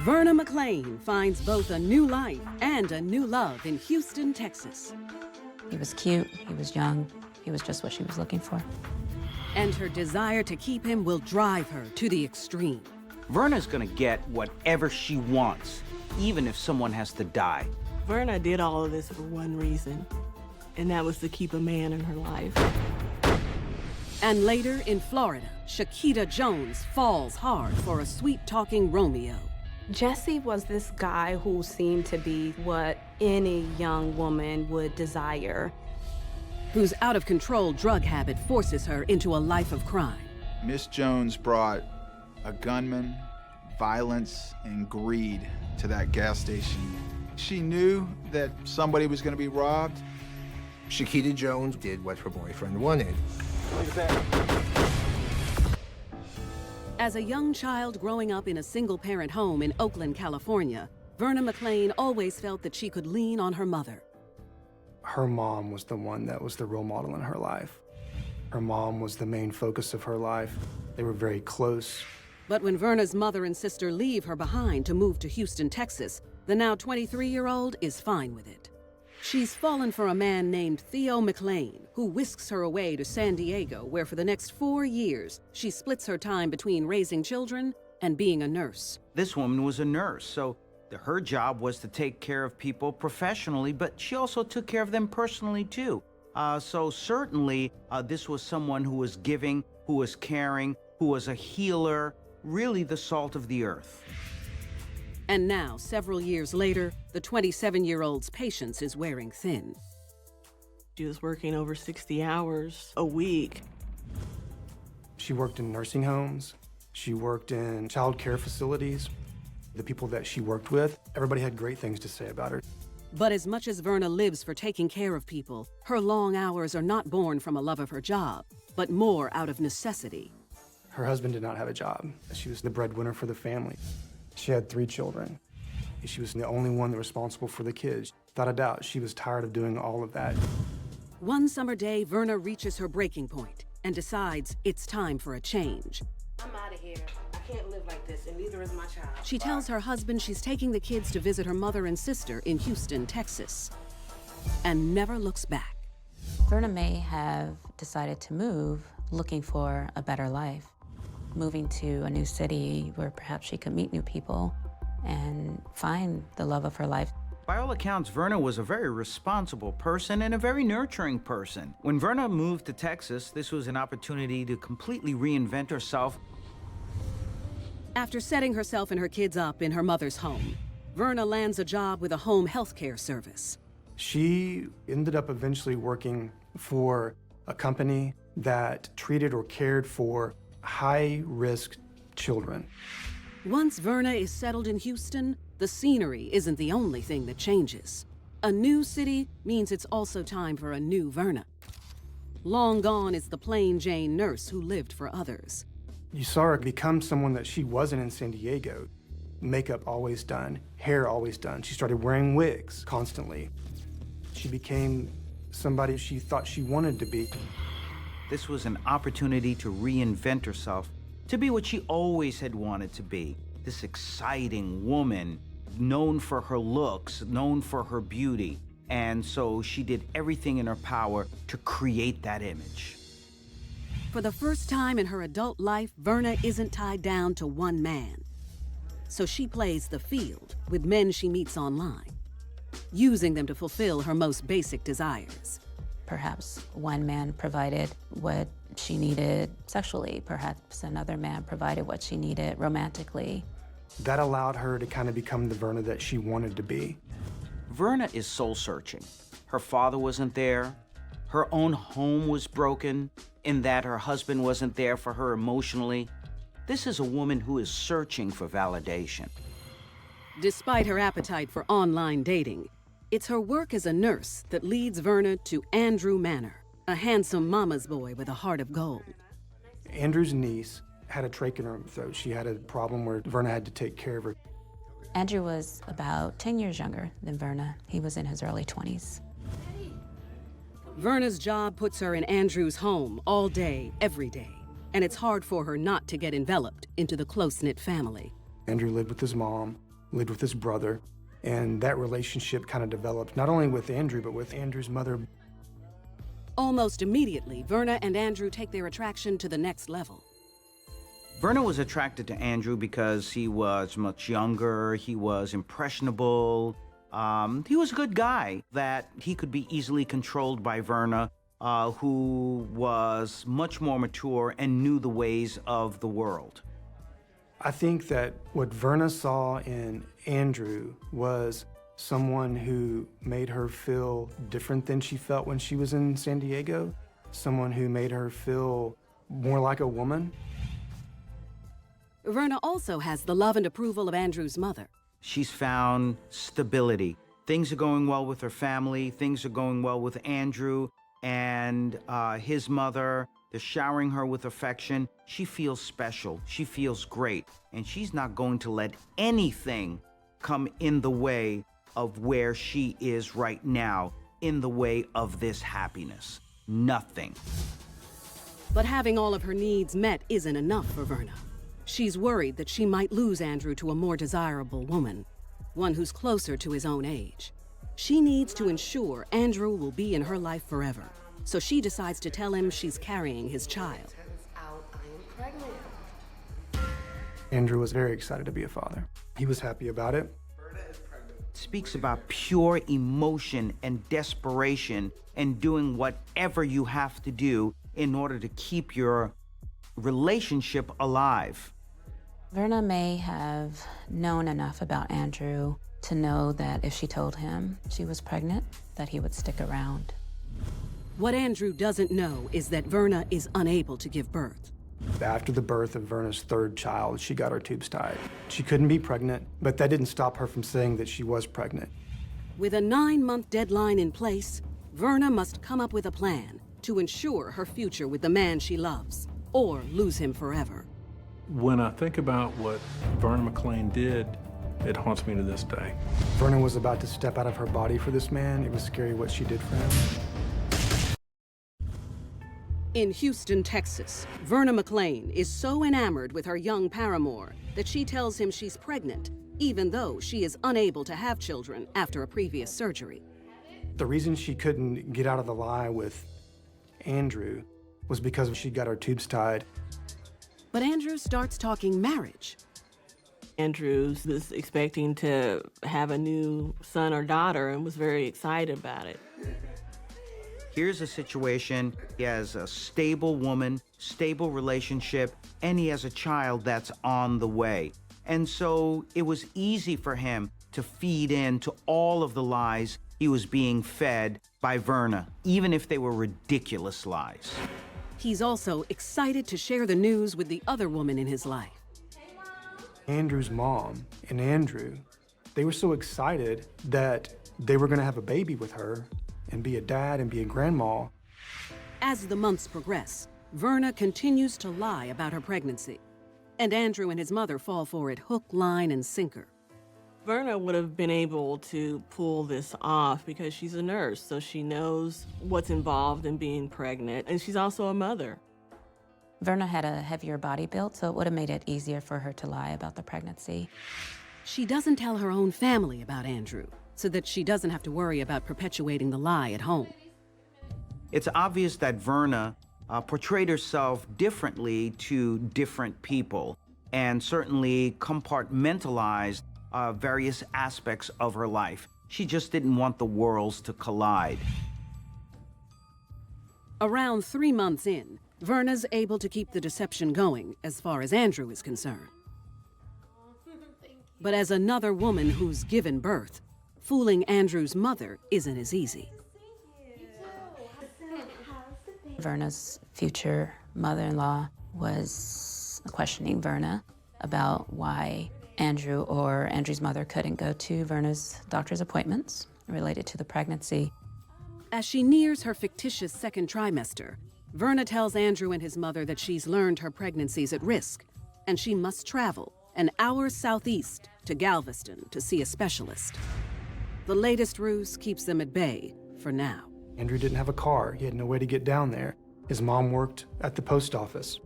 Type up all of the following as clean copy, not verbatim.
Verna McLean finds both a new life and a new love in Houston, Texas. He was cute, he was young, he was just what she was looking for. And her desire to keep him will drive her to the extreme. Verna's gonna get whatever she wants, even if someone has to die. Verna did all of this for one reason, and that was to keep a man in her life. And later in Florida, Shakita Jones falls hard for a sweet-talking Romeo. Jesse was this guy who seemed to be what any young woman would desire. Whose out-of-control drug habit forces her into a life of crime. Miss Jones brought a gunman, violence, and greed to that gas station. She knew that somebody was going to be robbed. Shakita Jones did what her boyfriend wanted. As a young child growing up in a single-parent home in Oakland, California, Verna McLean always felt that she could lean on her mother. Her mom was the one that was the role model in her life. Her mom was the main focus of her life. They were very close. But when Verna's mother and sister leave her behind to move to Houston, Texas, the now 23-year-old is fine with it. She's fallen for a man named Theo McLean, who whisks her away to San Diego, where for the next 4 years, she splits her time between raising children and being a nurse. This woman was a nurse, so her job was to take care of people professionally, but she also took care of them personally too. So certainly, this was someone who was giving, who was caring, who was a healer, really the salt of the earth. And now, several years later, the 27-year-old's patience is wearing thin. She was working over 60 hours a week. She worked in nursing homes. She worked in child care facilities. The people that she worked with, everybody had great things to say about her. But as much as Verna lives for taking care of people, her long hours are not born from a love of her job, but more out of necessity. Her husband did not have a job. She was the breadwinner for the family. She had 3 children. She was the only one responsible for the kids. Without a doubt, she was tired of doing all of that. One summer day, Verna reaches her breaking point and decides it's time for a change. I'm out of here. I can't live like this, and neither is my child. She tells her husband she's taking the kids to visit her mother and sister in Houston, Texas, and never looks back. Verna may have decided to move looking for a better life, moving to a new city where perhaps she could meet new people and find the love of her life. By all accounts, Verna was a very responsible person and a very nurturing person. When Verna moved to Texas, this was an opportunity to completely reinvent herself. After setting herself and her kids up in her mother's home, Verna lands a job with a home health care service. She ended up eventually working for a company that treated or cared for high-risk children. Once Verna is settled in Houston, the scenery isn't the only thing that changes. A new city means it's also time for a new Verna. Long gone is the plain Jane nurse who lived for others. You saw her become someone that she wasn't in San Diego. Makeup always done, hair always done. She started wearing wigs constantly. She became somebody she thought she wanted to be. This was an opportunity to reinvent herself, to be what she always had wanted to be. This exciting woman, known for her looks, known for her beauty. And so she did everything in her power to create that image. For the first time in her adult life, Verna isn't tied down to one man. So she plays the field with men she meets online, using them to fulfill her most basic desires. Perhaps one man provided what she needed sexually. Perhaps another man provided what she needed romantically. That allowed her to kind of become the Verna that she wanted to be. Verna is soul-searching. Her father wasn't there. Her own home was broken in that her husband wasn't there for her emotionally. This is a woman who is searching for validation. Despite her appetite for online dating, it's her work as a nurse that leads Verna to Andrew Manor, a handsome mama's boy with a heart of gold. Andrew's niece had a trach in her throat. She had a problem where Verna had to take care of her. Andrew was about 10 years younger than Verna. He was in his early 20s. Verna's job puts her in Andrew's home all day, every day, and it's hard for her not to get enveloped into the close-knit family. Andrew lived with his mom. lived with his brother, and that relationship kind of developed, not only with Andrew, but with Andrew's mother. Almost immediately, Verna and Andrew take their attraction to the next level. Verna was attracted to Andrew because he was much younger, he was impressionable, he was a good guy, that he could be easily controlled by Verna, who was much more mature and knew the ways of the world. I think that what Verna saw in Andrew was someone who made her feel different than she felt when she was in San Diego, someone who made her feel more like a woman. Verna also has the love and approval of Andrew's mother. She's found stability. Things are going well with her family, things are going well with Andrew and his mother. They're showering her with affection. She feels special, she feels great, and she's not going to let anything come in the way of where she is right now, in the way of this happiness. Nothing. But having all of her needs met isn't enough for Verna. She's worried that she might lose Andrew to a more desirable woman, one who's closer to his own age. She needs to ensure Andrew will be in her life forever, so she decides to tell him she's carrying his child. Andrew was very excited to be a father. He was happy about it. It speaks about pure emotion and desperation and doing whatever you have to do in order to keep your relationship alive. Verna may have known enough about Andrew to know that if she told him she was pregnant, that he would stick around. What Andrew doesn't know is that Verna is unable to give birth. After the birth of Verna's third child, she got her tubes tied. She couldn't be pregnant, but that didn't stop her from saying that she was pregnant. With a 9-month deadline in place, Verna must come up with a plan to ensure her future with the man she loves, or lose him forever. When I think about what Verna McClain did, it haunts me to this day. Verna was about to step out of her body for this man. It was scary what she did for him. In Houston, Texas, Verna McClain is so enamored with her young paramour that she tells him she's pregnant, even though she is unable to have children after a previous surgery. The reason she couldn't get out of the lie with Andrew was because she got her tubes tied. But Andrew starts talking marriage. Andrew was expecting to have a new son or daughter and was very excited about it. Here's a situation, he has a stable woman, stable relationship, and he has a child that's on the way. And so it was easy for him to feed into all of the lies he was being fed by Verna, even if they were ridiculous lies. He's also excited to share the news with the other woman in his life. Andrew's mom and Andrew, they were so excited that they were gonna have a baby with her and be a dad and be a grandma. As the months progress, Verna continues to lie about her pregnancy, and Andrew and his mother fall for it hook, line, and sinker. Verna would have been able to pull this off because she's a nurse, so she knows what's involved in being pregnant, and she's also a mother. Verna had a heavier body build, so it would have made it easier for her to lie about the pregnancy. She doesn't tell her own family about Andrew, so that she doesn't have to worry about perpetuating the lie at home. It's obvious that Verna portrayed herself differently to different people, and certainly compartmentalized various aspects of her life. She just didn't want the worlds to collide. Around 3 months in, Verna's able to keep the deception going as far as Andrew is concerned. But as another woman who's given birth, fooling Andrew's mother isn't as easy. Verna's future mother-in-law was questioning Verna about why Andrew or Andrew's mother couldn't go to Verna's doctor's appointments related to the pregnancy. As she nears her fictitious second trimester, Verna tells Andrew and his mother that she's learned her pregnancy's at risk, and she must travel an hour southeast to Galveston to see a specialist. The latest ruse keeps them at bay for now. Andrew didn't have a car. He had no way to get down there. His mom worked at the post office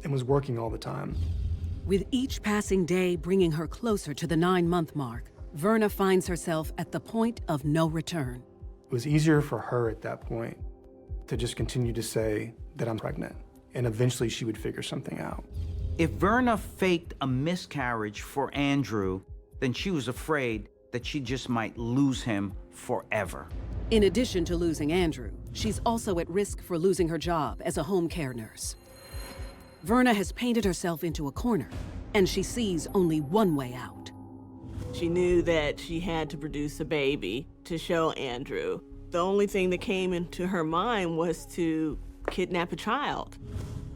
and was working all the time. With each passing day bringing her closer to the 9-month mark, Verna finds herself at the point of no return. It was easier for her at that point to just continue to say that I'm pregnant, and eventually she would figure something out. If Verna faked a miscarriage for Andrew, then she was afraid that she just might lose him forever. In addition to losing Andrew, she's also at risk for losing her job as a home care nurse. Verna has painted herself into a corner, and she sees only one way out. She knew that she had to produce a baby to show Andrew. The only thing that came into her mind was to kidnap a child.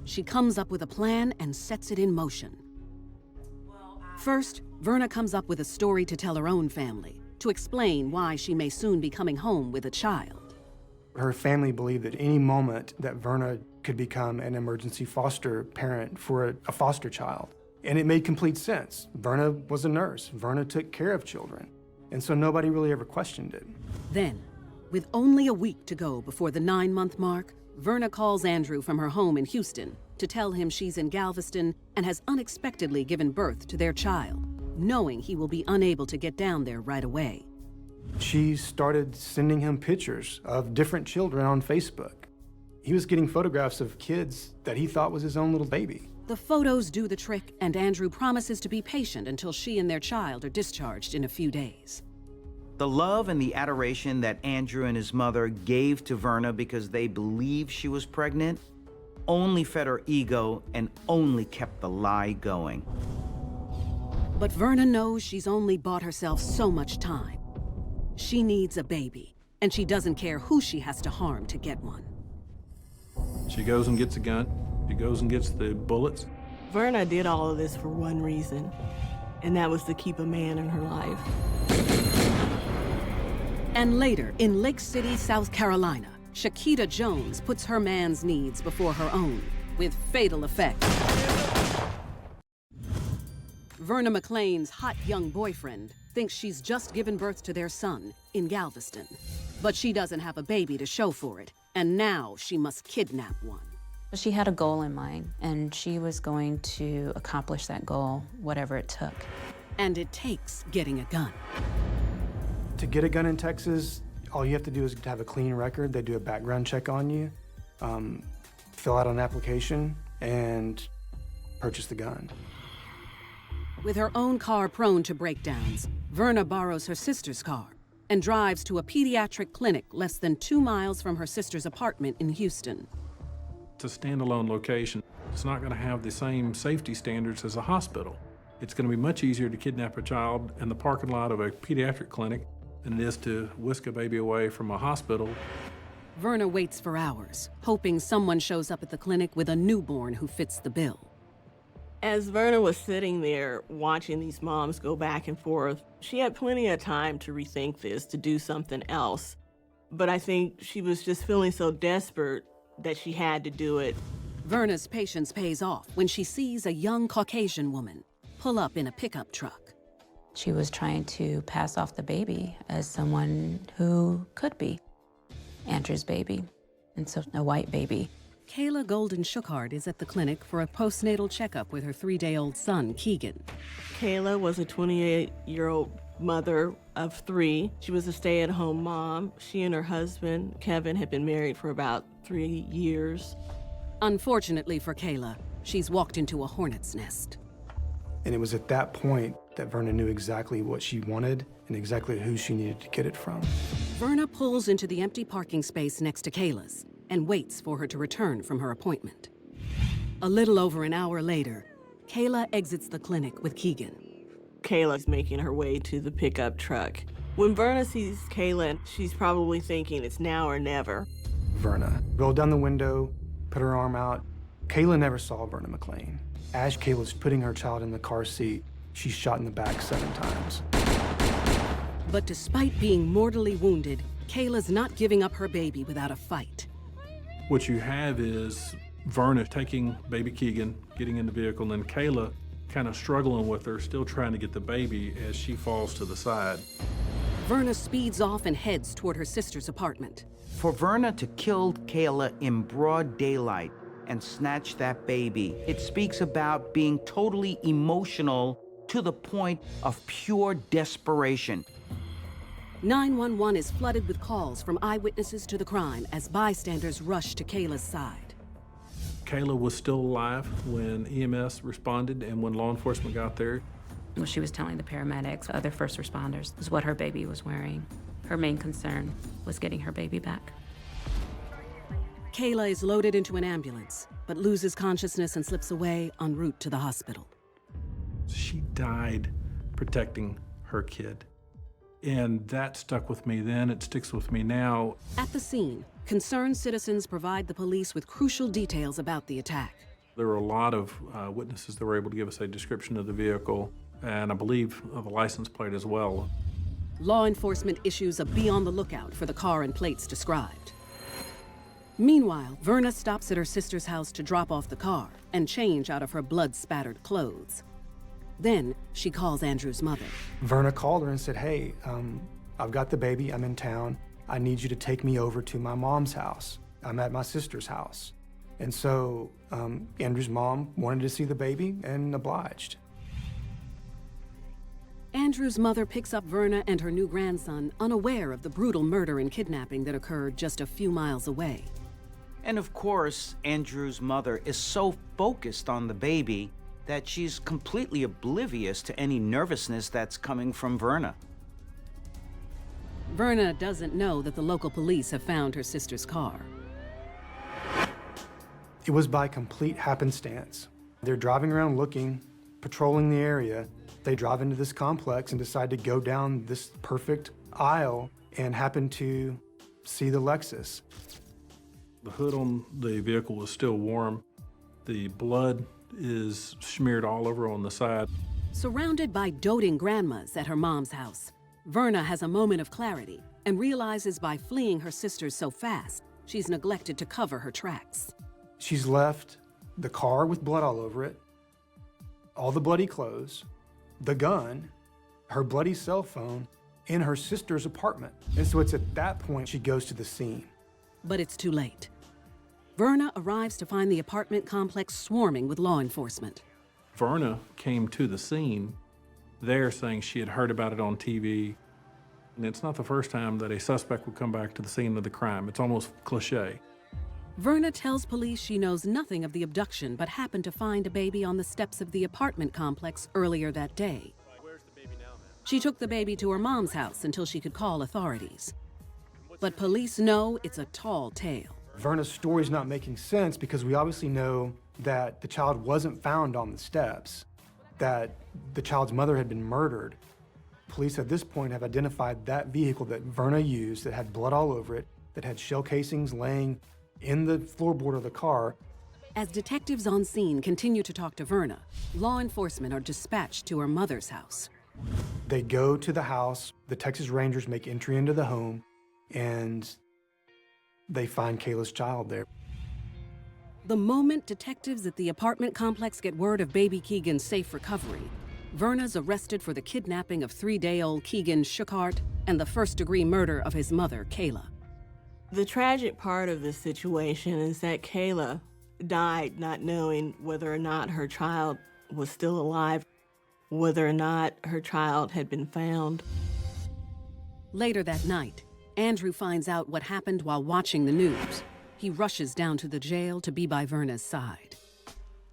She comes up with a plan and sets it in motion. First, Verna comes up with a story to tell her own family, to explain why she may soon be coming home with a child. Her family believed at any moment that Verna could become an emergency foster parent for a foster child. And it made complete sense. Verna was a nurse. Verna took care of children. And so nobody really ever questioned it. Then, with only a week to go before the 9-month mark, Verna calls Andrew from her home in Houston to tell him she's in Galveston and has unexpectedly given birth to their child, knowing he will be unable to get down there right away. She started sending him pictures of different children on Facebook. He was getting photographs of kids that he thought was his own little baby. The photos do the trick, and Andrew promises to be patient until she and their child are discharged in a few days. The love and the adoration that Andrew and his mother gave to Verna because they believed she was pregnant only fed her ego and only kept the lie going. But Verna knows she's only bought herself so much time. She needs a baby, and she doesn't care who she has to harm to get one. She goes and gets a gun. She goes and gets the bullets. Verna did all of this for one reason, and that was to keep a man in her life. And later, in Lake City, South Carolina, Shakita Jones puts her man's needs before her own, with fatal effect. Verna McLean's hot young boyfriend thinks she's just given birth to their son in Galveston. But she doesn't have a baby to show for it, and now she must kidnap one. She had a goal in mind, and she was going to accomplish that goal, whatever it took. And it takes getting a gun. To get a gun in Texas, all you have to do is to have a clean record. They do a background check on you, fill out an application, and purchase the gun. With her own car prone to breakdowns, Verna borrows her sister's car and drives to a pediatric clinic less than 2 miles from her sister's apartment in Houston. It's a standalone location. It's not going to have the same safety standards as a hospital. It's going to be much easier to kidnap a child in the parking lot of a pediatric clinic than it is to whisk a baby away from a hospital. Verna waits for hours, hoping someone shows up at the clinic with a newborn who fits the bill. As Verna was sitting there watching these moms go back and forth, she had plenty of time to rethink this, to do something else. But I think she was just feeling so desperate that she had to do it. Verna's patience pays off when she sees a young Caucasian woman pull up in a pickup truck. She was trying to pass off the baby as someone who could be Andrew's baby, and so a white baby. Kayla Golden Schuchard is at the clinic for a postnatal checkup with her 3-day-old son, Keegan. Kayla was a 28-year-old mother of 3. She was a stay-at-home mom. She and her husband, Kevin, had been married for about 3 years. Unfortunately for Kayla, she's walked into a hornet's nest. And it was at that point that Verna knew exactly what she wanted and exactly who she needed to get it from. Verna pulls into the empty parking space next to Kayla's and waits for her to return from her appointment. A little over an hour later, Kayla exits the clinic with Keegan. Kayla's making her way to the pickup truck. When Verna sees Kayla, she's probably thinking it's now or never. Verna rolled down the window, put her arm out. Kayla never saw Verna McLean. As Kayla's putting her child in the car seat, she's shot in the back 7 times. But despite being mortally wounded, Kayla's not giving up her baby without a fight. What you have is Verna taking baby Keegan, getting in the vehicle, and then Kayla kind of struggling with her, still trying to get the baby as she falls to the side. Verna speeds off and heads toward her sister's apartment. For Verna to kill Kayla in broad daylight and snatch that baby. It speaks about being totally emotional to the point of pure desperation. 911 is flooded with calls from eyewitnesses to the crime as bystanders rush to Kayla's side. Kayla was still alive when EMS responded and when law enforcement got there. What she was telling the paramedics, other first responders, was what her baby was wearing. Her main concern was getting her baby back. Kayla is loaded into an ambulance, but loses consciousness and slips away en route to the hospital. She died protecting her kid. And that stuck with me then, it sticks with me now. At the scene, concerned citizens provide the police with crucial details about the attack. There were a lot of witnesses that were able to give us a description of the vehicle, and I believe of the license plate as well. Law enforcement issues a be on the lookout for the car and plates described. Meanwhile, Verna stops at her sister's house to drop off the car and change out of her blood-spattered clothes. Then, she calls Andrew's mother. Verna called her and said, hey, I've got the baby, I'm in town. I need you to take me over to my mom's house. I'm at my sister's house. And so Andrew's mom wanted to see the baby and obliged. Andrew's mother picks up Verna and her new grandson unaware of the brutal murder and kidnapping that occurred just a few miles away. And of course, Andrew's mother is so focused on the baby that she's completely oblivious to any nervousness that's coming from Verna. Verna doesn't know that the local police have found her sister's car. It was by complete happenstance. They're driving around looking, patrolling the area. They drive into this complex and decide to go down this perfect aisle and happen to see the Lexus. The hood on the vehicle was still warm. The blood is smeared all over on the side. Surrounded by doting grandmas at her mom's house, Verna has a moment of clarity and realizes by fleeing her sisters so fast, she's neglected to cover her tracks. She's left the car with blood all over it, all the bloody clothes, the gun, her bloody cell phone, in her sister's apartment. And so it's at that point she goes to the scene. But it's too late. Verna arrives to find the apartment complex swarming with law enforcement. Verna came to the scene there saying she had heard about it on TV. And it's not the first time that a suspect would come back to the scene of the crime. It's almost cliche. Verna tells police she knows nothing of the abduction but happened to find a baby on the steps of the apartment complex earlier that day. She took the baby to her mom's house until she could call authorities. But police know it's a tall tale. Verna's story's not making sense because we obviously know that the child wasn't found on the steps, that the child's mother had been murdered. Police at this point have identified that vehicle that Verna used that had blood all over it, that had shell casings laying in the floorboard of the car. As detectives on scene continue to talk to Verna, law enforcement are dispatched to her mother's house. They go to the house, the Texas Rangers make entry into the home, and they find Kayla's child there. The moment detectives at the apartment complex get word of baby Keegan's safe recovery, Verna's arrested for the kidnapping of 3-day-old Keegan Schuchart and the first-degree murder of his mother, Kayla. The tragic part of this situation is that Kayla died not knowing whether or not her child was still alive, whether or not her child had been found. Later that night, Andrew finds out what happened while watching the news. He rushes down to the jail to be by Verna's side.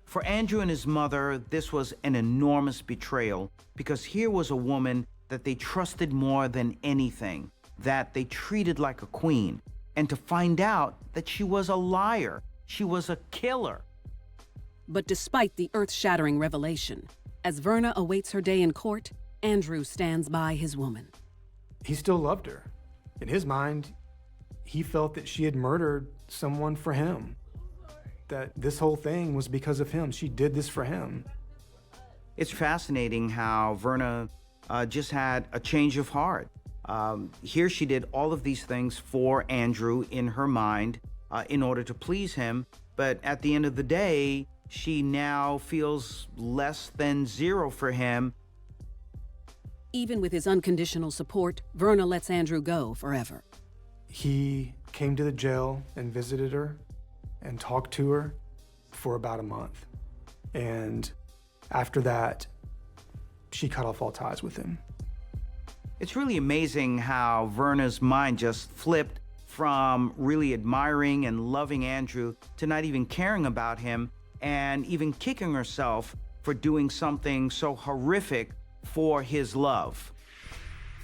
For Andrew and his mother, this was an enormous betrayal because here was a woman that they trusted more than anything, that they treated like a queen, and to find out that she was a liar, she was a killer. But despite the earth-shattering revelation, as Verna awaits her day in court, Andrew stands by his woman. He still loved her. In his mind, he felt that she had murdered someone for him, that this whole thing was because of him. She did this for him. It's fascinating how Verna just had a change of heart. Here she did all of these things for Andrew in her mind in order to please him, but at the end of the day, she now feels less than zero for him. Even with his unconditional support, Verna lets Andrew go forever. He came to the jail and visited her and talked to her for about a month. And after that, she cut off all ties with him. It's really amazing how Verna's mind just flipped from really admiring and loving Andrew to not even caring about him and even kicking herself for doing something so horrific for his love.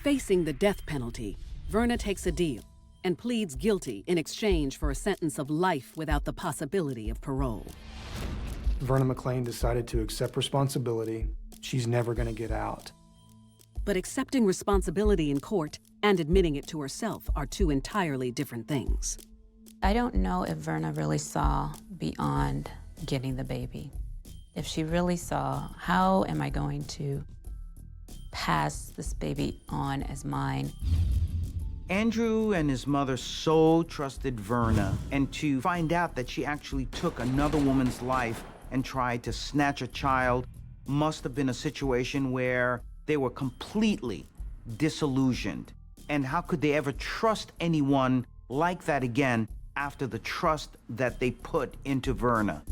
Facing the death penalty, Verna takes a deal and pleads guilty in exchange for a sentence of life without the possibility of parole. Verna McLean decided to accept responsibility. She's never going to get out. But accepting responsibility in court and admitting it to herself are two entirely different things. I don't know if Verna really saw beyond getting the baby. If she really saw, how am I going to pass this baby on as mine? Andrew and his mother so trusted Verna, and to find out that she actually took another woman's life and tried to snatch a child must have been a situation where they were completely disillusioned. And how could they ever trust anyone like that again after the trust that they put into Verna?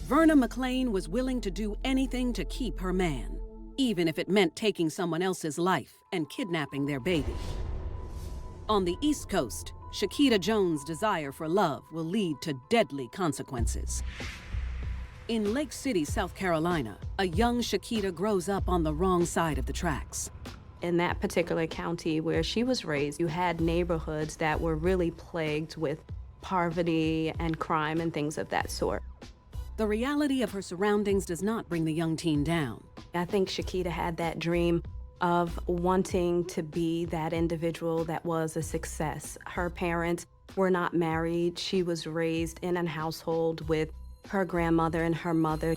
Verna McLean was willing to do anything to keep her man, even if it meant taking someone else's life and kidnapping their baby. On the East Coast, Shakita Jones' desire for love will lead to deadly consequences. In Lake City, South Carolina, a young Shakita grows up on the wrong side of the tracks. In that particular county where she was raised, you had neighborhoods that were really plagued with poverty and crime and things of that sort. The reality of her surroundings does not bring the young teen down. I think Shakita had that dream of wanting to be that individual that was a success. Her parents were not married. She was raised in a household with her grandmother and her mother.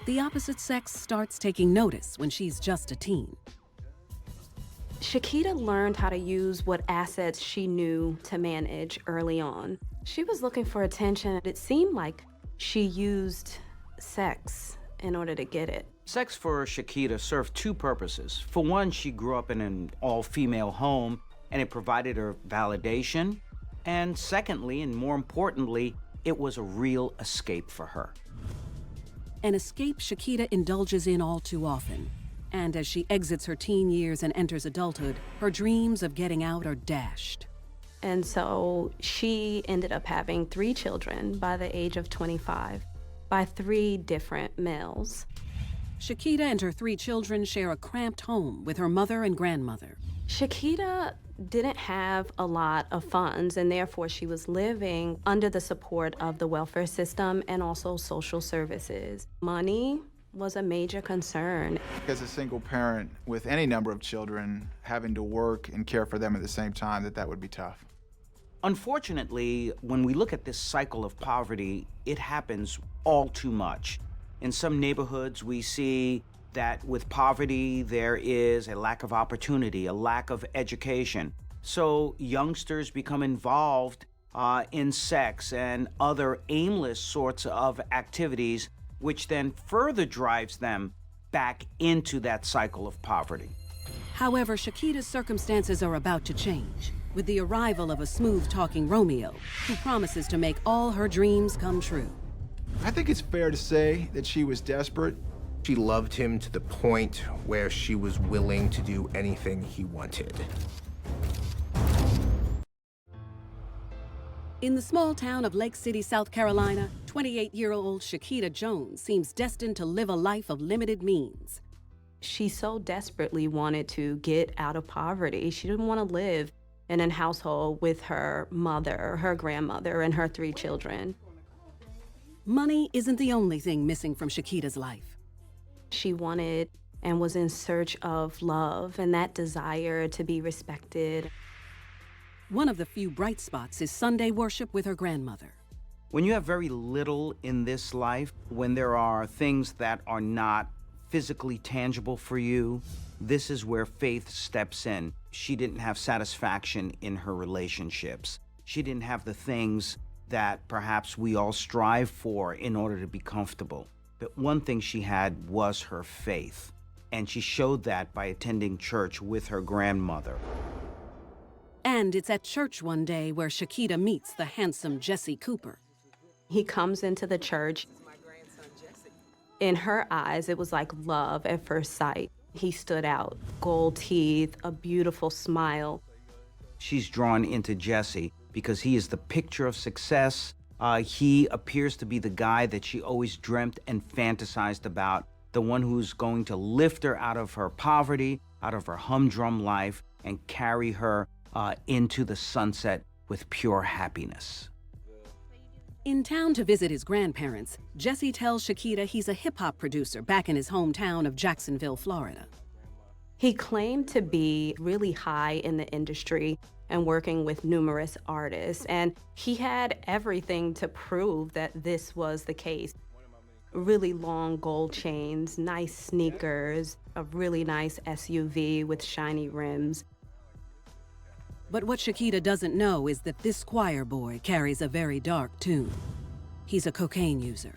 The opposite sex starts taking notice when she's just a teen. Shakita learned how to use what assets she knew to manage early on. She was looking for attention. It seemed like she used sex in order to get it. Sex for Shakita served two purposes. For one, she grew up in an all-female home, and it provided her validation. And secondly, and more importantly, it was a real escape for her. An escape Shakita indulges in all too often. And as she exits her teen years and enters adulthood, her dreams of getting out are dashed. And so she ended up having 3 children by the age of 25, by 3 different males. Shakita and her 3 children share a cramped home with her mother and grandmother. Shakita didn't have a lot of funds, and therefore she was living under the support of the welfare system and also social services. Money was a major concern. As a single parent with any number of children, having to work and care for them at the same time, that would be tough. Unfortunately, when we look at this cycle of poverty, it happens all too much. In some neighborhoods, we see that with poverty, there is a lack of opportunity, a lack of education. So youngsters become involved in sex and other aimless sorts of activities, which then further drives them back into that cycle of poverty. However, Shakita's circumstances are about to change with the arrival of a smooth-talking Romeo who promises to make all her dreams come true. I think it's fair to say that she was desperate. She loved him to the point where she was willing to do anything he wanted. In the small town of Lake City, South Carolina, 28-year-old Shakita Jones seems destined to live a life of limited means. She so desperately wanted to get out of poverty. She didn't want to live in a household with her mother, her grandmother, and her 3 children. Money isn't the only thing missing from Shakita's life. She wanted and was in search of love and that desire to be respected. One of the few bright spots is Sunday worship with her grandmother. When you have very little in this life, when there are things that are not physically tangible for you, this is where faith steps in. She didn't have satisfaction in her relationships. She didn't have the things that perhaps we all strive for in order to be comfortable. But one thing she had was her faith, and she showed that by attending church with her grandmother. And it's at church one day where Shakita meets the handsome Jesse Cooper. He comes into the church. In her eyes, it was like love at first sight. He stood out, gold teeth, a beautiful smile. She's drawn into Jesse because he is the picture of success. He appears to be the guy that she always dreamt and fantasized about, the one who's going to lift her out of her poverty, out of her humdrum life, and carry her into the sunset with pure happiness. In town to visit his grandparents, Jesse tells Shakita he's a hip-hop producer back in his hometown of Jacksonville, Florida. He claimed to be really high in the industry and working with numerous artists, and he had everything to prove that this was the case. Really long gold chains, nice sneakers, a really nice SUV with shiny rims. But what Shakita doesn't know is that this choir boy carries a very dark tune. He's a cocaine user.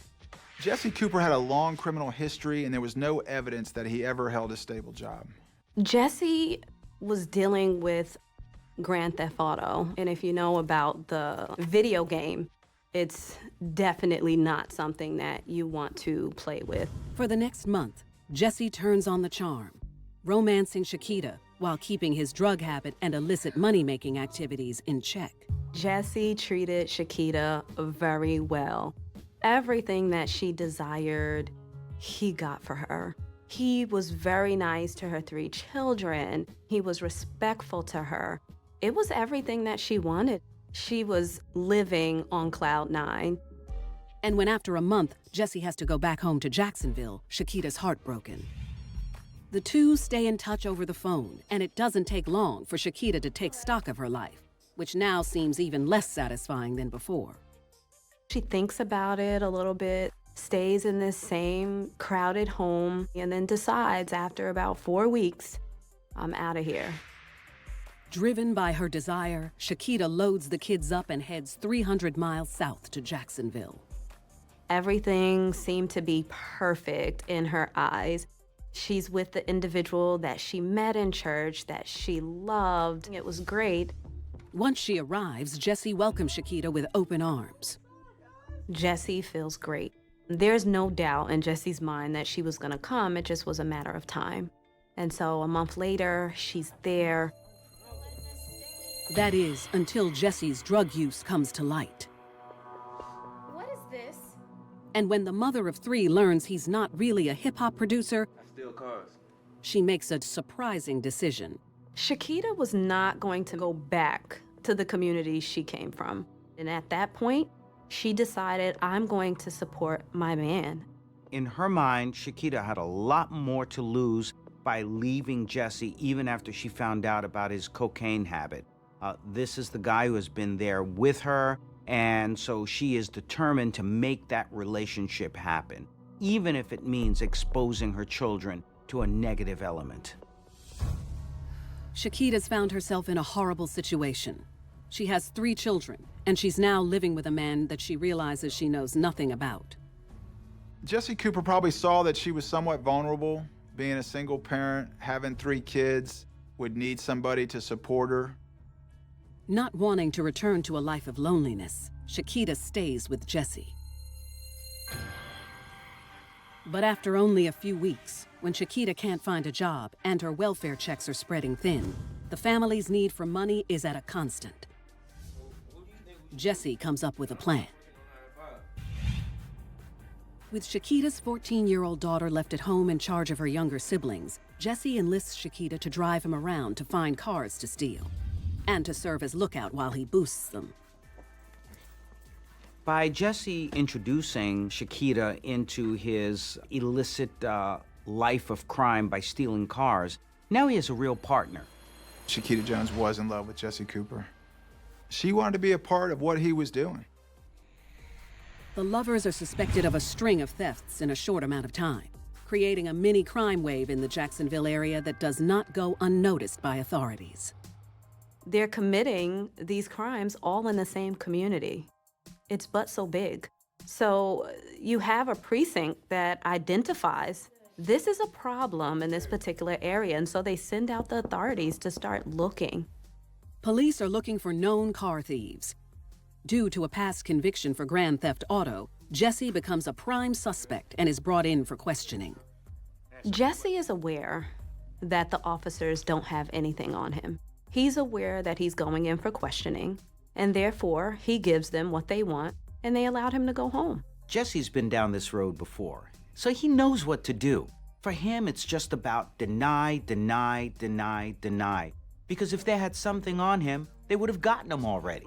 Jesse Cooper had a long criminal history, and there was no evidence that he ever held a stable job. Jesse was dealing with Grand Theft Auto, and if you know about the video game, it's definitely not something that you want to play with. For the next month, Jesse turns on the charm, romancing Shakita while keeping his drug habit and illicit money-making activities in check. Jesse treated Shakita very well. Everything that she desired, he got for her. He was very nice to her 3 children. He was respectful to her. It was everything that she wanted. She was living on cloud 9. And when after a month, Jesse has to go back home to Jacksonville, Shakita's heartbroken. The two stay in touch over the phone, and it doesn't take long for Shakita to take stock of her life, which now seems even less satisfying than before. She thinks about it a little bit, stays in this same crowded home, and then decides after about 4 weeks, I'm out of here. Driven by her desire, Shakita loads the kids up and heads 300 miles south to Jacksonville. Everything seemed to be perfect in her eyes. She's with the individual that she met in church, that she loved. It was great. Once she arrives, Jesse welcomes Shakita with open arms. Jesse feels great. There's no doubt in Jesse's mind that she was gonna come. It just was a matter of time. And so a month later, she's there. That is, until Jesse's drug use comes to light. What is this? And when the mother of 3 learns he's not really a hip-hop producer, she makes a surprising decision. Shakita was not going to go back to the community she came from. And at that point, she decided, I'm going to support my man. In her mind, Shakita had a lot more to lose by leaving Jesse even after she found out about his cocaine habit. This is the guy who has been there with her, and so she is determined to make that relationship happen, even if it means exposing her children to a negative element. Shakita's found herself in a horrible situation. She has 3 children, and she's now living with a man that she realizes she knows nothing about. Jesse Cooper probably saw that she was somewhat vulnerable, being a single parent, having 3 kids, would need somebody to support her. Not wanting to return to a life of loneliness, Shakita stays with Jesse. But after only a few weeks, when Shakita can't find a job and her welfare checks are spreading thin, the family's need for money is at a constant. Jesse comes up with a plan. With Shakita's 14-year-old daughter left at home in charge of her younger siblings, Jesse enlists Shakita to drive him around to find cars to steal, and to serve as lookout while he boosts them. By Jesse introducing Shakita into his illicit life of crime by stealing cars, now he has a real partner. Shakita Jones was in love with Jesse Cooper. She wanted to be a part of what he was doing. The lovers are suspected of a string of thefts in a short amount of time, creating a mini crime wave in the Jacksonville area that does not go unnoticed by authorities. They're committing these crimes all in the same community. It's but so big. So you have a precinct that identifies this is a problem in this particular area, and so they send out the authorities to start looking. Police are looking for known car thieves. Due to a past conviction for grand theft auto, Jesse becomes a prime suspect and is brought in for questioning. Jesse is aware that the officers don't have anything on him. He's aware that he's going in for questioning, and therefore he gives them what they want, and they allowed him to go home. Jesse's been down this road before, so he knows what to do. For him, it's just about deny, deny, deny, deny. Because if they had something on him, they would have gotten him already.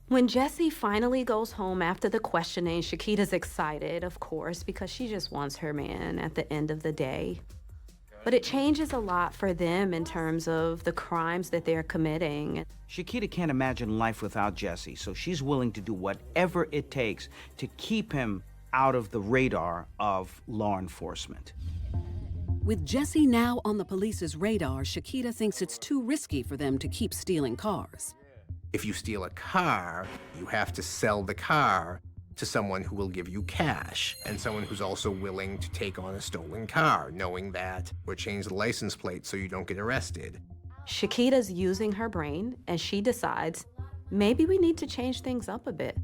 When Jesse finally goes home after the questioning, Shakita's excited, of course, because she just wants her man at the end of the day. But it changes a lot for them in terms of the crimes that they're committing. Shakita can't imagine life without Jesse, so she's willing to do whatever it takes to keep him out of the radar of law enforcement. With Jesse now on the police's radar, Shakita thinks it's too risky for them to keep stealing cars. If you steal a car, you have to sell the car to someone who will give you cash, and someone who's also willing to take on a stolen car, knowing that, or change the license plate so you don't get arrested. Shakita's using her brain, and she decides, maybe we need to change things up a bit.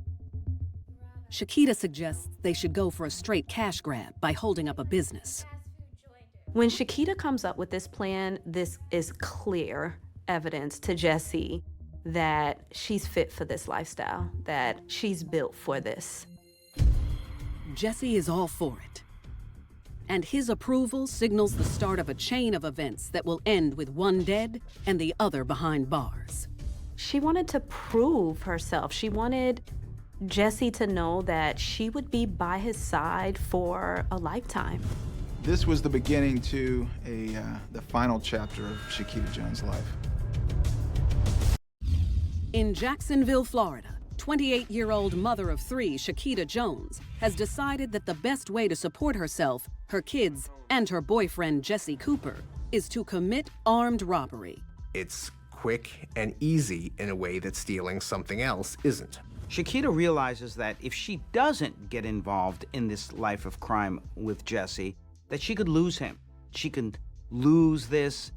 Shakita suggests they should go for a straight cash grab by holding up a business. When Shakita comes up with this plan, this is clear evidence to Jesse that she's fit for this lifestyle, that she's built for this. Jesse is all for it. And his approval signals the start of a chain of events that will end with one dead and the other behind bars. She wanted to prove herself. She wanted Jesse to know that she would be by his side for a lifetime. This was the beginning to the final chapter of Shakita Jones' life. In Jacksonville, Florida, 28-year-old mother of three, Shakita Jones, has decided that the best way to support herself, her kids, and her boyfriend, Jesse Cooper, is to commit armed robbery. It's quick and easy in a way that stealing something else isn't. Shakita realizes that if she doesn't get involved in this life of crime with Jesse, that she could lose him. She can lose this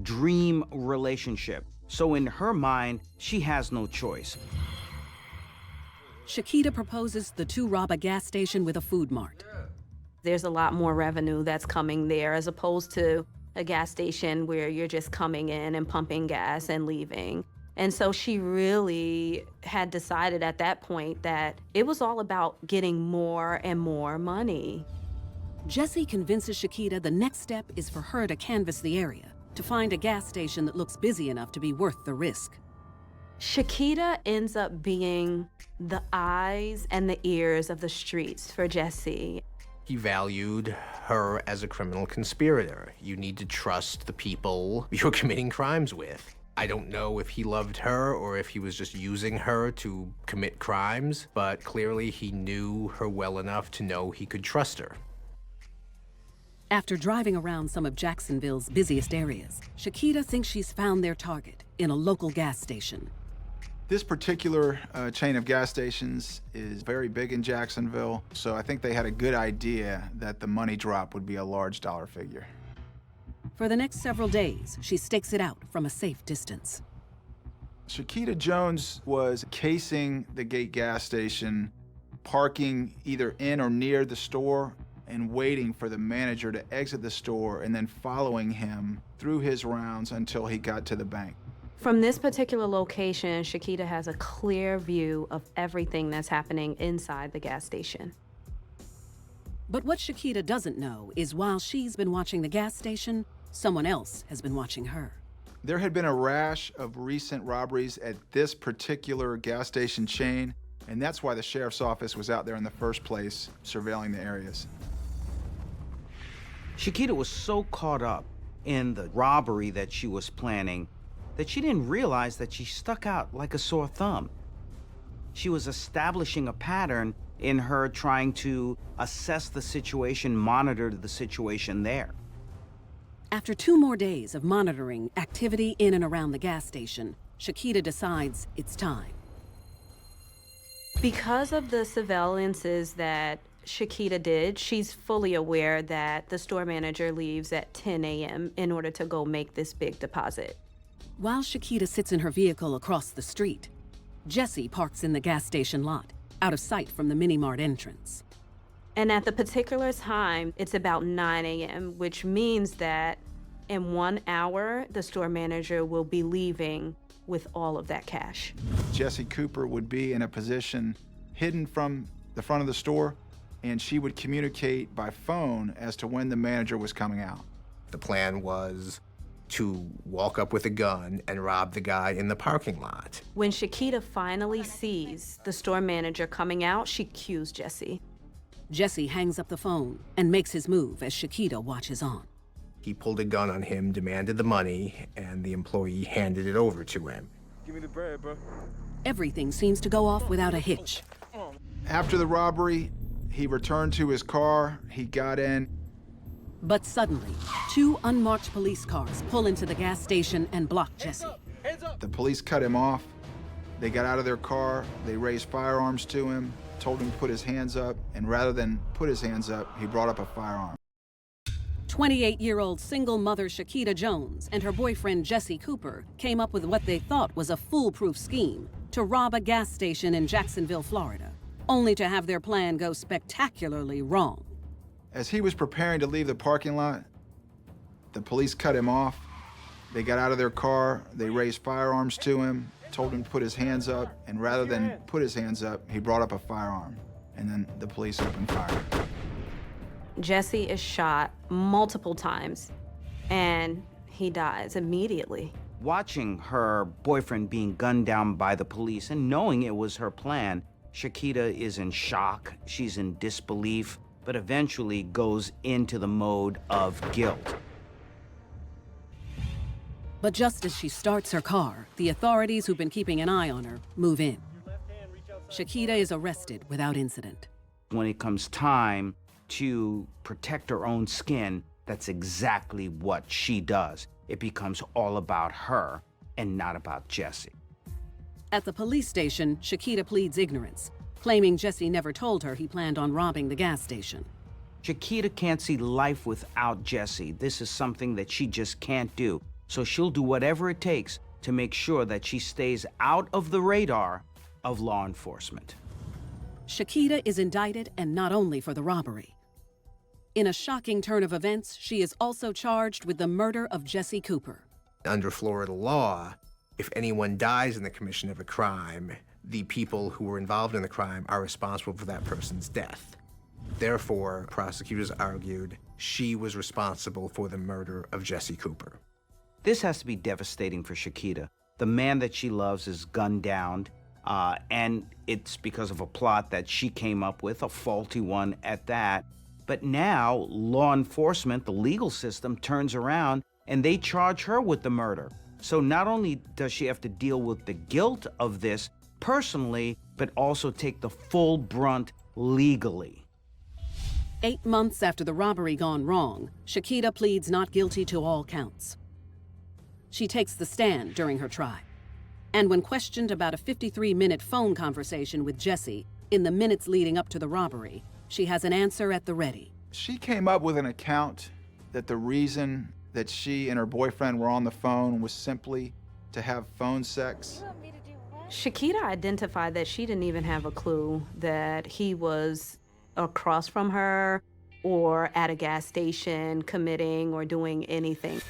dream relationship. So in her mind, she has no choice. Shakita proposes the two rob a gas station with a food mart. There's a lot more revenue that's coming there as opposed to a gas station where you're just coming in and pumping gas and leaving. And so she really had decided at that point that it was all about getting more and more money. Jesse convinces Shakita the next step is for her to canvass the area, to find a gas station that looks busy enough to be worth the risk. Shakita ends up being the eyes and the ears of the streets for Jesse. He valued her as a criminal conspirator. You need to trust the people you're committing crimes with. I don't know if he loved her or if he was just using her to commit crimes, but clearly he knew her well enough to know he could trust her. After driving around some of Jacksonville's busiest areas, Shakita thinks she's found their target in a local gas station. This particular chain of gas stations is very big in Jacksonville, so I think they had a good idea that the money drop would be a large dollar figure. For the next several days, she stakes it out from a safe distance. Shakita Jones was casing the Gate gas station, parking either in or near the store, and waiting for the manager to exit the store and then following him through his rounds until he got to the bank. From this particular location, Shakita has a clear view of everything that's happening inside the gas station. But what Shakita doesn't know is while she's been watching the gas station, someone else has been watching her. There had been a rash of recent robberies at this particular gas station chain, and that's why the sheriff's office was out there in the first place, surveilling the areas. Shakita was so caught up in the robbery that she was planning that she didn't realize that she stuck out like a sore thumb. She was establishing a pattern in her trying to assess the situation, monitor the situation there. After 2 more days of monitoring activity in and around the gas station, Shakita decides it's time. Because of the surveillances that Shakita did, she's fully aware that the store manager leaves at 10 a.m. in order to go make this big deposit. While Shakita sits in her vehicle across the street, Jesse parks in the gas station lot, out of sight from the Mini-Mart entrance. And at the particular time, it's about 9 a.m., which means that in 1 hour, the store manager will be leaving with all of that cash. Jesse Cooper would be in a position hidden from the front of the store, and she would communicate by phone as to when the manager was coming out. The plan was to walk up with a gun and rob the guy in the parking lot. When Shakita finally sees the store manager coming out, she cues Jesse. Jesse hangs up the phone and makes his move as Shakita watches on. He pulled a gun on him, demanded the money, and the employee handed it over to him. Give me the bread, bro. Everything seems to go off without a hitch. After the robbery, he returned to his car, he got in. But suddenly, 2 unmarked police cars pull into the gas station and block Jesse. The police cut him off. They got out of their car, they raised firearms to him, told him to put his hands up, and rather than put his hands up, he brought up a firearm. 28-year-old single mother Shakita Jones and her boyfriend Jesse Cooper came up with what they thought was a foolproof scheme to rob a gas station in Jacksonville, Florida, only to have their plan go spectacularly wrong. As he was preparing to leave the parking lot, the police cut him off. They got out of their car, they raised firearms to him, told him to put his hands up, and rather than put his hands up, he brought up a firearm, and then the police opened fire. Jesse is shot multiple times, and he dies immediately. Watching her boyfriend being gunned down by the police and knowing it was her plan, Shakita is in shock, she's in disbelief, but eventually goes into the mode of guilt. But just as she starts her car, the authorities who've been keeping an eye on her move in. Shakita is arrested without incident. When it comes time to protect her own skin, that's exactly what she does. It becomes all about her and not about Jesse. At the police station, Shakita pleads ignorance, claiming Jesse never told her he planned on robbing the gas station. Shakita can't see life without Jesse. This is something that she just can't do. So she'll do whatever it takes to make sure that she stays out of the radar of law enforcement. Shakita is indicted, and not only for the robbery. In a shocking turn of events, she is also charged with the murder of Jesse Cooper. Under Florida law, if anyone dies in the commission of a crime, the people who were involved in the crime are responsible for that person's death. Therefore, prosecutors argued she was responsible for the murder of Jesse Cooper. This has to be devastating for Shakita. The man that she loves is gunned down, and it's because of a plot that she came up with, a faulty one at that. But now, law enforcement, the legal system, turns around and they charge her with the murder. So not only does she have to deal with the guilt of this personally, but also take the full brunt legally. 8 months after the robbery gone wrong, Shakita pleads not guilty to all counts. She takes the stand during her trial. And when questioned about a 53-minute phone conversation with Jesse in the minutes leading up to the robbery, she has an answer at the ready. She came up with an account that the reason that she and her boyfriend were on the phone was simply to have phone sex. Shakita identified that she didn't even have a clue that he was across from her or at a gas station committing or doing anything.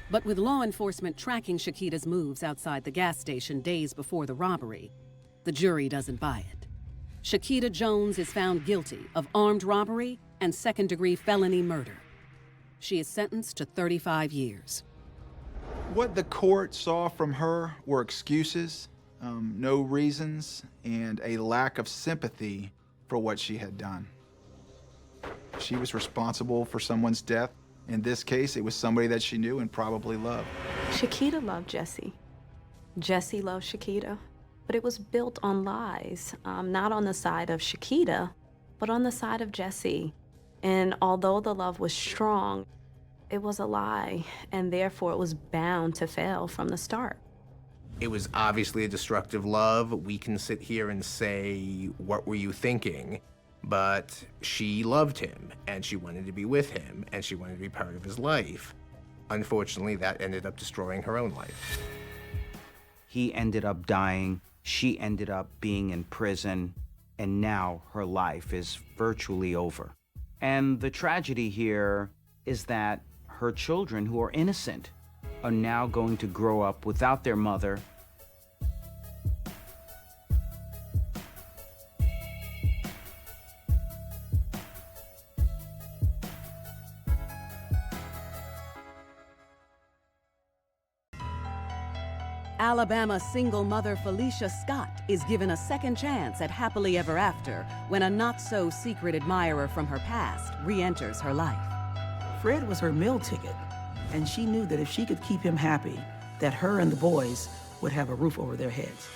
But with law enforcement tracking Shakita's moves outside the gas station days before the robbery, the jury doesn't buy it. Shakita Jones is found guilty of armed robbery and second-degree felony murder. She is sentenced to 35 years. What the court saw from her were excuses, no reasons, and a lack of sympathy for what she had done. She was responsible for someone's death. In this case, it was somebody that she knew and probably loved. Shakita loved Jesse. Jesse loved Shakita. But it was built on lies, not on the side of Shakita, but on the side of Jesse. And although the love was strong, it was a lie, and therefore it was bound to fail from the start. It was obviously a destructive love. We can sit here and say, what were you thinking? But she loved him, and she wanted to be with him, and she wanted to be part of his life. Unfortunately, that ended up destroying her own life. He ended up dying, she ended up being in prison, and now her life is virtually over. And the tragedy here is that her children, who are innocent, are now going to grow up without their mother. Alabama single mother Felicia Scott is given a second chance at happily ever after when a not-so-secret admirer from her past re-enters her life. Fred was her meal ticket, and she knew that if she could keep him happy, that her and the boys would have a roof over their heads.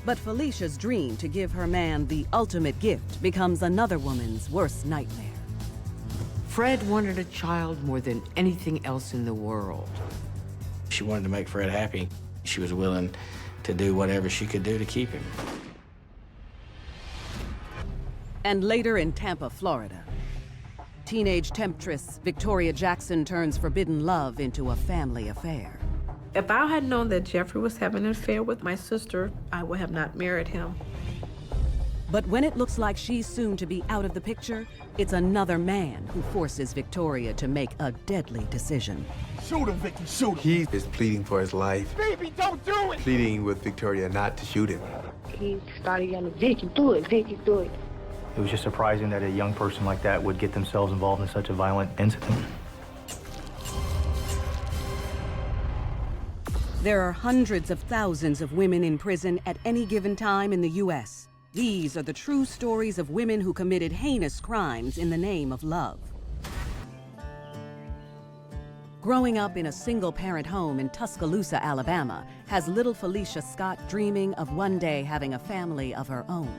But Felicia's dream to give her man the ultimate gift becomes another woman's worst nightmare. Fred wanted a child more than anything else in the world. She wanted to make Fred happy. She was willing to do whatever she could do to keep him. And later in Tampa, Florida, teenage temptress Victoria Jackson turns forbidden love into a family affair. If I had known that Jeffrey was having an affair with my sister, I would have not married him. But when it looks like she's soon to be out of the picture, it's another man who forces Victoria to make a deadly decision. Shoot him, Vicky, shoot him. He is pleading for his life. Baby, don't do it! Pleading with Victoria not to shoot him. He started yelling, Vicky, do it, Vicky, do it. It was just surprising that a young person like that would get themselves involved in such a violent incident. There are hundreds of thousands of women in prison at any given time in the U.S. These are the true stories of women who committed heinous crimes in the name of love. Growing up in a single-parent home in Tuscaloosa, Alabama, has little Felicia Scott dreaming of one day having a family of her own.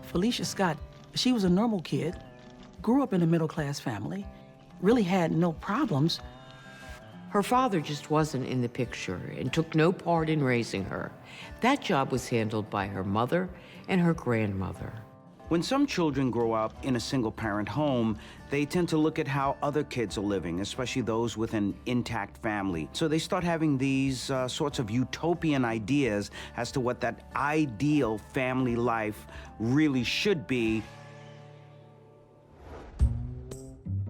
Felicia Scott, she was a normal kid, grew up in a middle-class family, really had no problems. Her father just wasn't in the picture and took no part in raising her. That job was handled by her mother and her grandmother. When some children grow up in a single-parent home, they tend to look at how other kids are living, especially those with an intact family. So they start having these sorts of utopian ideas as to what that ideal family life really should be.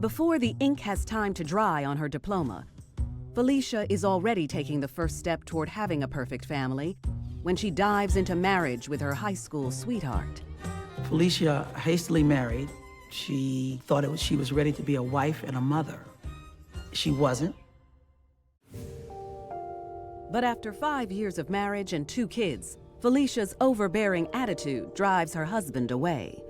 Before the ink has time to dry on her diploma, Felicia is already taking the first step toward having a perfect family when she dives into marriage with her high school sweetheart. Felicia hastily married. She thought she was ready to be a wife and a mother. She wasn't. But after 5 years of marriage and 2 kids, Felicia's overbearing attitude drives her husband away.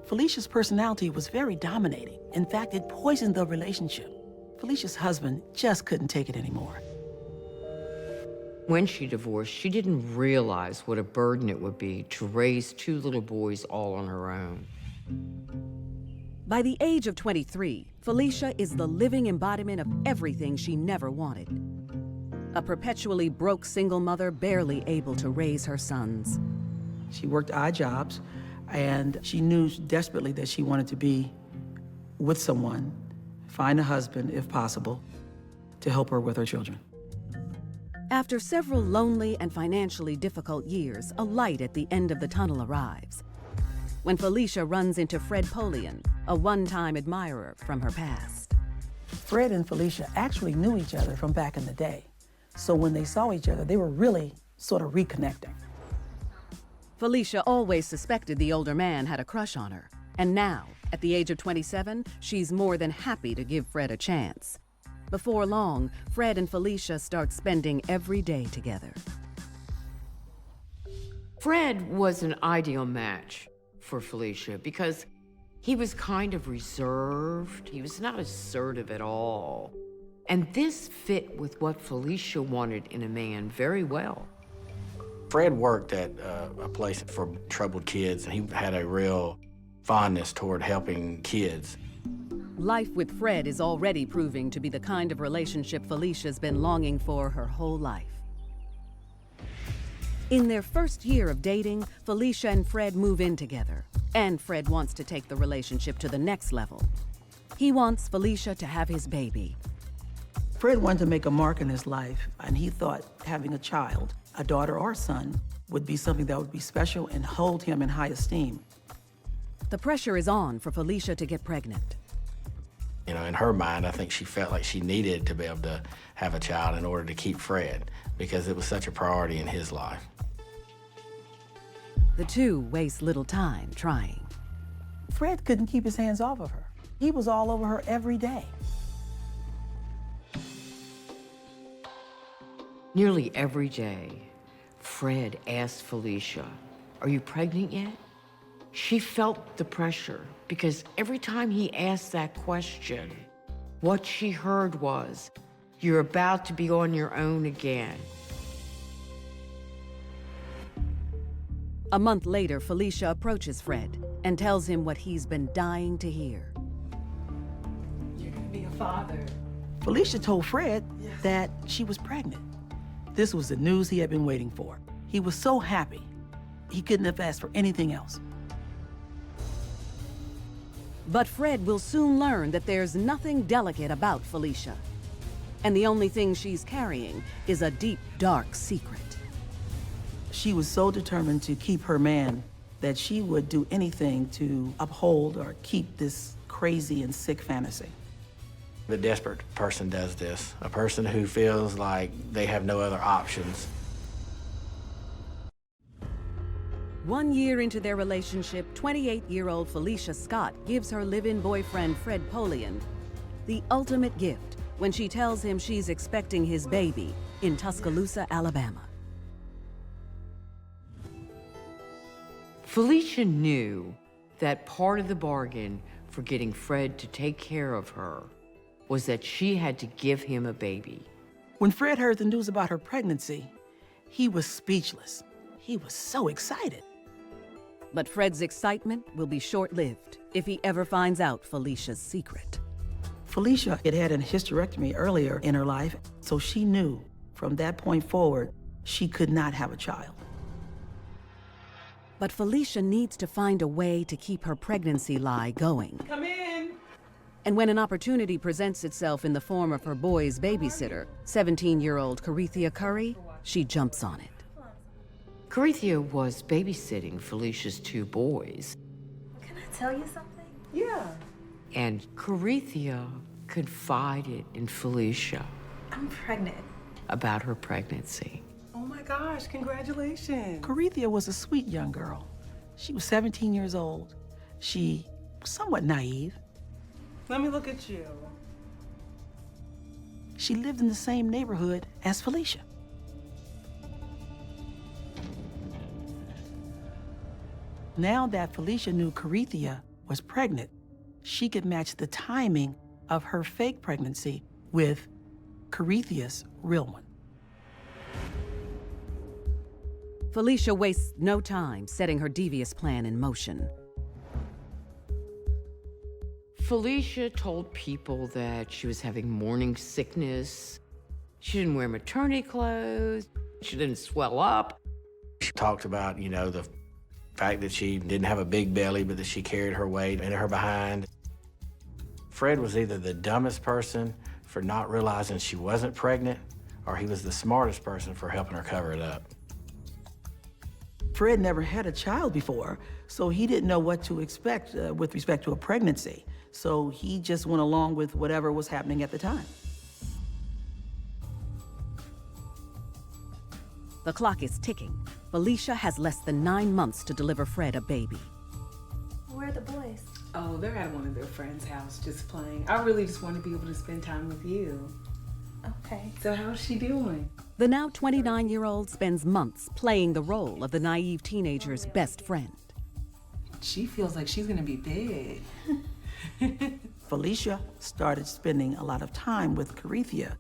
Felicia's personality was very dominating. In fact, it poisoned the relationship. Felicia's husband just couldn't take it anymore. When she divorced, she didn't realize what a burden it would be to raise 2 little boys all on her own. By the age of 23, Felicia is the living embodiment of everything she never wanted. A perpetually broke single mother barely able to raise her sons. She worked odd jobs, and she knew desperately that she wanted to be with someone, find a husband, if possible, to help her with her children. After several lonely and financially difficult years, a light at the end of the tunnel arrives. When Felicia runs into Fred Polian, a one-time admirer from her past. Fred and Felicia actually knew each other from back in the day. So when they saw each other, they were really sort of reconnecting. Felicia always suspected the older man had a crush on her. And now, at the age of 27, she's more than happy to give Fred a chance. Before long, Fred and Felicia start spending every day together. Fred was an ideal match for Felicia because he was kind of reserved. He was not assertive at all. And this fit with what Felicia wanted in a man very well. Fred worked at a place for troubled kids, and he had a real fondness toward helping kids. Life with Fred is already proving to be the kind of relationship Felicia's been longing for her whole life. In their first year of dating, Felicia and Fred move in together, and Fred wants to take the relationship to the next level. He wants Felicia to have his baby. Fred wanted to make a mark in his life, and he thought having a child, a daughter or son, would be something that would be special and hold him in high esteem. The pressure is on for Felicia to get pregnant. You know, in her mind, I think she felt like she needed to be able to have a child in order to keep Fred, because it was such a priority in his life. The two waste little time trying. Fred couldn't keep his hands off of her. He was all over her every day. Nearly every day, Fred asked Felicia, "Are you pregnant yet?" She felt the pressure because every time he asked that question, what she heard was, "You're about to be on your own again." A month later, Felicia approaches Fred and tells him what he's been dying to hear. You're gonna be a father. Felicia told Fred that she was pregnant. This was the news he had been waiting for. He was so happy. He couldn't have asked for anything else. But Fred will soon learn that there's nothing delicate about Felicia. And the only thing she's carrying is a deep, dark secret. She was so determined to keep her man that she would do anything to uphold or keep this crazy and sick fantasy. The desperate person does this, a person who feels like they have no other options. 1 year into their relationship, 28-year-old Felicia Scott gives her live-in boyfriend Fred Polian the ultimate gift when she tells him she's expecting his baby in Tuscaloosa, Alabama. Felicia knew that part of the bargain for getting Fred to take care of her was that she had to give him a baby. When Fred heard the news about her pregnancy, he was speechless. He was so excited. But Fred's excitement will be short-lived if he ever finds out Felicia's secret. Felicia had had a hysterectomy earlier in her life, so she knew from that point forward, she could not have a child. But Felicia needs to find a way to keep her pregnancy lie going. Come in. And when an opportunity presents itself in the form of her boy's babysitter, 17-year-old Corethia Curry, she jumps on it. Corethia was babysitting Felicia's 2 boys. Can I tell you something? Yeah. And Corethia confided in Felicia I'm pregnant. about her pregnancy. Oh my gosh, congratulations. Corethia was a sweet young girl. She was 17 years old. She was somewhat naive. Let me look at you. She lived in the same neighborhood as Felicia. Now that Felicia knew Corethia was pregnant, she could match the timing of her fake pregnancy with Corethia's real one. Felicia wastes no time setting her devious plan in motion. Felicia told people that she was having morning sickness. She didn't wear maternity clothes. She didn't swell up. She talked about, you know, the fact that she didn't have a big belly, but that she carried her weight in her behind. Fred was either the dumbest person for not realizing she wasn't pregnant, or he was the smartest person for helping her cover it up. Fred never had a child before, so he didn't know what to expect with respect to a pregnancy. So he just went along with whatever was happening at the time. The clock is ticking. Felicia has less than 9 months to deliver Fred a baby. Where are the boys? Oh, they're at one of their friends' house just playing. I really just want to be able to spend time with you. Okay. So how's she doing? The now 29-year-old spends months playing the role of the naive teenager's best friend. She feels like she's gonna be big. Felicia started spending a lot of time with Corethia.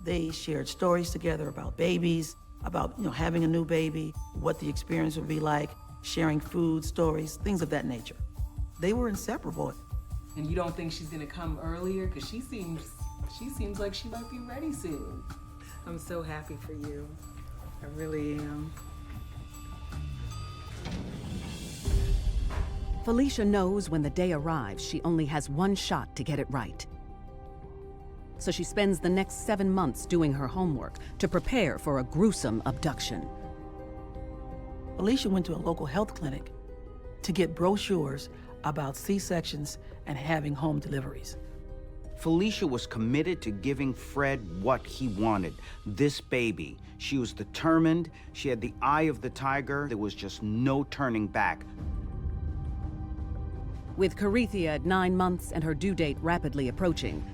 They shared stories together about babies, about having a new baby, what the experience would be like, sharing food stories, things of that nature. They were inseparable. And you don't think she's gonna come earlier? Because she seems like she might be ready soon. I'm so happy for you. I really am. Felicia knows when the day arrives, she only has one shot to get it right. So she spends the next 7 months doing her homework to prepare for a gruesome abduction. Felicia went to a local health clinic to get brochures about C-sections and having home deliveries. Felicia was committed to giving Fred what he wanted, this baby. She was determined. She had the eye of the tiger. There was just no turning back. With Carithia at 9 months and her due date rapidly approaching,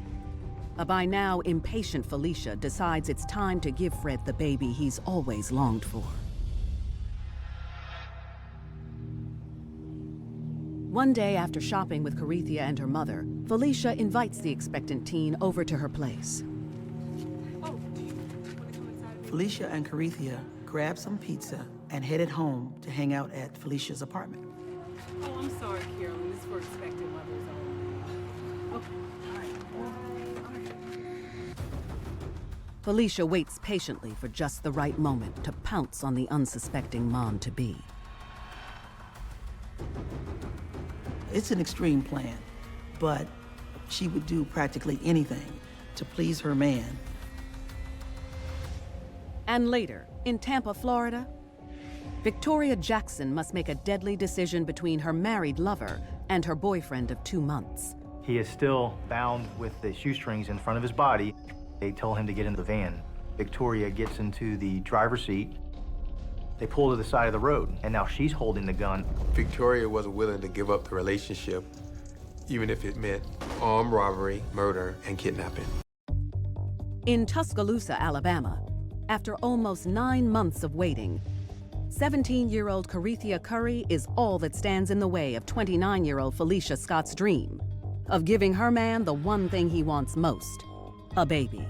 a by now impatient Felicia decides it's time to give Fred the baby he's always longed for. One day after shopping with Carithia and her mother, Felicia invites the expectant teen over to her place. Felicia and Carithia grabbed some pizza and headed home to hang out at Felicia's apartment. Oh, I'm sorry, Carolyn. This is for expected mothers only. Okay, all right. Felicia waits patiently for just the right moment to pounce on the unsuspecting mom-to-be. It's an extreme plan, but she would do practically anything to please her man. And later, in Tampa, Florida, Victoria Jackson must make a deadly decision between her married lover and her boyfriend of 2 months. He is still bound with the shoestrings in front of his body. They tell him to get in the van. Victoria gets into the driver's seat. They pull to the side of the road, and now she's holding the gun. Victoria wasn't willing to give up the relationship, even if it meant armed robbery, murder, and kidnapping. In Tuscaloosa, Alabama, after almost 9 months of waiting, 17-year-old Carithia Curry is all that stands in the way of 29-year-old Felicia Scott's dream of giving her man the one thing he wants most, a baby.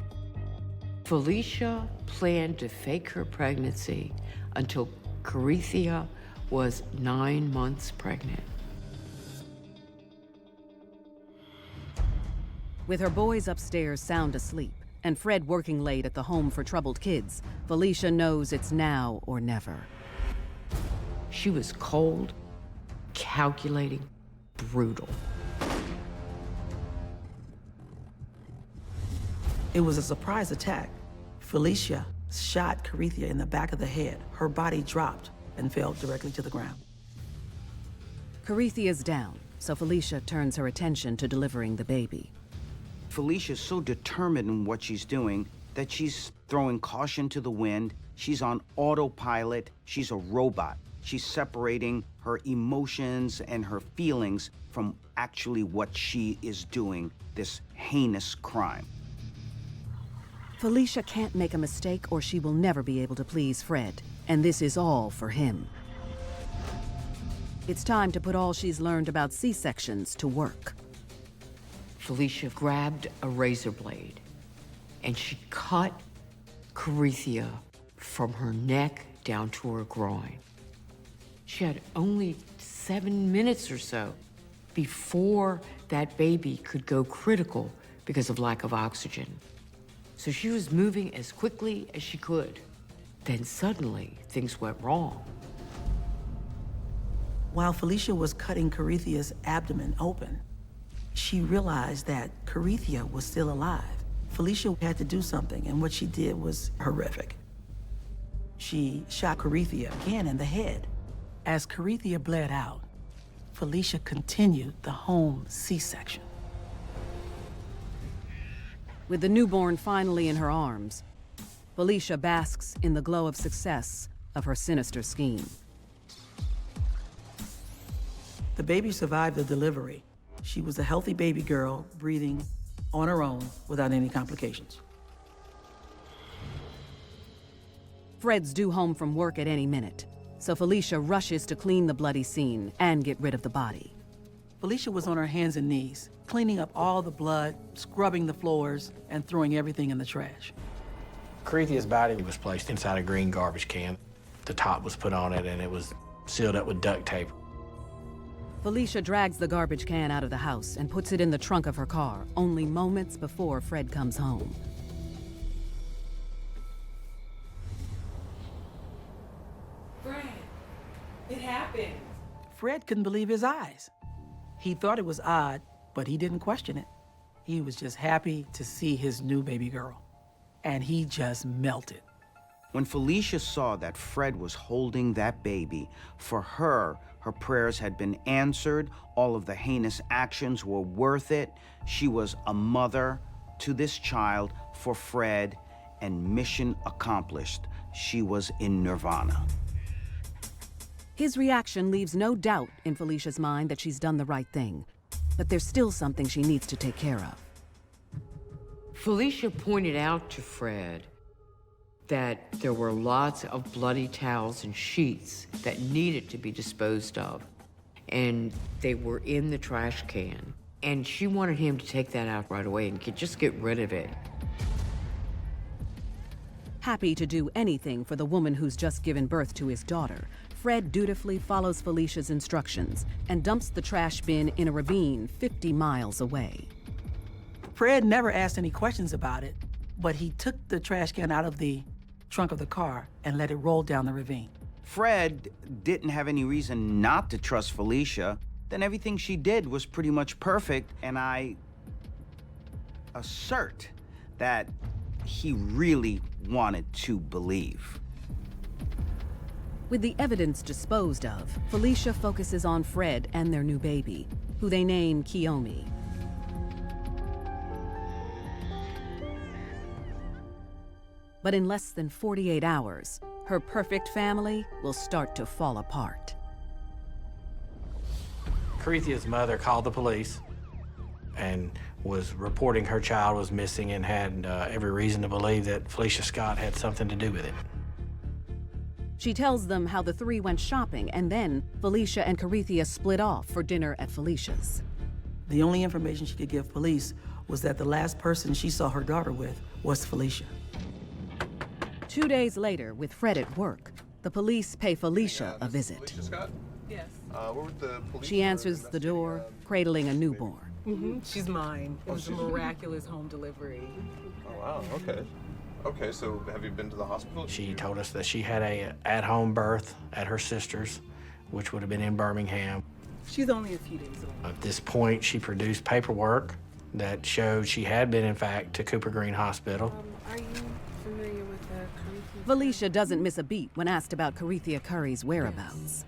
Felicia planned to fake her pregnancy until Carithia was 9 months pregnant. With her boys upstairs sound asleep and Fred working late at the home for troubled kids, Felicia knows it's now or never. She was cold, calculating, brutal. It was a surprise attack. Felicia shot Carithia in the back of the head. Her body dropped and fell directly to the ground. Carithia's down, so Felicia turns her attention to delivering the baby. Felicia's so determined in what she's doing that she's throwing caution to the wind. She's on autopilot. She's a robot. She's separating her emotions and her feelings from actually what she is doing, this heinous crime. Felicia can't make a mistake or she will never be able to please Fred, and this is all for him. It's time to put all she's learned about C-sections to work. Felicia grabbed a razor blade and she cut Carithia from her neck down to her groin. She had only 7 minutes or so before that baby could go critical because of lack of oxygen. So she was moving as quickly as she could. Then suddenly, things went wrong. While Felicia was cutting Carithia's abdomen open, she realized that Carithia was still alive. Felicia had to do something, and what she did was horrific. She shot Carithia again in the head. As Carithia bled out, Felicia continued the home C-section. With the newborn finally in her arms, Felicia basks in the glow of success of her sinister scheme. The baby survived the delivery. She was a healthy baby girl, breathing on her own without any complications. Fred's due home from work at any minute, so Felicia rushes to clean the bloody scene and get rid of the body. Felicia was on her hands and knees, cleaning up all the blood, scrubbing the floors, and throwing everything in the trash. Carithia's body was placed inside a green garbage can. The top was put on it, and it was sealed up with duct tape. Felicia drags the garbage can out of the house and puts it in the trunk of her car, only moments before Fred comes home. Fred, it happened. Fred couldn't believe his eyes. He thought it was odd, but he didn't question it. He was just happy to see his new baby girl, and he just melted. When Felicia saw that Fred was holding that baby, for her, her prayers had been answered, all of the heinous actions were worth it. She was a mother to this child for Fred, and mission accomplished. She was in nirvana. His reaction leaves no doubt in Felicia's mind that she's done the right thing, but there's still something she needs to take care of. Felicia pointed out to Fred that there were lots of bloody towels and sheets that needed to be disposed of, and they were in the trash can. And she wanted him to take that out right away and just get rid of it. Happy to do anything for the woman who's just given birth to his daughter, Fred dutifully follows Felicia's instructions and dumps the trash bin in a ravine 50 miles away. Fred never asked any questions about it, but he took the trash can out of the trunk of the car and let it roll down the ravine. Fred didn't have any reason not to trust Felicia. Then everything she did was pretty much perfect, and I assert that he really wanted to believe. With the evidence disposed of, Felicia focuses on Fred and their new baby, who they name Kiyomi. But in less than 48 hours, her perfect family will start to fall apart. Corethia's mother called the police and was reporting her child was missing and had every reason to believe that Felicia Scott had something to do with it. She tells them how the three went shopping, and then Felicia and Corethia split off for dinner at Felicia's. The only information she could give police was that the last person she saw her daughter with was Felicia. 2 days later, with Fred at work, the police pay Felicia a visit. Felicia Scott? Yes. We're with the police. She answers the door, cradling a newborn. She's mine. It was a miraculous home delivery. Oh, wow, okay. Okay, so have you been to the hospital? She told us that she had a at-home birth at her sister's, which would have been in Birmingham. She's only a few days old. At this point, she produced paperwork that showed she had been, in fact, to Cooper Green Hospital. Are you familiar with the Corethia? Felicia doesn't miss a beat when asked about Corethia Curry's whereabouts.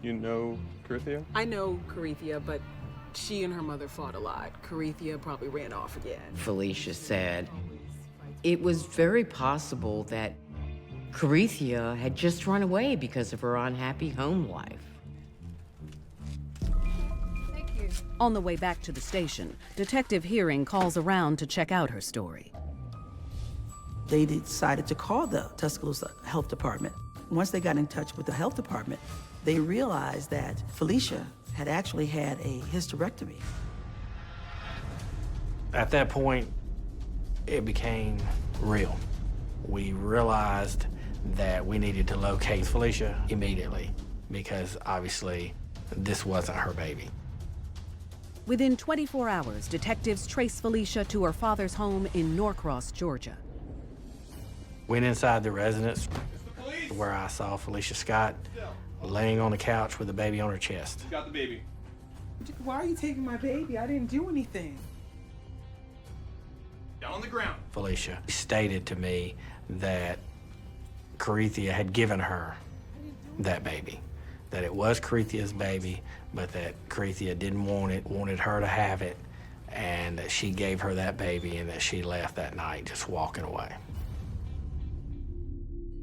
You know Corethia? I know Corethia, but she and her mother fought a lot. Corethia probably ran off again. Felicia said it was very possible that Corethia had just run away because of her unhappy home life. Thank you. On the way back to the station, Detective Hearing calls around to check out her story. They decided to call the Tuscaloosa Health Department. Once they got in touch with the health department, they realized that Felicia had actually had a hysterectomy. At that point, it became real. We realized that we needed to locate Felicia immediately because obviously this wasn't her baby. Within 24 hours, detectives trace Felicia to her father's home in Norcross, Georgia. Went inside the residence where I saw Felicia Scott laying on the couch with a baby on her chest. Got the baby. Why are you taking my baby? I didn't do anything. Down on the ground. Felicia stated to me that Corethia had given her that baby, that it was Corethia's baby, but that Corethia didn't want it, wanted her to have it, and that she gave her that baby and that she left that night just walking away.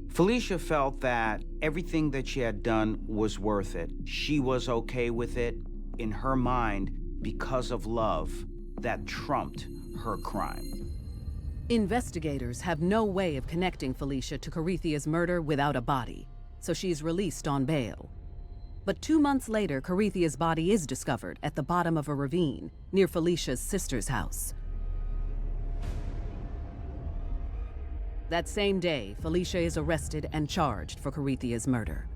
Felicia felt that everything that she had done was worth it. She was okay with it in her mind because of love that trumped her crime. Investigators have no way of connecting Felicia to Corethia's murder without a body, so she's released on bail. But 2 months later, Corethia's body is discovered at the bottom of a ravine near Felicia's sister's house. That same day, Felicia is arrested and charged for Corethia's murder.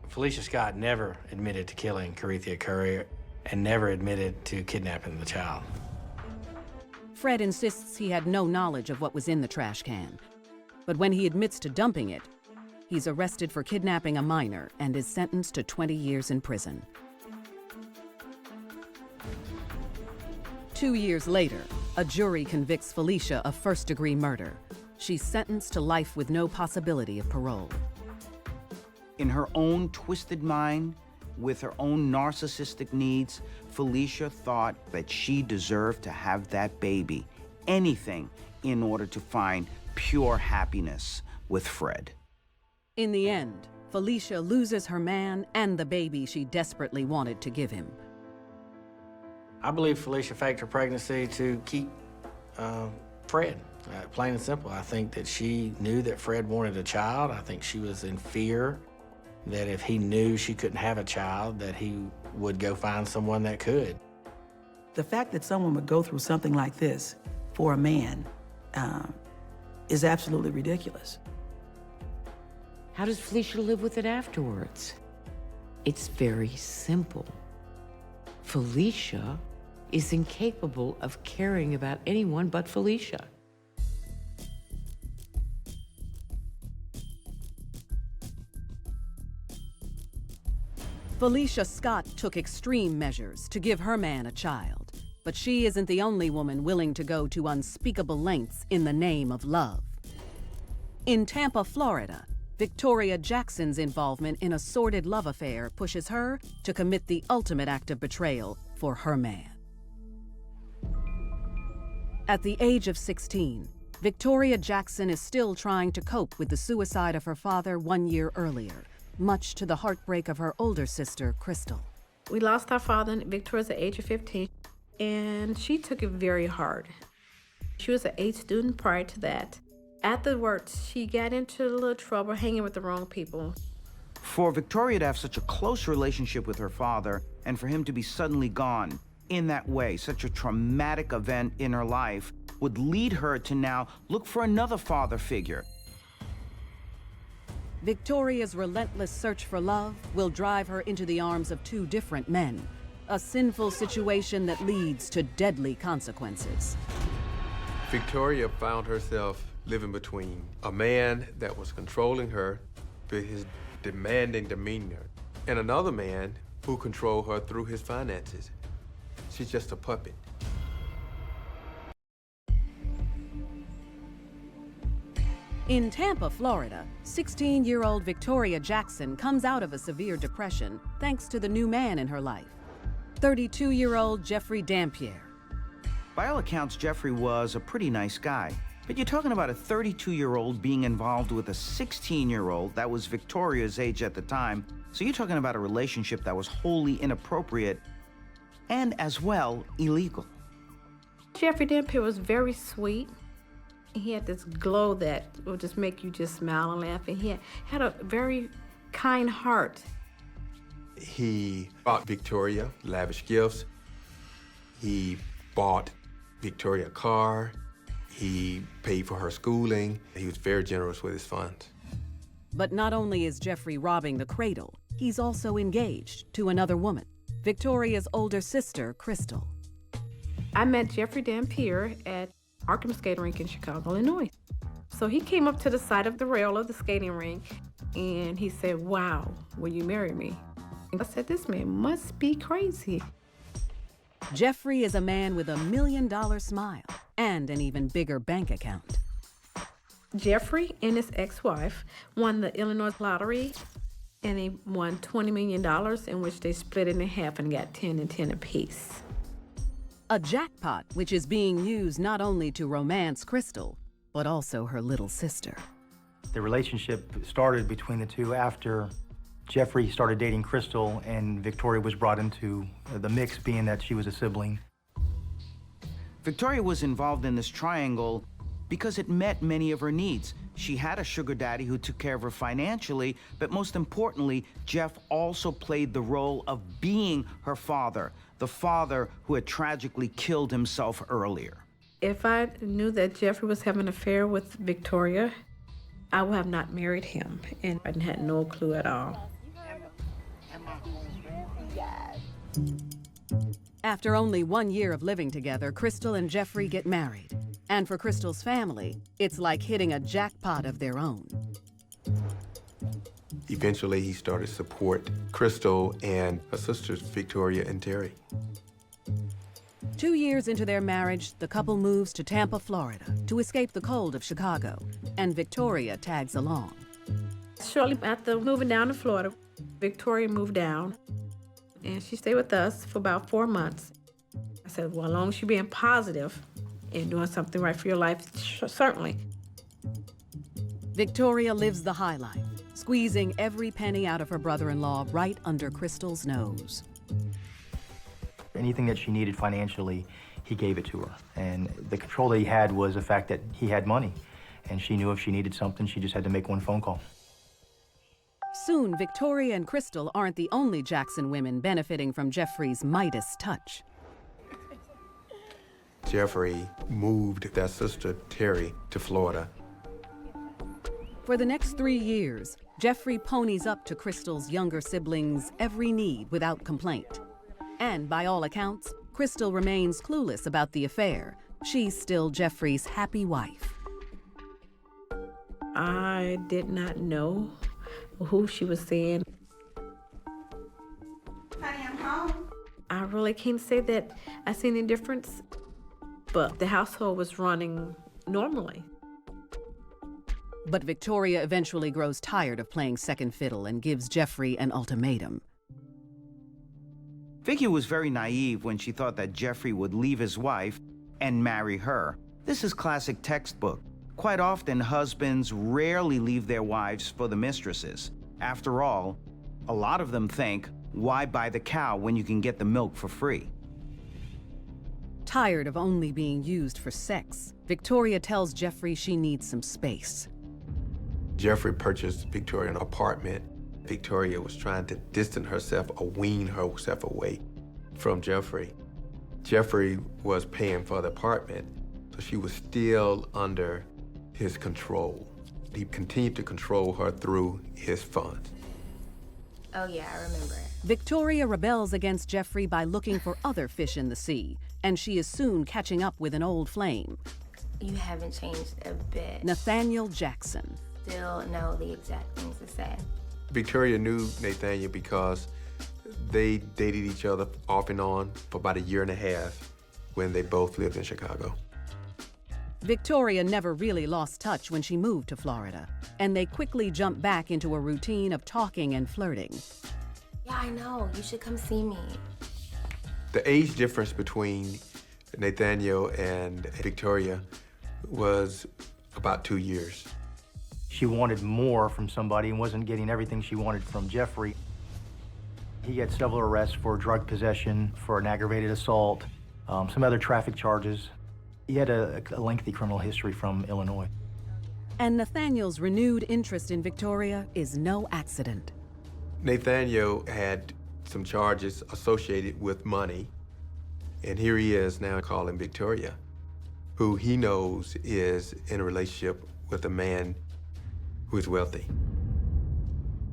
Felicia Scott never admitted to killing Corinthia Curry and never admitted to kidnapping the child. Fred insists he had no knowledge of what was in the trash can. But when he admits to dumping it, he's arrested for kidnapping a minor and is sentenced to 20 years in prison. 2 years later, a jury convicts Felicia of first-degree murder. She's sentenced to life with no possibility of parole. In her own twisted mind, with her own narcissistic needs, Felicia thought that she deserved to have that baby, anything, in order to find pure happiness with Fred. In the end, Felicia loses her man and the baby she desperately wanted to give him. I believe Felicia faked her pregnancy to keep Fred, plain and simple. I think that she knew that Fred wanted a child. I think she was in fear that if he knew she couldn't have a child, that he would go find someone that could. The fact that someone would go through something like this for a man is absolutely ridiculous. How does Felicia live with it afterwards? It's very simple. Felicia is incapable of caring about anyone but Felicia. Felicia Scott took extreme measures to give her man a child, but she isn't the only woman willing to go to unspeakable lengths in the name of love. In Tampa, Florida, Victoria Jackson's involvement in a sordid love affair pushes her to commit the ultimate act of betrayal for her man. At the age of 16, Victoria Jackson is still trying to cope with the suicide of her father 1 year earlier, much to the heartbreak of her older sister, Crystal. We lost our father at Victoria's at the age of 15, and she took it very hard. She was an A student prior to that. Afterwards, she got into a little trouble hanging with the wrong people. For Victoria to have such a close relationship with her father and for him to be suddenly gone in that way, such a traumatic event in her life, would lead her to now look for another father figure. Victoria's relentless search for love will drive her into the arms of two different men, a sinful situation that leads to deadly consequences. Victoria found herself living between a man that was controlling her with his demanding demeanor and another man who controlled her through his finances. She's just a puppet. In Tampa, Florida, 16-year-old Victoria Jackson comes out of a severe depression thanks to the new man in her life, 32-year-old Jeffrey Dampier. By all accounts, Jeffrey was a pretty nice guy. But you're talking about a 32-year-old being involved with a 16-year-old that was Victoria's age at the time. So you're talking about a relationship that was wholly inappropriate and, as well, illegal. Jeffrey Dampier was very sweet. He had this glow that would just make you just smile and laugh. And he had a very kind heart. He bought Victoria lavish gifts. He bought Victoria a car. He paid for her schooling. He was very generous with his funds. But not only is Jeffrey robbing the cradle, he's also engaged to another woman, Victoria's older sister, Crystal. I met Jeffrey Dampier at Arkham Skating Rink in Chicago, Illinois. So he came up to the side of the rail of the skating rink and he said, "Wow, will you marry me?" I said, "This man must be crazy." Jeffrey is a man with $1 million smile and an even bigger bank account. Jeffrey and his ex-wife won the Illinois lottery, and they won $20 million, in which they split it in half and got 10 and 10 apiece. A jackpot which is being used not only to romance Crystal, but also her little sister. The relationship started between the two after Jeffrey started dating Crystal and Victoria was brought into the mix, being that she was a sibling. Victoria was involved in this triangle because it met many of her needs. She had a sugar daddy who took care of her financially, but most importantly, Jeff also played the role of being her father, the father who had tragically killed himself earlier. If I knew that Jeffrey was having an affair with Victoria, I would have not married him, and I had no clue at all. After only 1 year of living together, Crystal and Jeffrey get married. And for Crystal's family, it's like hitting a jackpot of their own. Eventually, he started to support Crystal and her sisters, Victoria and Terry. 2 years into their marriage, the couple moves to Tampa, Florida, to escape the cold of Chicago, and Victoria tags along. Shortly after moving down to Florida, Victoria moved down, and she stayed with us for about 4 months. I said, well, as long as you're being positive and doing something right for your life, certainly. Victoria lives the high life, squeezing every penny out of her brother-in-law right under Crystal's nose. Anything that she needed financially, he gave it to her. And the control that he had was the fact that he had money. And she knew if she needed something, she just had to make one phone call. Soon, Victoria and Crystal aren't the only Jackson women benefiting from Jeffrey's Midas touch. Jeffrey moved their sister, Terry, to Florida. For the next 3 years, Jeffrey ponies up to Crystal's younger siblings' every need without complaint. And by all accounts, Crystal remains clueless about the affair. She's still Jeffrey's happy wife. I did not know who she was seeing. Honey, I'm home. I really can't say that I seen any difference, but the household was running normally. But Victoria eventually grows tired of playing second fiddle and gives Jeffrey an ultimatum. Vicky was very naive when she thought that Jeffrey would leave his wife and marry her. This is classic textbook. Quite often, husbands rarely leave their wives for the mistresses. After all, a lot of them think, why buy the cow when you can get the milk for free? Tired of only being used for sex, Victoria tells Jeffrey she needs some space. Jeffrey purchased Victoria an apartment. Victoria was trying to distance herself or wean herself away from Jeffrey. Jeffrey was paying for the apartment, so she was still under his control. He continued to control her through his funds. Oh yeah, I remember. Victoria rebels against Jeffrey by looking for other fish in the sea, and she is soon catching up with an old flame. You haven't changed a bit. Nathaniel Jackson. Still know the exact things to say. Victoria knew Nathaniel because they dated each other off and on for about 1.5 years when they both lived in Chicago. Victoria never really lost touch when she moved to Florida, and they quickly jumped back into a routine of talking and flirting. Yeah, I know. You should come see me. The age difference between Nathaniel and Victoria was about 2 years. She wanted more from somebody and wasn't getting everything she wanted from Jeffrey. He had several arrests for drug possession, for an aggravated assault, some other traffic charges. He had a lengthy criminal history from Illinois. And Nathaniel's renewed interest in Victoria is no accident. Nathaniel had some charges associated with money, and here he is now calling Victoria, who he knows is in a relationship with a man who is wealthy.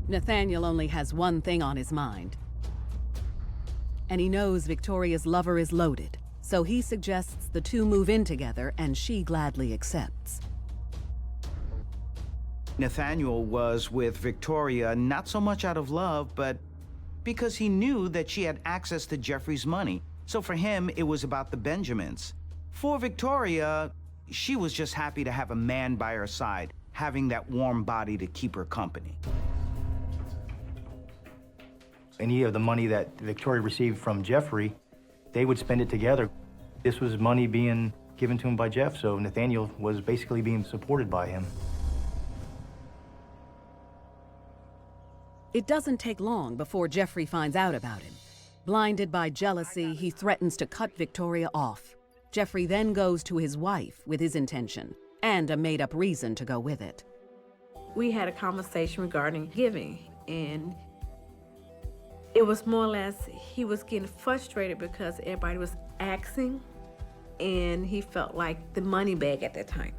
Nathaniel only has one thing on his mind, and he knows Victoria's lover is loaded, so he suggests the two move in together, and she gladly accepts. Nathaniel was with Victoria not so much out of love, but because he knew that she had access to Jeffrey's money. So for him, it was about the Benjamins. For Victoria, she was just happy to have a man by her side, having that warm body to keep her company. Any of the money that Victoria received from Jeffrey, they would spend it together. This was money being given to him by Jeff, so Nathaniel was basically being supported by him. It doesn't take long before Jeffrey finds out about him. Blinded by jealousy, he threatens to cut Victoria off. Jeffrey then goes to his wife with his intention and a made-up reason to go with it. We had a conversation regarding giving, and it was more or less he was getting frustrated because everybody was asking, and he felt like the money bag at that time.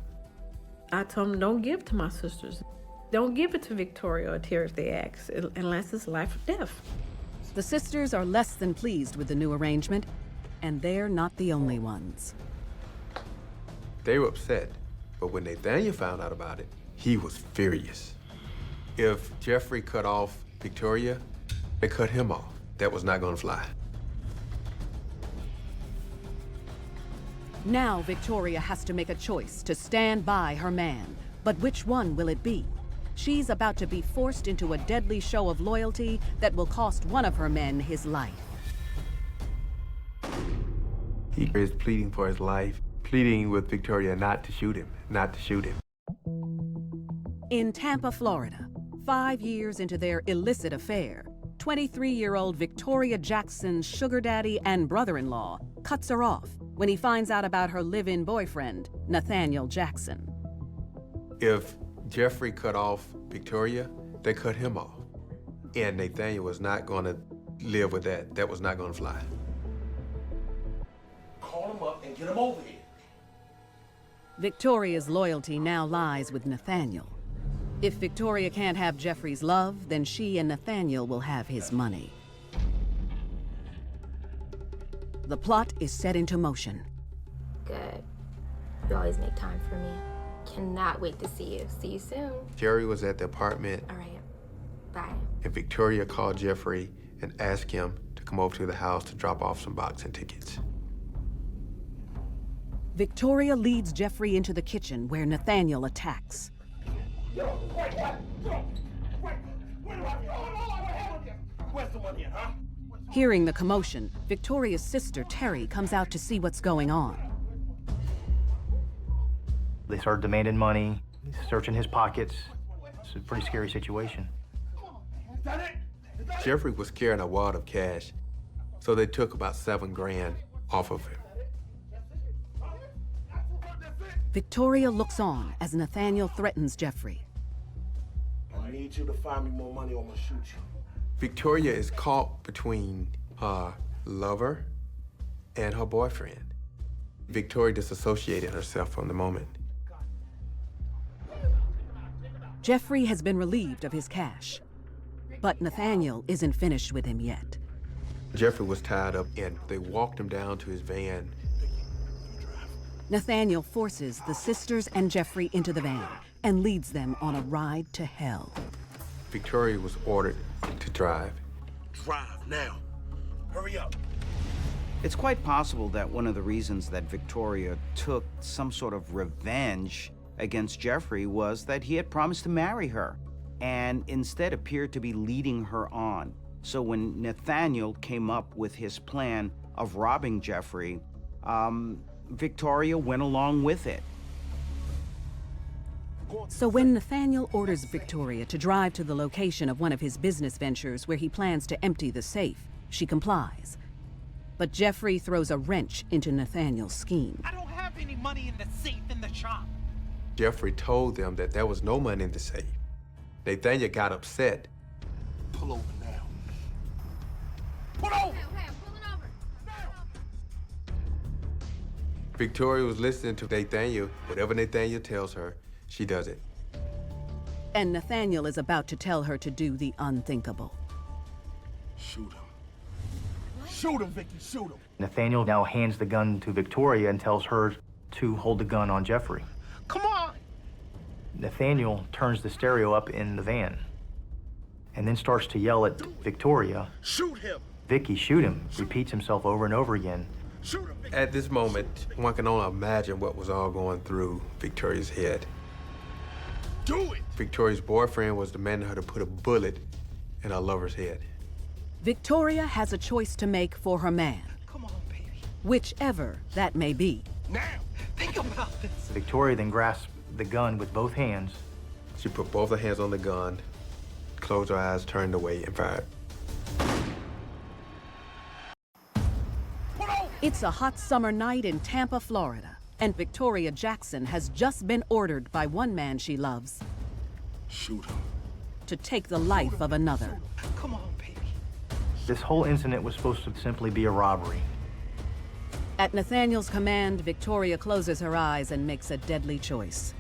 I told him, don't give to my sisters. Don't give it to Victoria or Terry if they ask, unless it's life or death. The sisters are less than pleased with the new arrangement, and they're not the only ones. They were upset, but when Nathaniel found out about it, he was furious. If Jeffrey cut off Victoria, they cut him off. That was not gonna fly. Now Victoria has to make a choice to stand by her man. But which one will it be? She's about to be forced into a deadly show of loyalty that will cost one of her men his life. He is pleading for his life, pleading with Victoria not to shoot him, not to shoot him. In Tampa, Florida, 5 years into their illicit affair, 23-year-old Victoria Jackson's sugar daddy and brother-in-law cuts her off when he finds out about her live-in boyfriend, Nathaniel Jackson. If Jeffrey cut off Victoria, they cut him off. And Nathaniel was not gonna live with that. That was not gonna fly. Call him up and get him over here. Victoria's loyalty now lies with Nathaniel. If Victoria can't have Jeffrey's love, then she and Nathaniel will have his money. The plot is set into motion. Good. You always make time for me. Cannot wait to see you. See you soon. Jerry was at the apartment. All right. Bye. And Victoria called Jeffrey and asked him to come over to the house to drop off some boxing tickets. Victoria leads Jeffrey into the kitchen where Nathaniel attacks. Yo, wait, what do I do? Where's the money, huh? Hearing the commotion, Victoria's sister, Terry, comes out to see what's going on. They started demanding money, searching his pockets. It's a pretty scary situation. Jeffrey was carrying a wad of cash, so they took about $7 grand off of him. Victoria looks on as Nathaniel threatens Jeffrey. I need you to find me more money or I'm gonna shoot you. Victoria is caught between her lover and her boyfriend. Victoria disassociated herself from the moment. Jeffrey has been relieved of his cash, but Nathaniel isn't finished with him yet. Jeffrey was tied up and they walked him down to his van. Nathaniel forces the sisters and Jeffrey into the van and leads them on a ride to hell. Victoria was ordered to drive. Drive now. Hurry up. It's quite possible that one of the reasons that Victoria took some sort of revenge against Jeffrey was that he had promised to marry her and instead appeared to be leading her on. So when Nathaniel came up with his plan of robbing Jeffrey, Victoria went along with it. So when Nathaniel orders Victoria to drive to the location of one of his business ventures where he plans to empty the safe, she complies. But Jeffrey throws a wrench into Nathaniel's scheme. I don't have any money in the safe in the shop. Jeffrey told them that there was no money in the safe. Nathaniel got upset. Pull over now. Pull over! Victoria was listening to Nathaniel. Whatever Nathaniel tells her, she does it. And Nathaniel is about to tell her to do the unthinkable. Shoot him. Shoot him, Vicky, shoot him. Nathaniel now hands the gun to Victoria and tells her to hold the gun on Jeffrey. Come on! Nathaniel turns the stereo up in the van and then starts to yell at Victoria. Shoot him! Vicky, shoot him. Repeats himself over and over again. Shoot him! At this moment, one can only imagine what was all going through Victoria's head. Do it! Victoria's boyfriend was demanding her to put a bullet in her lover's head. Victoria has a choice to make for her man. Come on, baby. Whichever that may be. Now, think about this. Victoria then grasps the gun with both hands. She put both her hands on the gun, closed her eyes, turned away, and fired. It's a hot summer night in Tampa, Florida, and Victoria Jackson has just been ordered by one man she loves. Shoot him. To take the life of another. Come on, baby. This whole incident was supposed to simply be a robbery. At Nathaniel's command, Victoria closes her eyes and makes a deadly choice.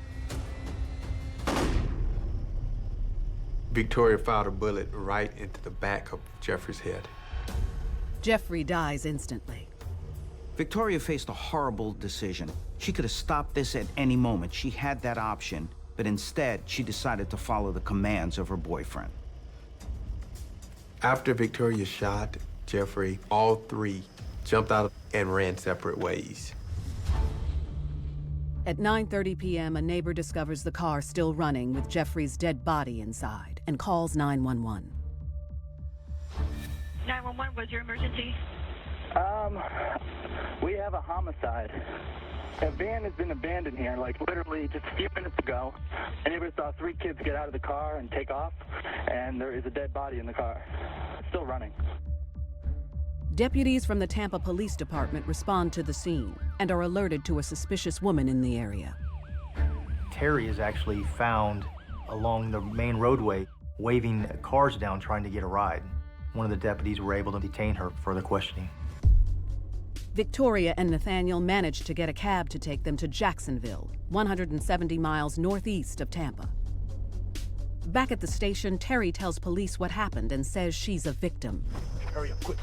Victoria fired a bullet right into the back of Jeffrey's head. Jeffrey dies instantly. Victoria faced a horrible decision. She could have stopped this at any moment. She had that option, but instead, she decided to follow the commands of her boyfriend. After Victoria shot Jeffrey, all three jumped out and ran separate ways. At 9:30 p.m., a neighbor discovers the car still running with Jeffrey's dead body inside and calls 911. 911, what's your emergency? We have a homicide. A van has been abandoned here, like literally just a few minutes ago. A neighbor saw 3 kids get out of the car and take off, and there is a dead body in the car. It's still running. Deputies from the Tampa Police Department respond to the scene and are alerted to a suspicious woman in the area. Terry is actually found along the main roadway, waving cars down, trying to get a ride. One of the deputies were able to detain her for further questioning. Victoria and Nathaniel managed to get a cab to take them to Jacksonville, 170 miles northeast of Tampa. Back at the station, Terry tells police what happened and says she's a victim. Hurry up, quick.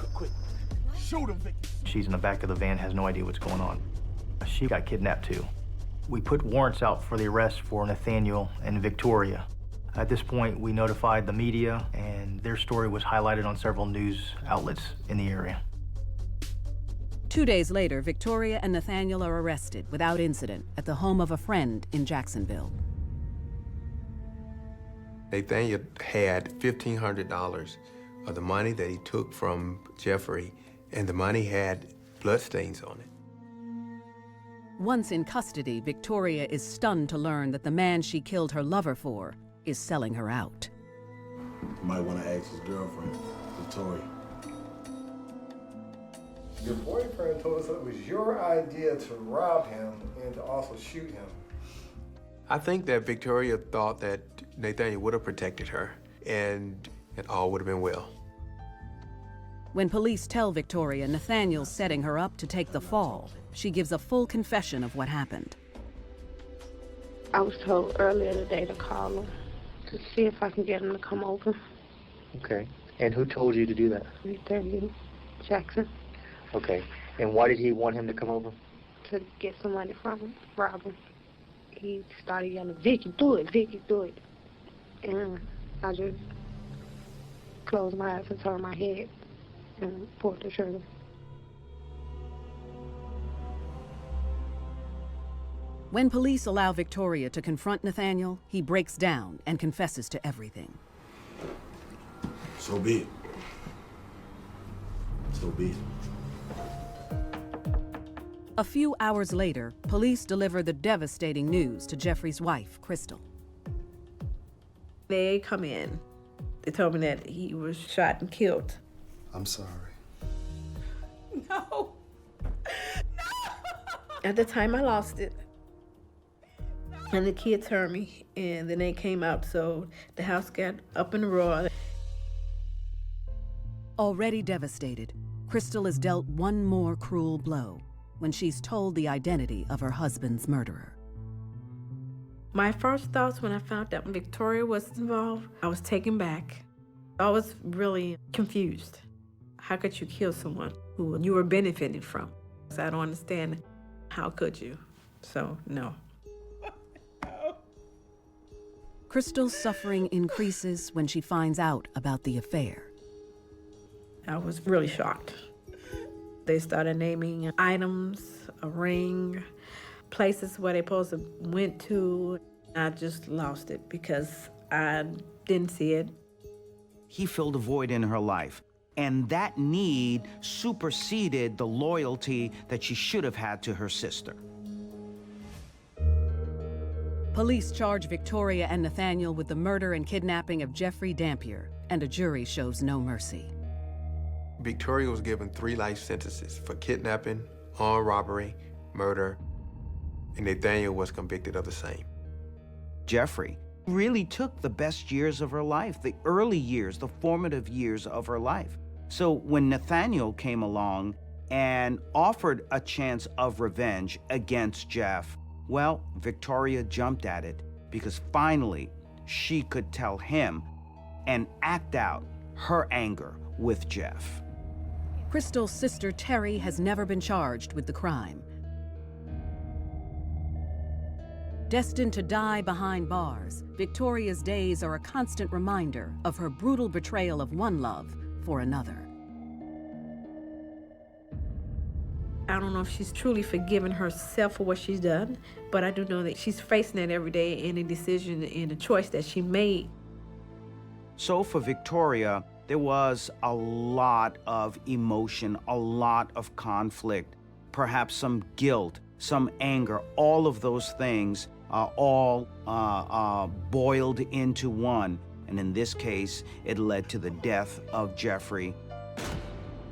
Shoot him, Vicky. She's in the back of the van, has no idea what's going on. She got kidnapped too. We put warrants out for the arrest for Nathaniel and Victoria. At this point, we notified the media, and their story was highlighted on several news outlets in the area. 2 days later, Victoria and Nathaniel are arrested without incident at the home of a friend in Jacksonville. Nathaniel had $1,500 of the money that he took from Jeffrey, and the money had bloodstains on it. Once in custody, Victoria is stunned to learn that the man she killed her lover for is selling her out. You might want to ask his girlfriend, Victoria. Your boyfriend told us that it was your idea to rob him and to also shoot him. I think that Victoria thought that Nathaniel would have protected her, and it all would have been well. When police tell Victoria Nathaniel's setting her up to take the fall, she gives a full confession of what happened. I was told earlier today to call him to see if I can get him to come over. Okay. And who told you to do that? Nathaniel Jackson, Okay. And why did he want him to come over? to get some money from him, rob him. He started yelling, Vicky, do it, Vicky, do it. And I just closed my eyes and turned my head and pulled the trigger. When police allow Victoria to confront Nathaniel, he breaks down and confesses to everything. So be it. So be it. A few hours later, police deliver the devastating news to Jeffrey's wife, Crystal. They come in. They told me that he was shot and killed. I'm sorry. No. At the time, I lost it. And the kids heard me, and then they came out, so the house got up in a roar. Already devastated, Crystal is dealt one more cruel blow when she's told the identity of her husband's murderer. My first thoughts when I found out Victoria was involved, I was taken back. I was really confused. How could you kill someone who you were benefiting from? So I don't understand. How could you? So, no. Crystal's suffering increases when she finds out about the affair. I was really shocked. They started naming items, a ring, places where they supposed to went to. I just lost it because I didn't see it. He filled a void in her life, and that need superseded the loyalty that she should have had to her sister. Police charge Victoria and Nathaniel with the murder and kidnapping of Jeffrey Dampier, and a jury shows no mercy. Victoria was given 3 life sentences for kidnapping, armed robbery, murder, and Nathaniel was convicted of the same. Jeffrey really took the best years of her life, the early years, the formative years of her life. So when Nathaniel came along and offered a chance of revenge against Jeff, well, Victoria jumped at it because finally she could tell him and act out her anger with Jeff. Crystal's sister Terry has never been charged with the crime. Destined to die behind bars, Victoria's days are a constant reminder of her brutal betrayal of one love for another. I don't know if she's truly forgiven herself for what she's done, but I do know that she's facing that every day in a decision and a choice that she made. So for Victoria, there was a lot of emotion, a lot of conflict, perhaps some guilt, some anger. All of those things are all boiled into one. And in this case, it led to the death of Jeffrey.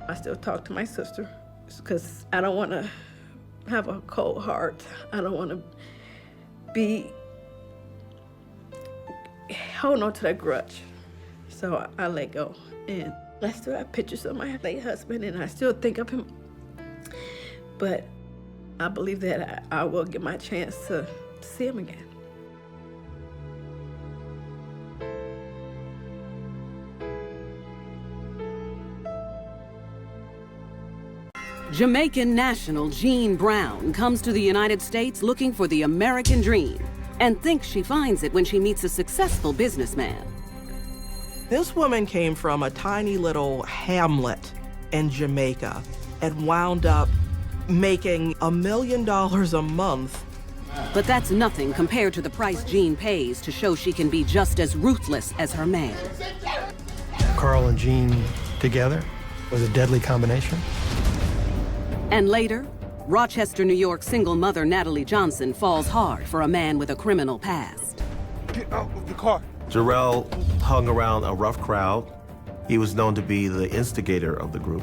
I still talk to my sister because I don't want to have a cold heart. I don't want to be holding on to that grudge. So I let go. And I still have pictures of my late husband, and I still think of him. But I believe that I will get my chance to see him again. Jamaican national Jean Brown comes to the United States looking for the American dream and thinks she finds it when she meets a successful businessman. This woman came from a tiny little hamlet in Jamaica and wound up making $1 million a month. But that's nothing compared to the price Jean pays to show she can be just as ruthless as her man. Carl and Jean together was a deadly combination. And later, Rochester, New York single mother Natalie Johnson falls hard for a man with a criminal past. Get out of the car. Jarrell hung around a rough crowd. He was known to be the instigator of the group.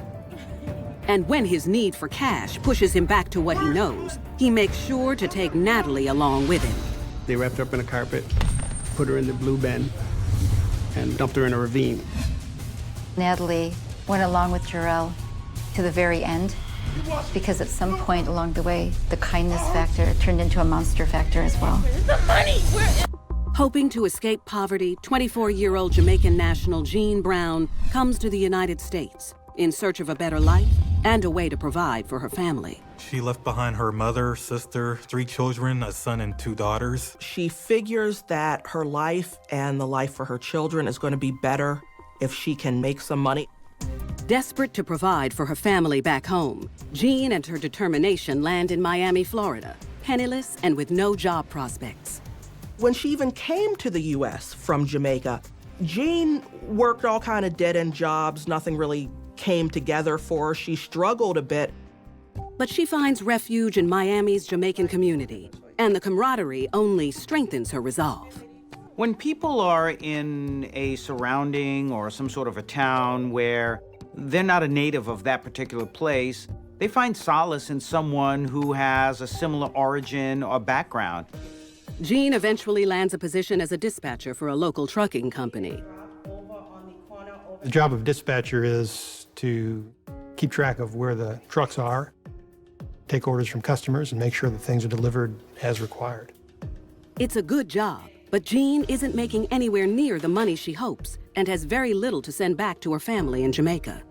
And when his need for cash pushes him back to what he knows, he makes sure to take Natalie along with him. They wrapped her up in a carpet, put her in the blue bin, and dumped her in a ravine. Natalie went along with Jarrell to the very end, because at some point along the way, the kindness factor turned into a monster factor as well. The money! Hoping to escape poverty, 24-year-old Jamaican national Jean Brown comes to the United States in search of a better life and a way to provide for her family. She left behind her mother, sister, 3 children, a son and 2 daughters. She figures that her life and the life for her children is going to be better if she can make some money. Desperate to provide for her family back home, Jean and her determination land in Miami, Florida, penniless and with no job prospects. When she even came to the U.S. from Jamaica, Jean worked all kind of dead-end jobs. Nothing really came together for her. She struggled a bit. But she finds refuge in Miami's Jamaican community, and the camaraderie only strengthens her resolve. When people are in a surrounding or some sort of a town where they're not a native of that particular place, they find solace in someone who has a similar origin or background. Jean eventually lands a position as a dispatcher for a local trucking company. The job of dispatcher is to keep track of where the trucks are, take orders from customers, and make sure that things are delivered as required. It's a good job, but Jean isn't making anywhere near the money she hopes and has very little to send back to her family in Jamaica.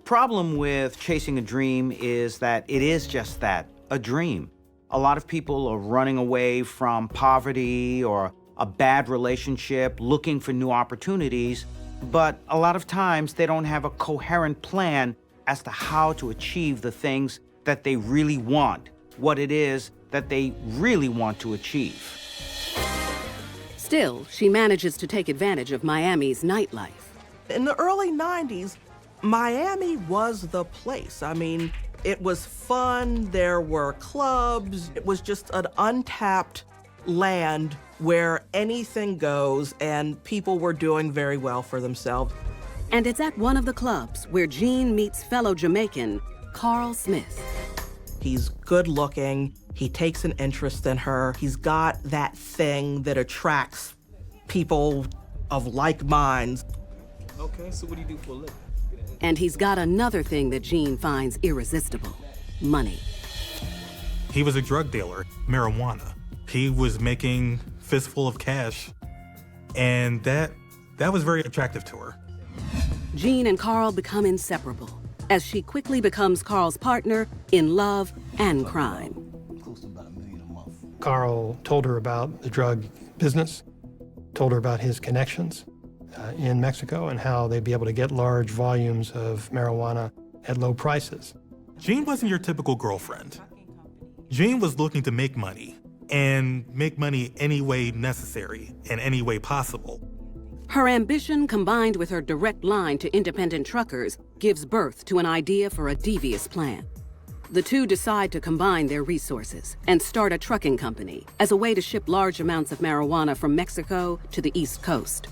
Problem with chasing a dream is that it is just that, a dream. A lot of people are running away from poverty or a bad relationship, looking for new opportunities, but a lot of times they don't have a coherent plan as to how to achieve the things that they really want, what it is that they really want to achieve. Still, she manages to take advantage of Miami's nightlife. In the early 90s, Miami was the place. I mean, it was fun, there were clubs, it was just an untapped land where anything goes, and people were doing very well for themselves. And it's at one of the clubs where Jean meets fellow Jamaican Carl Smith. He's good looking, he takes an interest in her, he's got that thing that attracts people of like minds. Okay, so what do you do for a living? And he's got another thing that Jean finds irresistible: money. He was a drug dealer, marijuana. He was making fistful of cash, and that was very attractive to her. Jean and Carl become inseparable. as she quickly becomes Carl's partner in love and crime. Carl told her about the drug business, told her about his connections in Mexico and how they'd be able to get large volumes of marijuana at low prices. Jean wasn't your typical girlfriend. Jean was looking to make money, and make money any way necessary and any way possible. Her ambition, combined with her direct line to independent truckers, gives birth to an idea for a devious plan. The two decide to combine their resources and start a trucking company as a way to ship large amounts of marijuana from Mexico to the East Coast.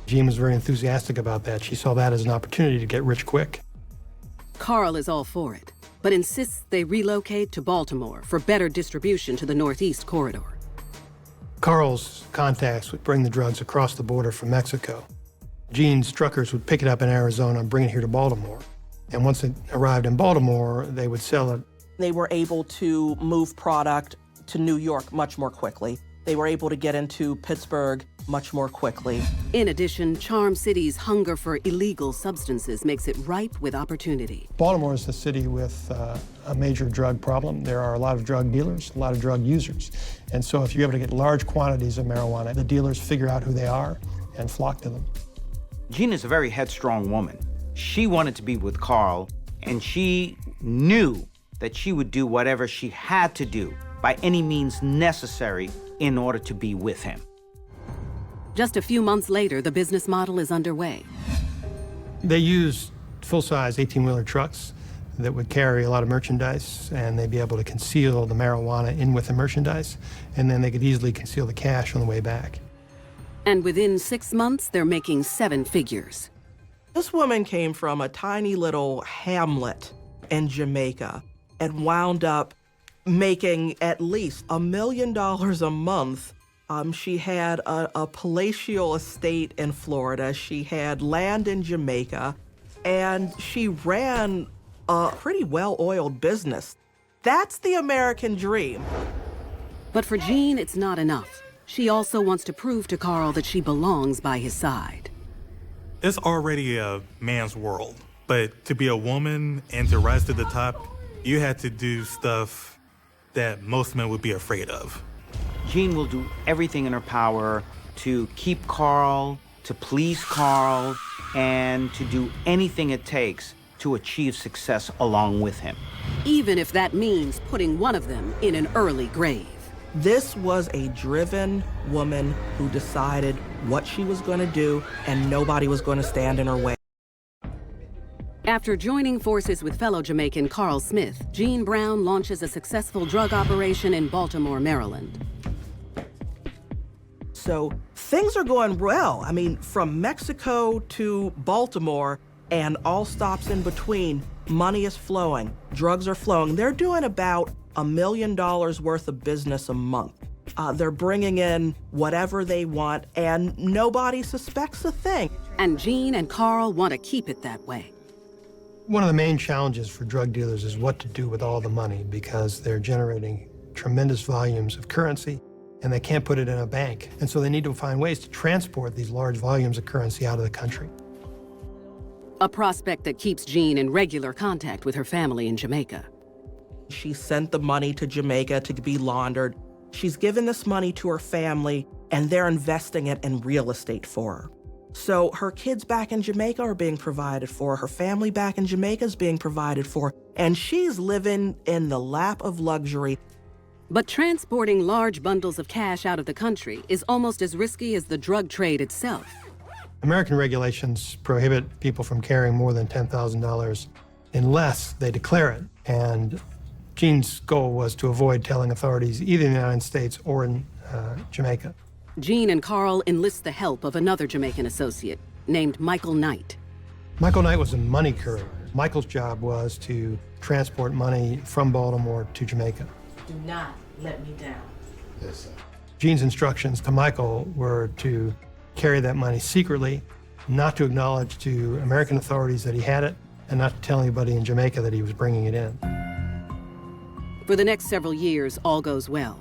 Jean was very enthusiastic about that. She saw that as an opportunity to get rich quick. Carl is all for it, but insists they relocate to Baltimore for better distribution to the Northeast corridor. Carl's contacts would bring the drugs across the border from Mexico. Jean's truckers would pick it up in Arizona and bring it here to Baltimore. And once it arrived in Baltimore, they would sell it. They were able to move product to New York much more quickly. They were able to get into Pittsburgh much more quickly. In addition, Charm City's hunger for illegal substances makes it ripe with opportunity. Baltimore is the city with a major drug problem. There are a lot of drug dealers, a lot of drug users. And so if you're able to get large quantities of marijuana, the dealers figure out who they are and flock to them. Jean is a very headstrong woman. She wanted to be with Carl, and she knew that she would do whatever she had to do by any means necessary in order to be with him. Just a few months later, the business model is underway. They used full-size 18-wheeler trucks that would carry a lot of merchandise, and they'd be able to conceal the marijuana in with the merchandise, and then they could easily conceal the cash on the way back. And within 6 months, they're making 7 figures. This woman came from a tiny little hamlet in Jamaica and wound up making at least $1 million a month. She had a palatial estate in Florida. She had land in Jamaica, and she ran a pretty well-oiled business. That's the American dream. But for Jean, it's not enough. She also wants to prove to Carl that she belongs by his side. It's already a man's world, but to be a woman and to rise to the top, you had to do stuff that most men would be afraid of. Jean will do everything in her power to keep Carl, to please Carl, and to do anything it takes to achieve success along with him. Even if that means putting one of them in an early grave. This was a driven woman who decided what she was going to do, and nobody was going to stand in her way. After joining forces with fellow Jamaican Carl Smith, Jean Brown launches a successful drug operation in Baltimore, Maryland. So things are going well. I mean, from Mexico to Baltimore and all stops in between, money is flowing, drugs are flowing. They're doing about $1 million worth of business a month. They're bringing in whatever they want, and nobody suspects a thing. And Jean and Carl want to keep it that way. One of the main challenges for drug dealers is what to do with all the money, because they're generating tremendous volumes of currency and they can't put it in a bank. And so they need to find ways to transport these large volumes of currency out of the country. A prospect that keeps Jean in regular contact with her family in Jamaica. She sent the money to Jamaica to be laundered. She's given this money to her family, and they're investing it in real estate for her. So her kids back in Jamaica are being provided for, her family back in Jamaica is being provided for, and she's living in the lap of luxury. But transporting large bundles of cash out of the country is almost as risky as the drug trade itself. American regulations prohibit people from carrying more than $10,000 unless they declare it. And Jean's goal was to avoid telling authorities either in the United States or in Jamaica. Jean and Carl enlist the help of another Jamaican associate named Michael Knight. Michael Knight was a money courier. Michael's job was to transport money from Baltimore to Jamaica. Do not let me down. Yes, sir. Jean's instructions to Michael were to carry that money secretly, not to acknowledge to American authorities that he had it, and not to tell anybody in Jamaica that he was bringing it in. For the next several years, all goes well.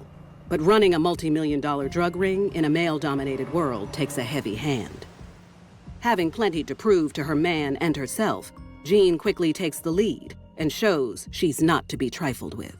But running a multi-million-dollar drug ring in a male-dominated world takes a heavy hand. Having plenty to prove to her man and herself, Jean quickly takes the lead and shows she's not to be trifled with.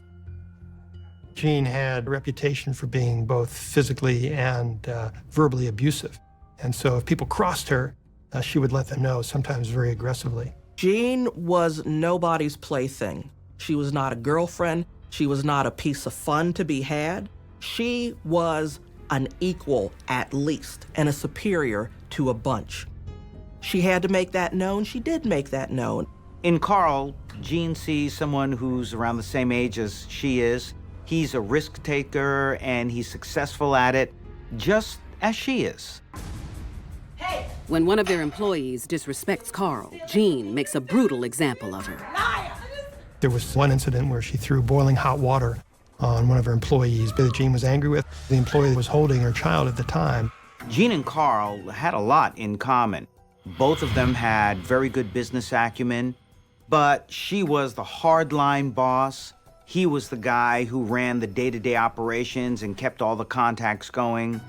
Jean had a reputation for being both physically and verbally abusive. And so if people crossed her, she would let them know, sometimes very aggressively. Jean was nobody's plaything. She was not a girlfriend. She was not a piece of fun to be had. She was an equal, at least, and a superior to a bunch. She had to make that known. She did make that known. In Carl, Jean sees someone who's around the same age as she is. He's a risk taker and he's successful at it, just as she is. When one of their employees disrespects Carl, Jean makes a brutal example of her. There was one incident where she threw boiling hot water on one of her employees that Jean was angry with. The employee was holding her child at the time. Jean and Carl had a lot in common. Both of them had very good business acumen, but she was the hardline boss. He was the guy who ran the day-to-day operations and kept all the contacts going.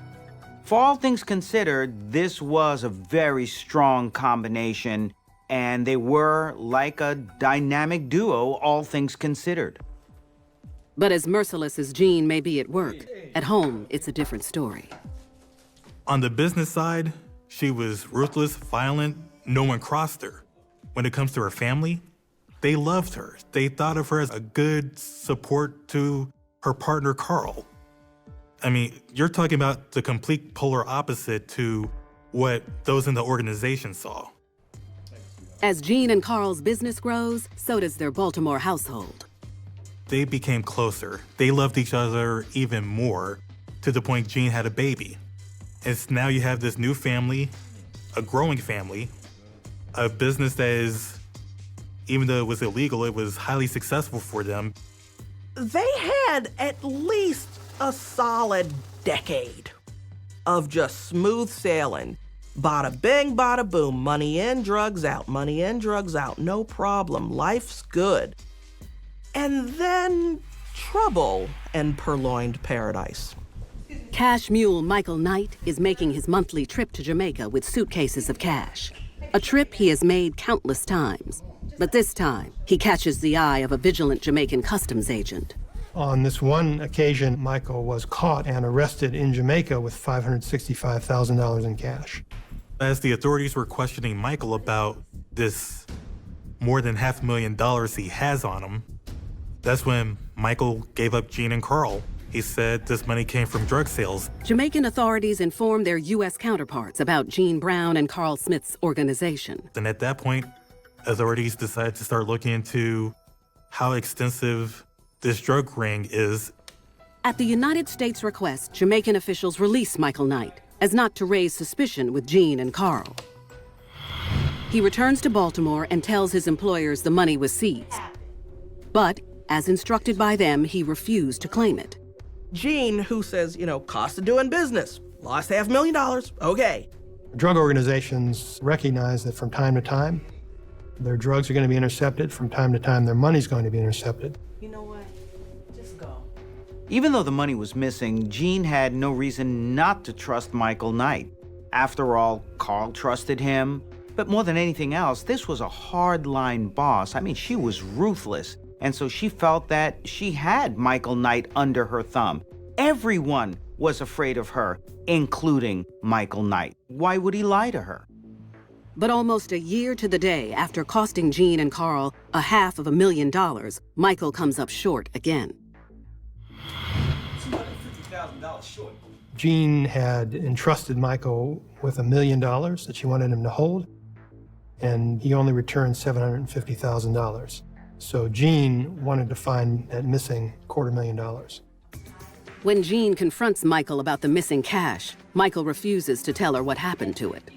For all things considered, this was a very strong combination, and they were like a dynamic duo, all things considered. But as merciless as Jean may be at work, at home, it's a different story. On the business side, she was ruthless, violent. No one crossed her. When it comes to her family, they loved her. They thought of her as a good support to her partner, Carl. I mean, you're talking about the complete polar opposite to what those in the organization saw. As Jean and Carl's business grows, so does their Baltimore household. They became closer. They loved each other even more, to the point Jean had a baby. And now you have this new family, a growing family, a business that is, even though it was illegal, it was highly successful for them. They had at least a solid decade of just smooth sailing. Bada bing, bada boom, money in, drugs out, money in, drugs out, no problem, life's good. And then trouble and purloined paradise. Cash mule Michael Knight is making his monthly trip to Jamaica with suitcases of cash. A trip he has made countless times. But this time, he catches the eye of a vigilant Jamaican customs agent. On this one occasion, Michael was caught and arrested in Jamaica with $565,000 in cash. As the authorities were questioning Michael about this more than $500,000 he has on him, that's when Michael gave up Jean and Carl. He said this money came from drug sales. Jamaican authorities informed their U.S. counterparts about Jean Brown and Carl Smith's organization. And at that point, authorities decided to start looking into how extensive this drug ring is. At the United States' request, Jamaican officials released Michael Knight as not to raise suspicion with Jean and Carl. He returns to Baltimore and tells his employers the money was seized. But, as instructed by them, he refused to claim it. Jean, who says, cost of doing business, lost $500,000, okay. Drug organizations recognize that from time to time, their drugs are going to be intercepted. From time to time, their money's going to be intercepted. You know what? Just go. Even though the money was missing, Jean had no reason not to trust Michael Knight. After all, Carl trusted him. But more than anything else, this was a hardline boss. I mean, she was ruthless. And so she felt that she had Michael Knight under her thumb. Everyone was afraid of her, including Michael Knight. Why would he lie to her? But almost a year to the day after costing Jean and Carl $500,000, Michael comes up short again. $250,000 short. Jean had entrusted Michael with $1 million that she wanted him to hold, and he only returned $750,000. So Jean wanted to find that missing $250,000. When Jean confronts Michael about the missing cash, Michael refuses to tell her what happened to it.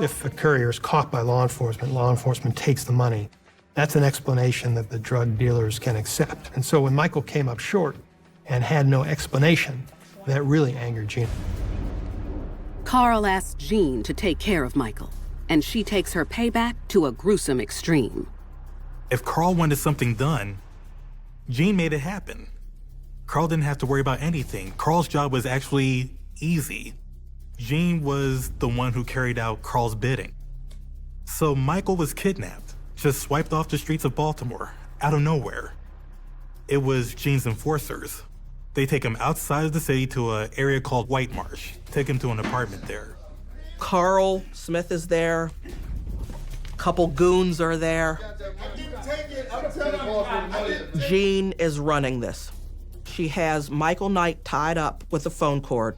If a courier is caught by law enforcement takes the money. That's an explanation that the drug dealers can accept. And so when Michael came up short and had no explanation, that really angered Jean. Carl asks Jean to take care of Michael, and she takes her payback to a gruesome extreme. If Carl wanted something done, Jean made it happen. Carl didn't have to worry about anything. Carl's job was actually easy. Jean was the one who carried out Carl's bidding. So Michael was kidnapped. just swiped off the streets of Baltimore, out of nowhere. It was Gene's enforcers. They take him outside of the city to an area called White Marsh, take him to an apartment there. Carl Smith is there. Couple goons are there. Gene is running this. She has Michael Knight tied up with a phone cord.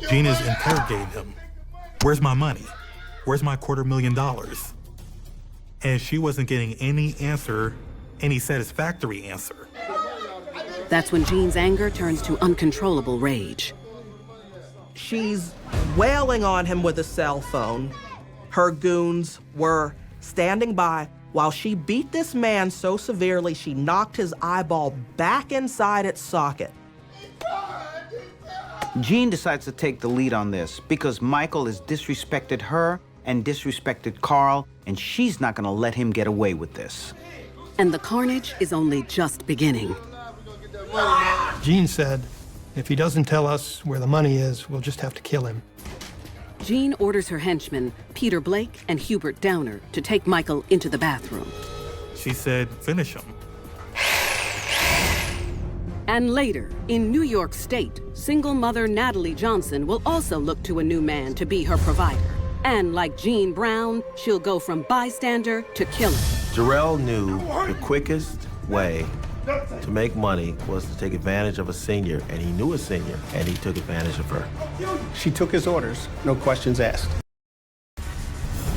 Gene is interrogating him. Where's my money? Where's my $250,000? And she wasn't getting any answer, any satisfactory answer. That's when Gene's anger turns to uncontrollable rage. She's wailing on him with a cell phone. Her goons were standing by while she beat this man so severely she knocked his eyeball back inside its socket. Gene decides to take the lead on this because Michael has disrespected her and disrespected Carl, and she's not gonna let him get away with this. And the carnage is only just beginning. Gene said, if he doesn't tell us where the money is, we'll just have to kill him. Gene orders her henchmen, Peter Blake and Hubert Downer, to take Michael into the bathroom. She said, finish him. And later, in New York State, single mother Natalie Johnson will also look to a new man to be her provider. And like Gene Brown, she'll go from bystander to killer. Jarrell knew the quickest way to make money was to take advantage of a senior, and he knew a senior, and he took advantage of her. She took his orders, no questions asked.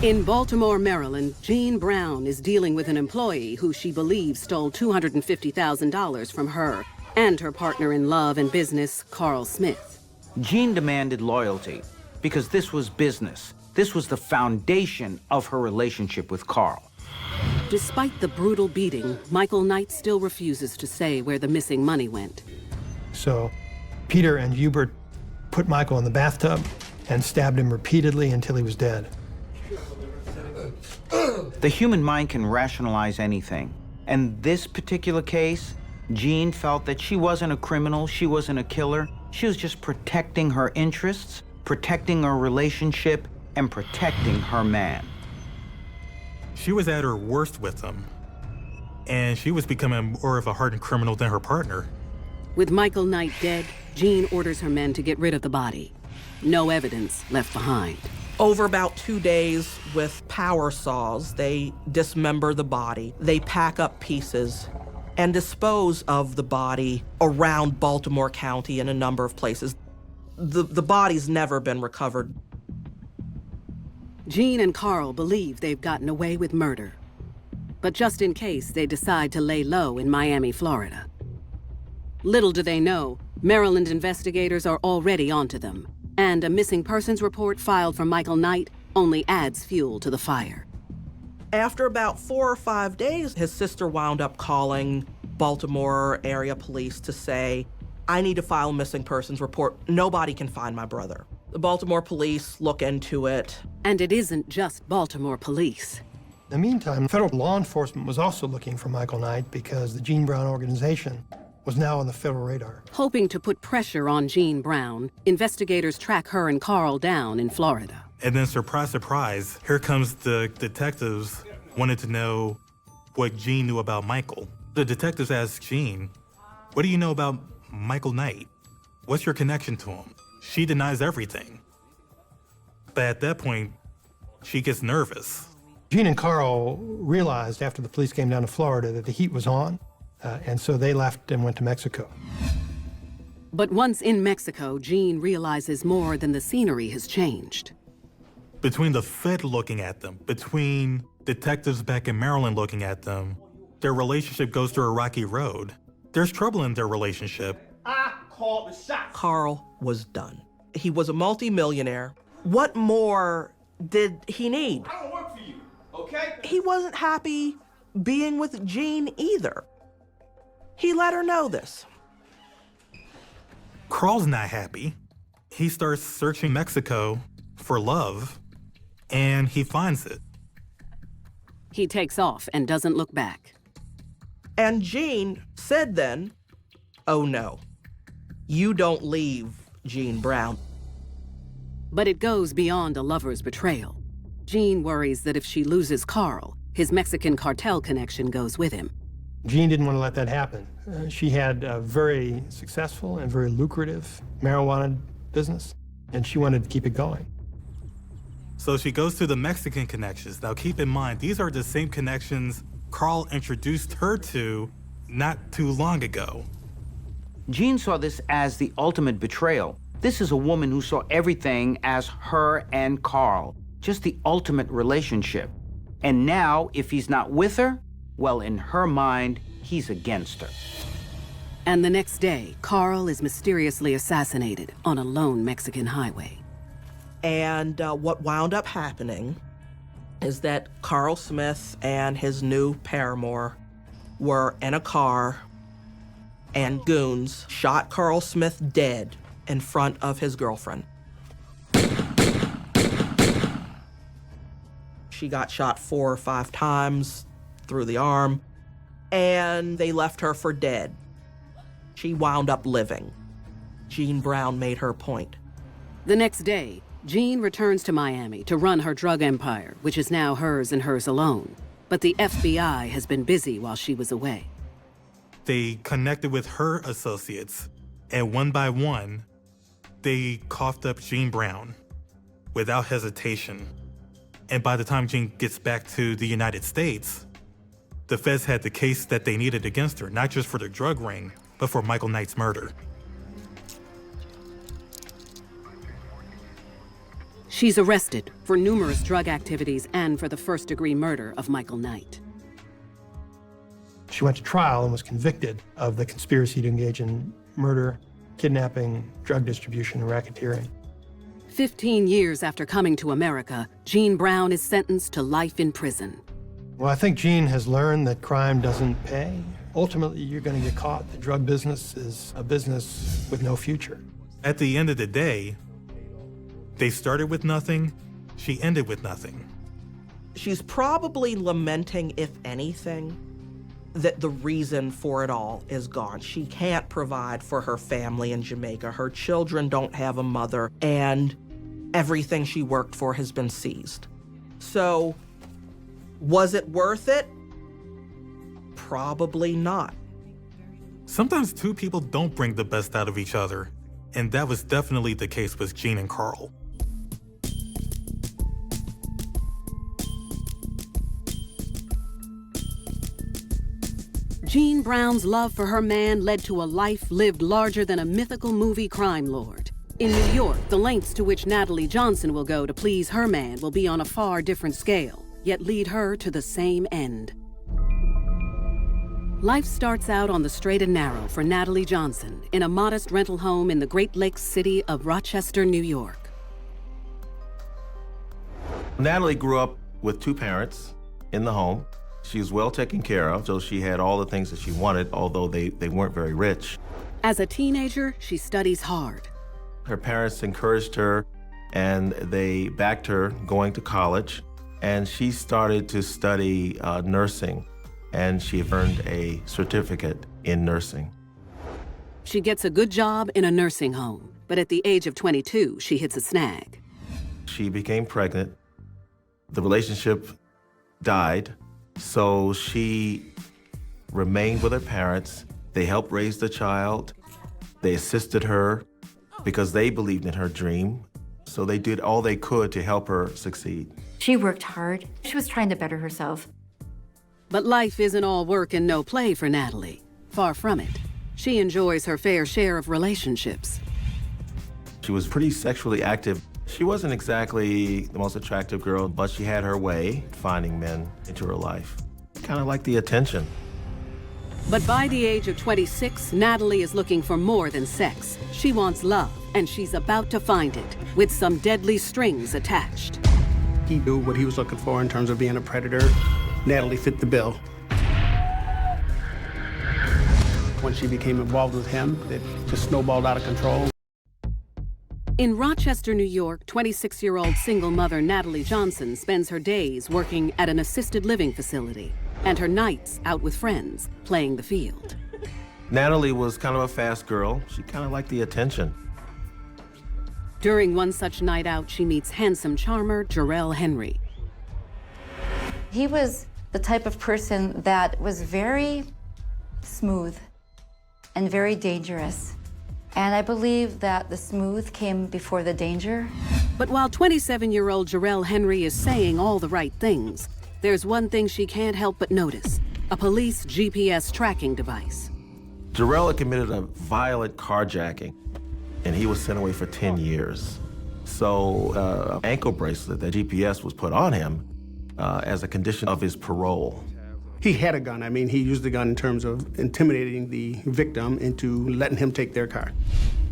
In Baltimore, Maryland, Gene Brown is dealing with an employee who she believes stole $250,000 from her and her partner in love and business, Carl Smith. Gene demanded loyalty because this was business. This was the foundation of her relationship with Carl. Despite the brutal beating, Michael Knight still refuses to say where the missing money went. So Peter and Hubert put Michael in the bathtub and stabbed him repeatedly until he was dead. The human mind can rationalize anything. And this particular case, Gene felt that she wasn't a criminal, she wasn't a killer. She was just protecting her interests, protecting her relationship, and protecting her man. She was at her worst with him, and she was becoming more of a hardened criminal than her partner. With Michael Knight dead, Gene orders her men to get rid of the body. No evidence left behind. Over about 2 days with power saws, they dismember the body. They pack up pieces and dispose of the body around Baltimore County in a number of places. The body's never been recovered. Gene and Carl believe they've gotten away with murder. But just in case, they decide to lay low in Miami, Florida. Little do they know, Maryland investigators are already onto them, and a missing persons report filed for Michael Knight only adds fuel to the fire. After about 4 or 5 days, his sister wound up calling Baltimore area police to say, I need to file a missing persons report. Nobody can find my brother. The Baltimore police look into it. And it isn't just Baltimore police. In the meantime, federal law enforcement was also looking for Michael Knight because the Gene Brown organization was now on the federal radar. Hoping to put pressure on Gene Brown, investigators track her and Carl down in Florida. And then, surprise, surprise, here comes the detectives wanted to know what Gene knew about Michael. The detectives asked Gene, what do you know about Michael Knight? What's your connection to him? She denies everything. But at that point, she gets nervous. Gene and Carl realized after the police came down to Florida that the heat was on, and so they left and went to Mexico. But once in Mexico, Gene realizes more than the scenery has changed. Between the Fed looking at them, between detectives back in Maryland looking at them, their relationship goes through a rocky road. There's trouble in their relationship. I called the shots. Carl was done. He was a multimillionaire. What more did he need? I don't work for you, okay? He wasn't happy being with Gene either. He let her know this. Carl's not happy. He starts searching Mexico for love, and he finds it. He takes off and doesn't look back. And Gene said then, oh no, you don't leave Gene Brown. But it goes beyond a lover's betrayal. Jean worries that if she loses Carl, his Mexican cartel connection goes with him. Jean didn't want to let that happen. She had a very successful and very lucrative marijuana business, and she wanted to keep it going. So she goes to the Mexican connections. Now keep in mind, these are the same connections Carl introduced her to not too long ago. Jean saw this as the ultimate betrayal. This is a woman who saw everything as her and Carl, just the ultimate relationship. And now, if he's not with her, well, in her mind, he's against her. And the next day, Carl is mysteriously assassinated on a lone Mexican highway. And what wound up happening is that Carl Smith and his new paramour were in a car, and goons shot Carl Smith dead in front of his girlfriend. She got shot 4 or 5 times through the arm, and they left her for dead. She wound up living. Jean Brown made her point. The next day, Jean returns to Miami to run her drug empire, which is now hers and hers alone. But the FBI has been busy while she was away. They connected with her associates, and one by one, they coughed up Jean Brown without hesitation. And by the time Jean gets back to the United States, the feds had the case that they needed against her, not just for the drug ring, but for Michael Knight's murder. She's arrested for numerous drug activities and for the first-degree murder of Michael Knight. She went to trial and was convicted of the conspiracy to engage in murder, kidnapping, drug distribution, and racketeering. 15 years after coming to America, Jean Brown is sentenced to life in prison. Well, I think Jean has learned that crime doesn't pay. Ultimately, you're going to get caught. The drug business is a business with no future. At the end of the day, they started with nothing, she ended with nothing. She's probably lamenting, if anything, that the reason for it all is gone. She can't provide for her family in Jamaica. Her children don't have a mother, and everything she worked for has been seized. So, was it worth it? Probably not. Sometimes two people don't bring the best out of each other, and that was definitely the case with Jean and Carl. Jean Brown's love for her man led to a life lived larger than a mythical movie crime lord. In New York, the lengths to which Natalie Johnson will go to please her man will be on a far different scale, yet lead her to the same end. Life starts out on the straight and narrow for Natalie Johnson in a modest rental home in the Great Lakes city of Rochester, New York. Natalie grew up with 2 parents in the home. She was well taken care of, so she had all the things that she wanted, although they weren't very rich. As a teenager, she studies hard. Her parents encouraged her, and they backed her going to college, and she started to study nursing, and she earned a certificate in nursing. She gets a good job in a nursing home, but at the age of 22, she hits a snag. She became pregnant. The relationship died. So she remained with her parents. They helped raise the child. They assisted her because they believed in her dream. So they did all they could to help her succeed. She worked hard. She was trying to better herself. But life isn't all work and no play for Natalie. Far from it. She enjoys her fair share of relationships. She was pretty sexually active. She wasn't exactly the most attractive girl, but she had her way finding men into her life. Kind of like the attention. But by the age of 26, Natalie is looking for more than sex. She wants love, and she's about to find it, with some deadly strings attached. He knew what he was looking for in terms of being a predator. Natalie fit the bill. When she became involved with him, it just snowballed out of control. In Rochester, New York, 26-year-old single mother Natalie Johnson spends her days working at an assisted living facility and her nights out with friends, playing the field. Natalie was kind of a fast girl. She kind of liked the attention. During one such night out, she meets handsome charmer Jarrell Henry. He was the type of person that was very smooth and very dangerous. And I believe that the smooth came before the danger. But while 27-year-old Jarrell Henry is saying all the right things, there's one thing she can't help but notice: a police GPS tracking device. Jarrell had committed a violent carjacking, and he was sent away for 10 years. So an ankle bracelet, that GPS was put on him as a condition of his parole. He had a gun. I mean, he used the gun in terms of intimidating the victim into letting him take their car.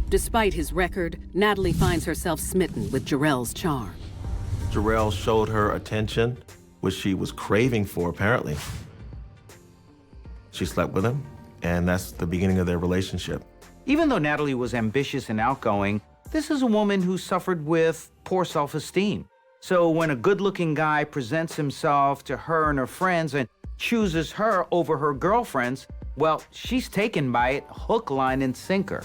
Despite his record, Natalie finds herself smitten with Jarrell's charm. Jarrell showed her attention, which she was craving for, apparently. She slept with him, and that's the beginning of their relationship. Even though Natalie was ambitious and outgoing, this is a woman who suffered with poor self-esteem. So when a good-looking guy presents himself to her and her friends and chooses her over her girlfriends, well, she's taken by it hook, line, and sinker.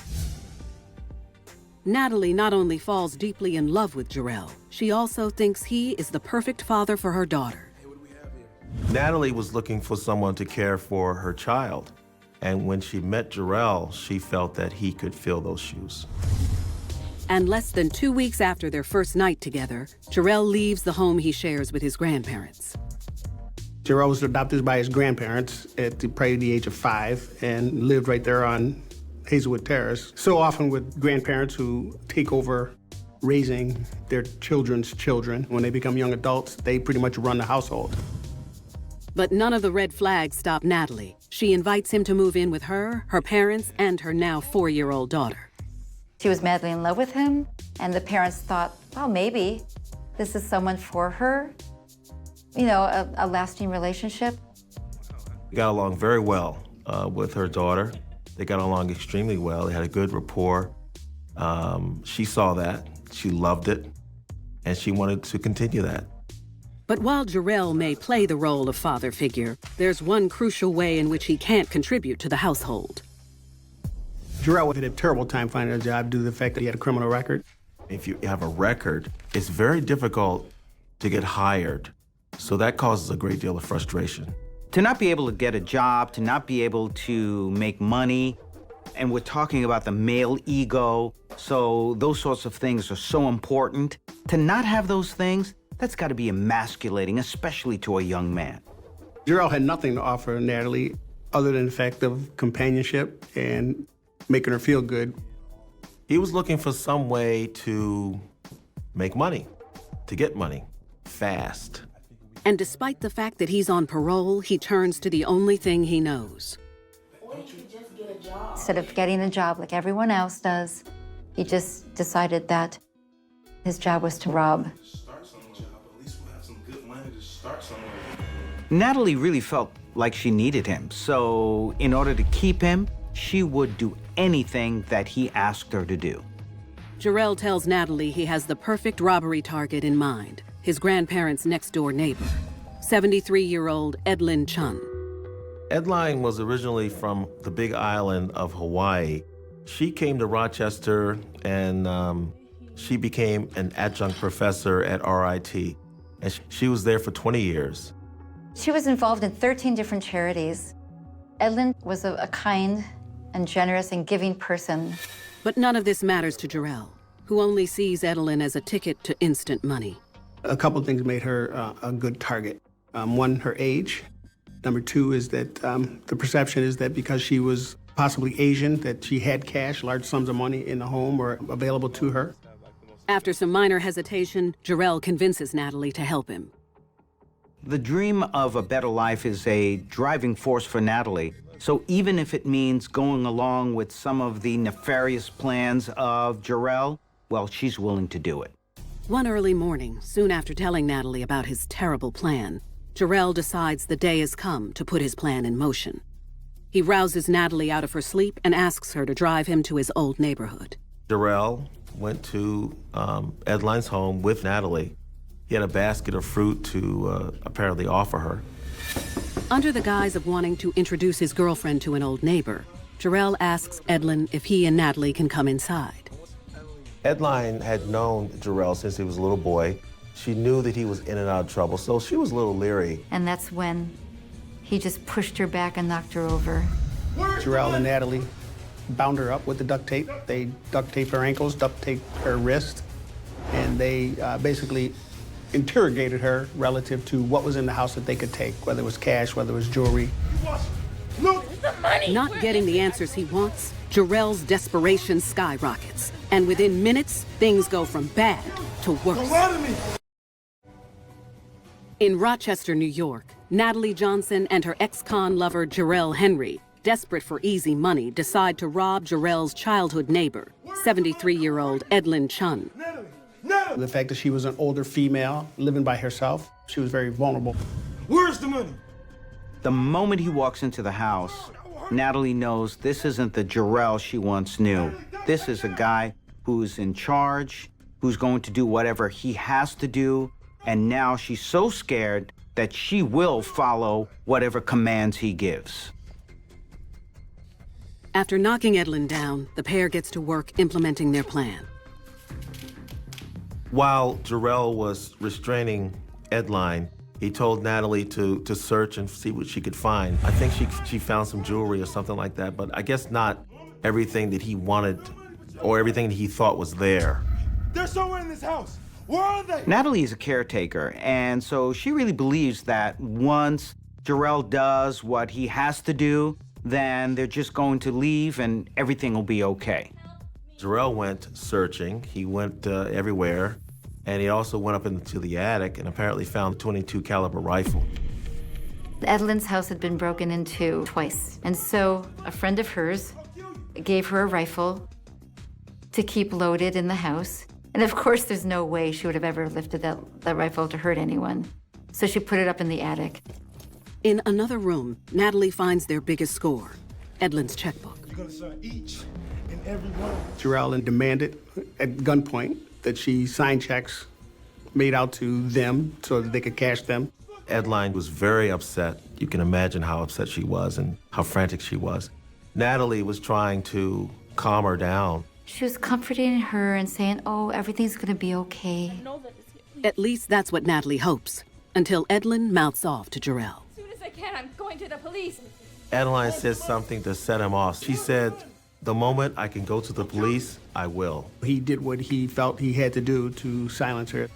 Natalie not only falls deeply in love with Jarrell, she also thinks he is the perfect father for her daughter. Natalie was looking for someone to care for her child. And when she met Jarrell, she felt that he could fill those shoes. And less than 2 weeks after their first night together, Jarrell leaves the home he shares with his grandparents. Jarrell was adopted by his grandparents at probably the age of 5 and lived right there on Hazelwood Terrace. So often with grandparents who take over raising their children's children, when they become young adults, they pretty much run the household. But none of the red flags stop Natalie. She invites him to move in with her, her parents, and her now 4-year-old daughter. She was madly in love with him, and the parents thought, well, maybe this is someone for her. You know, a lasting relationship. They got along very well with her daughter. They got along extremely well. They had a good rapport. She saw that, she loved it, and she wanted to continue that. But while Jarrell may play the role of father figure, there's one crucial way in which he can't contribute to the household. Jarrell had a terrible time finding a job due to the fact that he had a criminal record. If you have a record, it's very difficult to get hired. So that causes a great deal of frustration. To not be able to get a job, to not be able to make money, and we're talking about the male ego, so those sorts of things are so important. To not have those things, that's got to be emasculating, especially to a young man. Jarrell had nothing to offer Natalie other than the fact of companionship and making her feel good. He was looking for some way to make money, to get money, fast. And despite the fact that he's on parole, he turns to the only thing he knows. Instead of getting a job like everyone else does, he just decided that his job was to rob. Natalie really felt like she needed him, so in order to keep him, she would do anything that he asked her to do. Jarrell tells Natalie he has the perfect robbery target in mind, his grandparents' next-door neighbor, 73-year-old Edlin Chun. Edline was originally from the Big Island of Hawaii. She came to Rochester and she became an adjunct professor at RIT. And she was there for 20 years. She was involved in 13 different charities. Edlin was a kind and generous and giving person. But none of this matters to Jarrell, who only sees Edlin as a ticket to instant money. A couple of things made her a good target. One, her age. Number two is that the perception is that because she was possibly Asian, that she had cash, large sums of money in the home or available to her. After some minor hesitation, Jarrell convinces Natalie to help him. The dream of a better life is a driving force for Natalie. So even if it means going along with some of the nefarious plans of Jarrell, well, she's willing to do it. One early morning, soon after telling Natalie about his terrible plan, Jarrell decides the day has come to put his plan in motion. He rouses Natalie out of her sleep and asks her to drive him to his old neighborhood. Jarrell went to Edline's home with Natalie. He had a basket of fruit to apparently offer her. Under the guise of wanting to introduce his girlfriend to an old neighbor, Jarrell asks Edlin if he and Natalie can come inside. Edline had known Jarrell since he was a little boy. She knew that he was in and out of trouble, so she was a little leery. And that's when he just pushed her back and knocked her over. Jarrell and Natalie bound her up with the duct tape. They duct taped her ankles, duct taped her wrist, and they basically interrogated her relative to what was in the house that they could take, whether it was cash, whether it was jewelry. Not getting the answers he wants, Jarrell's desperation skyrockets. And within minutes, things go from bad to worse. In Rochester, New York, Natalie Johnson and her ex-con lover Jarrell Henry, desperate for easy money, decide to rob Jarrell's childhood neighbor, 73-year-old Edlyn Chun. The fact that she was an older female living by herself, she was very vulnerable. Where's the money? The moment he walks into the house, Natalie knows this isn't the Jarrell she once knew. This is a guy who's in charge, who's going to do whatever he has to do, and now she's so scared that she will follow whatever commands he gives. After knocking Edlyn down, the pair gets to work implementing their plan. While Jarrell was restraining Edline, he told Natalie to search and see what she could find. I think she found some jewelry or something like that, but I guess not everything that he wanted or everything that he thought was there. They're somewhere in this house. Where are they? Natalie is a caretaker, and so she really believes that once Jarrell does what he has to do, then they're just going to leave and everything will be okay. Jarrell went searching. He went everywhere, and he also went up into the attic and apparently found a .22 caliber rifle. Edlyn's house had been broken into twice, and so a friend of hers gave her a rifle to keep loaded in the house. And of course, there's no way she would have ever lifted that rifle to hurt anyone. So she put it up in the attic. In another room, Natalie finds their biggest score, Edlyn's checkbook. You're gonna sign each and every one. Jarrell demanded at gunpoint that she sign checks made out to them so that they could cash them. Edline was very upset. You can imagine how upset she was and how frantic she was. Natalie was trying to calm her down. She was comforting her and saying, oh, everything's gonna be okay. At least that's what Natalie hopes, until Edlyn mouths off to Jarrell. As soon as I can, I'm going to the police. Adeline said something to set him off. She said, the moment I can go to the police, I will. He did what he felt he had to do to silence her.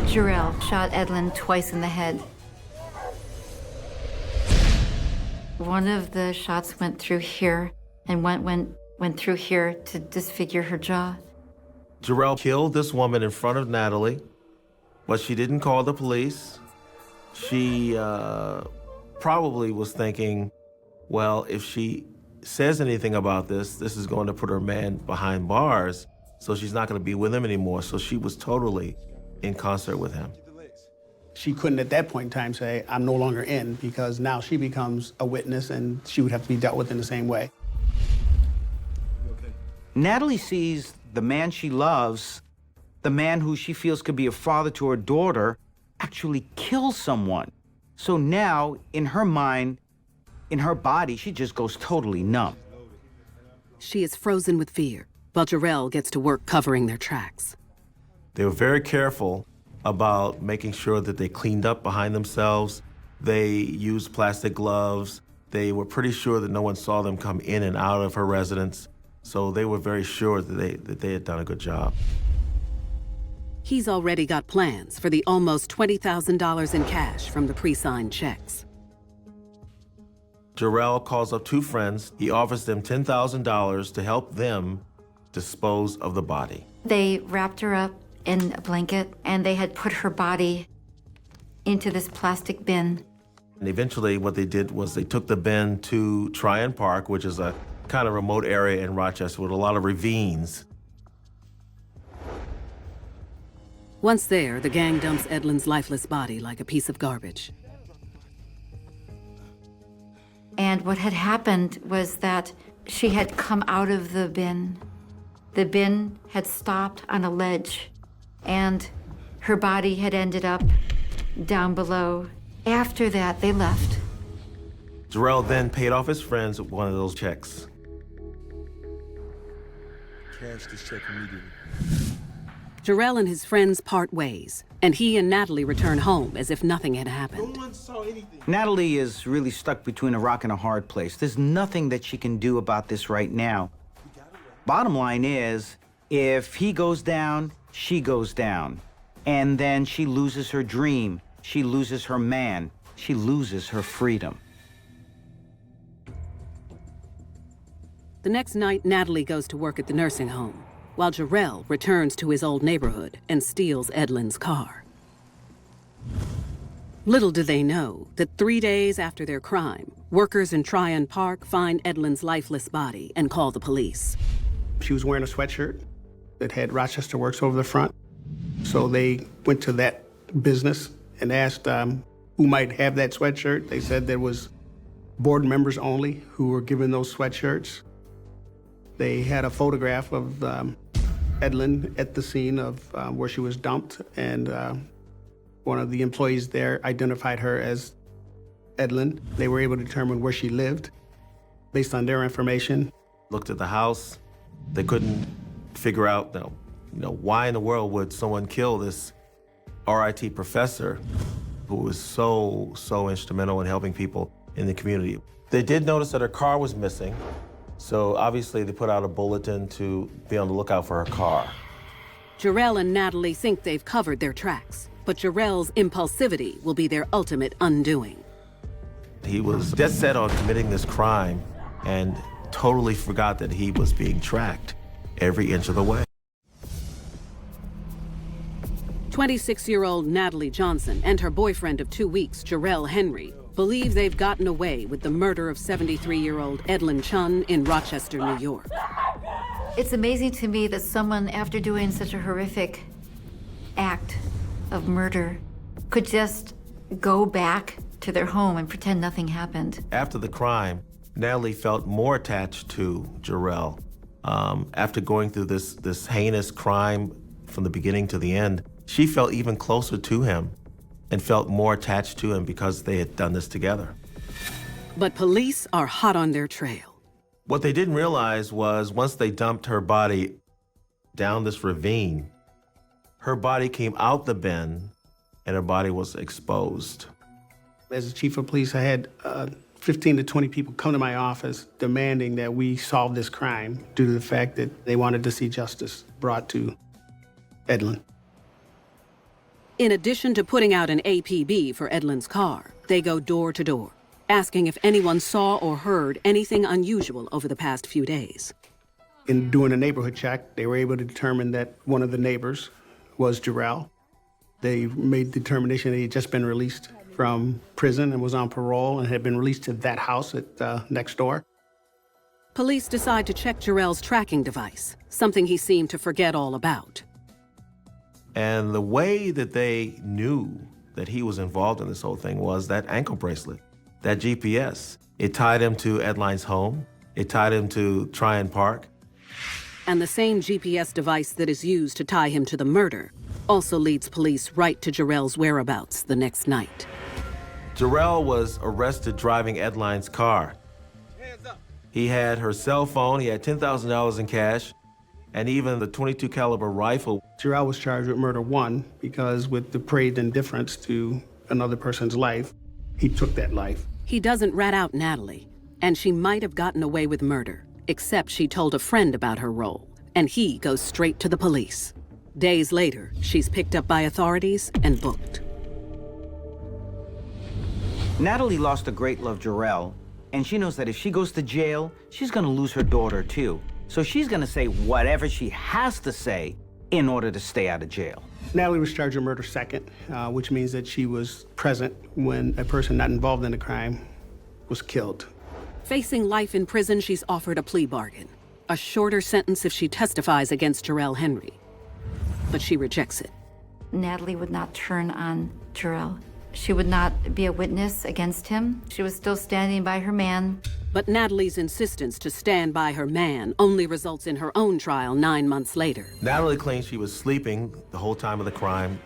Jarrell shot Edlyn twice in the head. One of the shots went through here and went through here to disfigure her jaw. Jarrell killed this woman in front of Natalie, but she didn't call the police. She probably was thinking, well, if she says anything about this, this is going to put her man behind bars, so she's not going to be with him anymore. So she was totally in concert with him. She couldn't at that point in time say, I'm no longer in, because now she becomes a witness and she would have to be dealt with in the same way. Natalie sees the man she loves, the man who she feels could be a father to her daughter, actually kill someone. So now, in her mind, in her body, she just goes totally numb. She is frozen with fear, while Jarrell gets to work covering their tracks. They were very careful about making sure that they cleaned up behind themselves. They used plastic gloves. They were pretty sure that no one saw them come in and out of her residence. So they were very sure that they had done a good job. He's already got plans for the almost $20,000 in cash from the pre-signed checks. Jarrell calls up two friends. He offers them $10,000 to help them dispose of the body. They wrapped her up in a blanket, and they had put her body into this plastic bin. And eventually what they did was they took the bin to Tryon Park, which is a kind of remote area in Rochester with a lot of ravines. Once there, the gang dumps Edlyn's lifeless body like a piece of garbage. And what had happened was that she had come out of the bin. The bin had stopped on a ledge, and her body had ended up down below. After that, they left. Jarrell then paid off his friends with one of those checks. cash this check immediately. Jarrell and his friends part ways, and he and Natalie return home as if nothing had happened. No one saw anything. Natalie is really stuck between a rock and a hard place. There's nothing that she can do about this right now. Bottom line is, if he goes down, she goes down. And then she loses her dream. She loses her man. She loses her freedom. The next night, Natalie goes to work at the nursing home, while Jarrell returns to his old neighborhood and steals Edlin's car. Little do they know that 3 days after their crime, workers in Tryon Park find Edlin's lifeless body and call the police. She was wearing a sweatshirt that had Rochester Works over the front. So they went to that business and asked who might have that sweatshirt. They said there was board members only who were given those sweatshirts. They had a photograph of Edlin at the scene of where she was dumped, and one of the employees there identified her as Edlin. They were able to determine where she lived based on their information. Looked at the house. They couldn't figure out, why in the world would someone kill this RIT professor who was so instrumental in helping people in the community. They did notice that her car was missing. So obviously they put out a bulletin to be on the lookout for her car. Jarrell and Natalie think they've covered their tracks, but Jarrell's impulsivity will be their ultimate undoing. He was dead set on committing this crime and totally forgot that he was being tracked every inch of the way. 26-year-old Natalie Johnson and her boyfriend of 2 weeks, Jarrell Henry, believe they've gotten away with the murder of 73-year-old Edlin Chun in Rochester, New York. It's amazing to me that someone, after doing such a horrific act of murder, could just go back to their home and pretend nothing happened. After the crime, Natalie felt more attached to Jarrell. After going through this heinous crime from the beginning to the end, she felt even closer to him and felt more attached to him because they had done this together. But police are hot on their trail. What they didn't realize was once they dumped her body down this ravine, her body came out the bend and her body was exposed. As the chief of police, I had 15 to 20 people come to my office demanding that we solve this crime due to the fact that they wanted to see justice brought to Edlin. In addition to putting out an APB for Edlin's car, they go door to door, asking if anyone saw or heard anything unusual over the past few days. In doing a neighborhood check, they were able to determine that one of the neighbors was Jarrell. They made the determination that he had just been released from prison and was on parole and had been released to that house at next door. Police decide to check Jarrell's tracking device, something he seemed to forget all about. And the way that they knew that he was involved in this whole thing was that ankle bracelet, that GPS. It tied him to Edline's home. It tied him to Tryon Park. And the same GPS device that is used to tie him to the murder also leads police right to Jarrell's whereabouts the next night. Jarrell was arrested driving Edline's car. He had her cell phone, he had $10,000 in cash, and even the .22 caliber rifle. Jarrell was charged with murder 1 because with depraved indifference to another person's life, he took that life. He doesn't rat out Natalie, and she might have gotten away with murder, except she told a friend about her role, and he goes straight to the police. Days later, she's picked up by authorities and booked. Natalie lost a great love, Jarrell, and she knows that if she goes to jail, she's gonna lose her daughter too. So she's gonna say whatever she has to say in order to stay out of jail. Natalie was charged with murder 2nd, which means that she was present when a person not involved in the crime was killed. Facing life in prison, she's offered a plea bargain, a shorter sentence if she testifies against Jarrell Henry. But she rejects it. Natalie would not turn on Jarrell. She would not be a witness against him. She was still standing by her man. But Natalie's insistence to stand by her man only results in her own trial 9 months later. Natalie claims she was sleeping the whole time of the crime.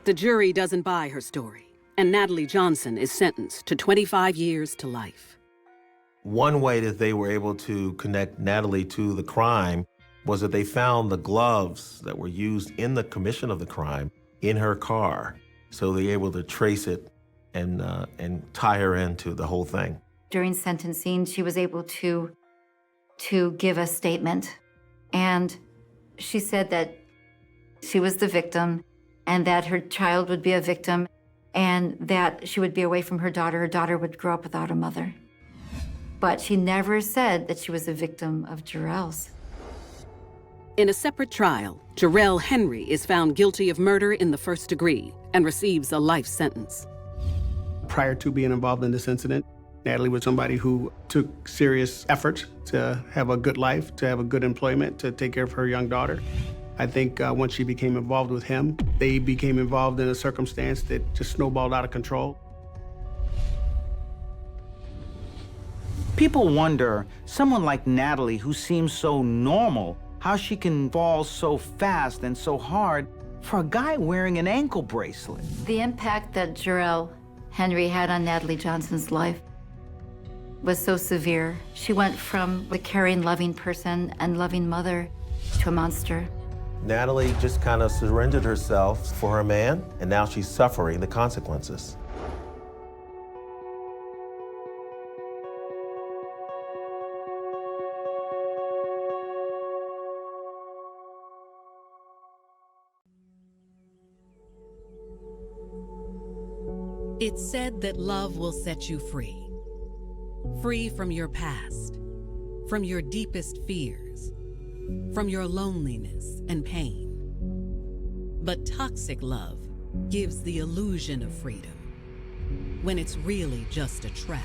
The jury doesn't buy her story, and Natalie Johnson is sentenced to 25 years to life. One way that they were able to connect Natalie to the crime was that they found the gloves that were used in the commission of the crime in her car. So they were able to trace it and tie her into the whole thing. During sentencing, she was able to give a statement. And she said that she was the victim and that her child would be a victim and that she would be away from her daughter. Her daughter would grow up without a mother. But she never said that she was a victim of Jarrell's. In a separate trial, Jarrell Henry is found guilty of murder in the first degree and receives a life sentence. Prior to being involved in this incident, Natalie was somebody who took serious efforts to have a good life, to have a good employment, to take care of her young daughter. I think once she became involved with him, they became involved in a circumstance that just snowballed out of control. People wonder, someone like Natalie, who seems so normal, how she can fall so fast and so hard for a guy wearing an ankle bracelet. The impact that Jarrell Henry had on Natalie Johnson's life was so severe. She went from a caring, loving person and loving mother to a monster. Natalie just kind of surrendered herself for her man, and now she's suffering the consequences. It's said that love will set you free. Free from your past, from your deepest fears, from your loneliness and pain. But toxic love gives the illusion of freedom when it's really just a trap.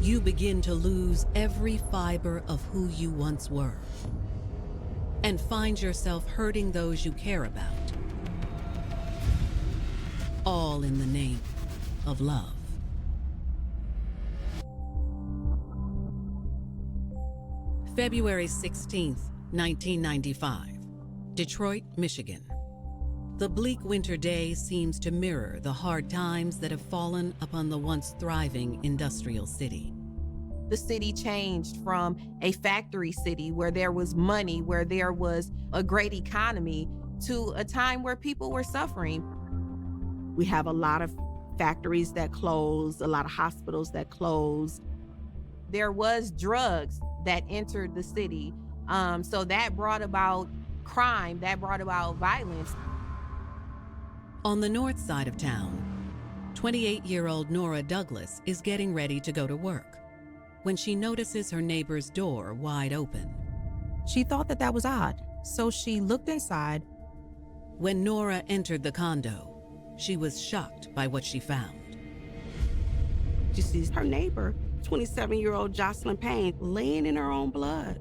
You begin to lose every fiber of who you once were and find yourself hurting those you care about. All in the name of love. February 16th, 1995, Detroit, Michigan. The bleak winter day seems to mirror the hard times that have fallen upon the once thriving industrial city. The city changed from a factory city where there was money, where there was a great economy, to a time where people were suffering. We have a lot of factories that closed, a lot of hospitals that closed. There was drugs that entered the city. So that brought about crime, that brought about violence. On the north side of town, 28-year-old Nora Douglas is getting ready to go to work when she notices her neighbor's door wide open. She thought that was odd, so she looked inside. When Nora entered the condo, she was shocked by what she found. She sees her neighbor, 27-year-old Jocelyn Payne, laying in her own blood.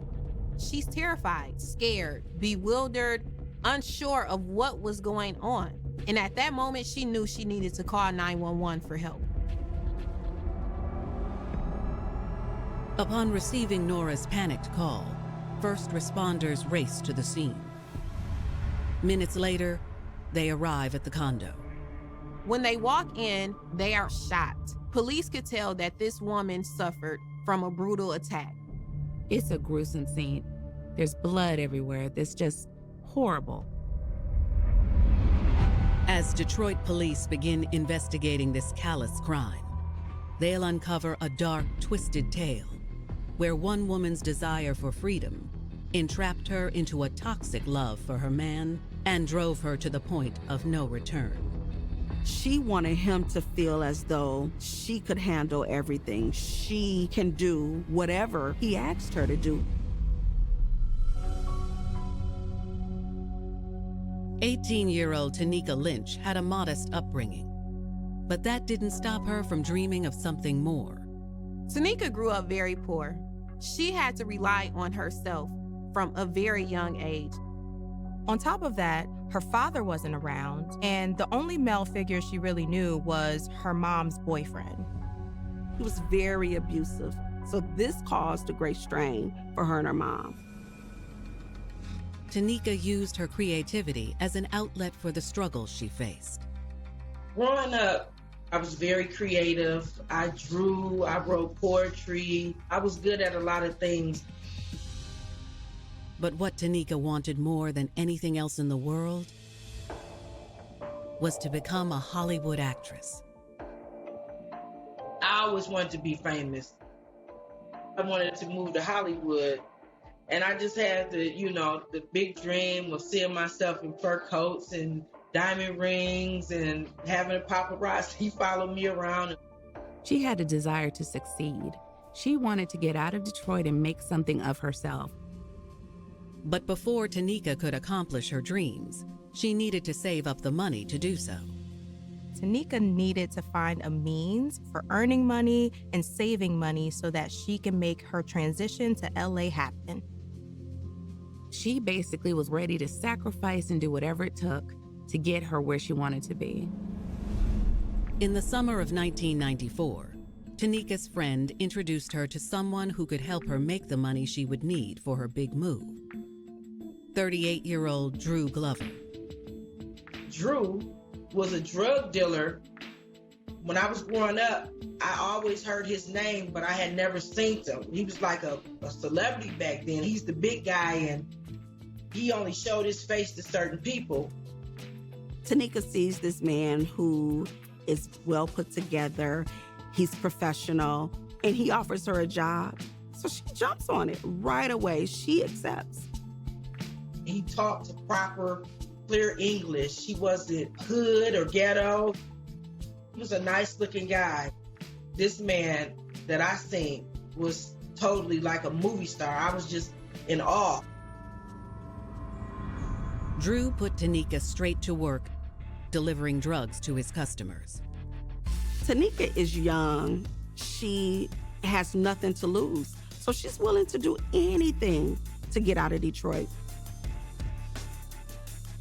She's terrified, scared, bewildered, unsure of what was going on. And at that moment, she knew she needed to call 911 for help. Upon receiving Nora's panicked call, first responders race to the scene. Minutes later, they arrive at the condo. When they walk in, they are shocked. Police could tell that this woman suffered from a brutal attack. It's a gruesome scene. There's blood everywhere. That's just horrible. As Detroit police begin investigating this callous crime, they'll uncover a dark, twisted tale where one woman's desire for freedom entrapped her into a toxic love for her man and drove her to the point of no return. She wanted him to feel as though she could handle everything. She can do whatever he asked her to do. 18-year-old Tanika Lynch had a modest upbringing, but that didn't stop her from dreaming of something more. Tanika grew up very poor. She had to rely on herself from a very young age. On top of that, her father wasn't around, and the only male figure she really knew was her mom's boyfriend. He was very abusive, so this caused a great strain for her and her mom. Tanika used her creativity as an outlet for the struggles she faced. Growing up, I was very creative. I drew, I wrote poetry. I was good at a lot of things. But what Tanika wanted more than anything else in the world was to become a Hollywood actress. I always wanted to be famous. I wanted to move to Hollywood. And I just had the big dream of seeing myself in fur coats and diamond rings and having a paparazzi follow me around. She had a desire to succeed. She wanted to get out of Detroit and make something of herself. But before Tanika could accomplish her dreams, she needed to save up the money to do so. Tanika needed to find a means for earning money and saving money so that she can make her transition to LA happen. She basically was ready to sacrifice and do whatever it took to get her where she wanted to be. In the summer of 1994, Tanika's friend introduced her to someone who could help her make the money she would need for her big move. 38-year-old Drew Glover. Drew was a drug dealer. When I was growing up, I always heard his name, but I had never seen him. He was like a celebrity back then. He's the big guy, and he only showed his face to certain people. Tanika sees this man who is well put together, he's professional, and he offers her a job. So she jumps on it right away. She accepts. He talked proper, clear English. He wasn't hood or ghetto. He was a nice-looking guy. This man that I seen was totally like a movie star. I was just in awe. Drew put Tanika straight to work, delivering drugs to his customers. Tanika is young. She has nothing to lose. So she's willing to do anything to get out of Detroit.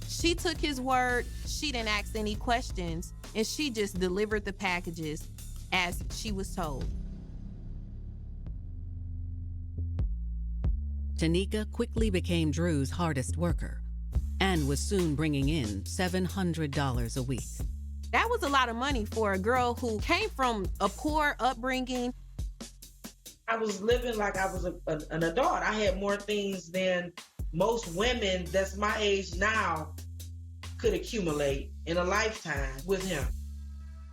She took his word, she didn't ask any questions, and she just delivered the packages as she was told. Tanika quickly became Drew's hardest worker and was soon bringing in $700 a week. That was a lot of money for a girl who came from a poor upbringing. I was living like I was an adult. I had more things than most women that's my age now could accumulate in a lifetime with him.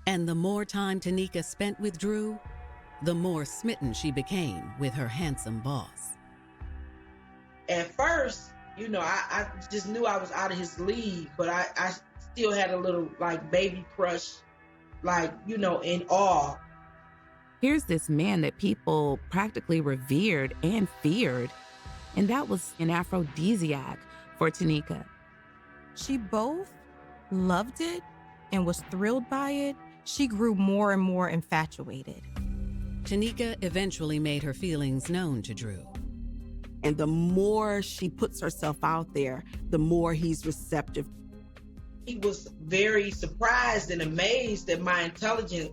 And the more time Tanika spent with Drew, the more smitten she became with her handsome boss. At first, I just knew I was out of his league, but I still had a little like baby crush, in awe. Here's this man that people practically revered and feared, and that was an aphrodisiac for Tanika. She both loved it and was thrilled by it. She grew more and more infatuated. Tanika eventually made her feelings known to Drew. And the more she puts herself out there, the more he's receptive. He was very surprised and amazed at my intelligence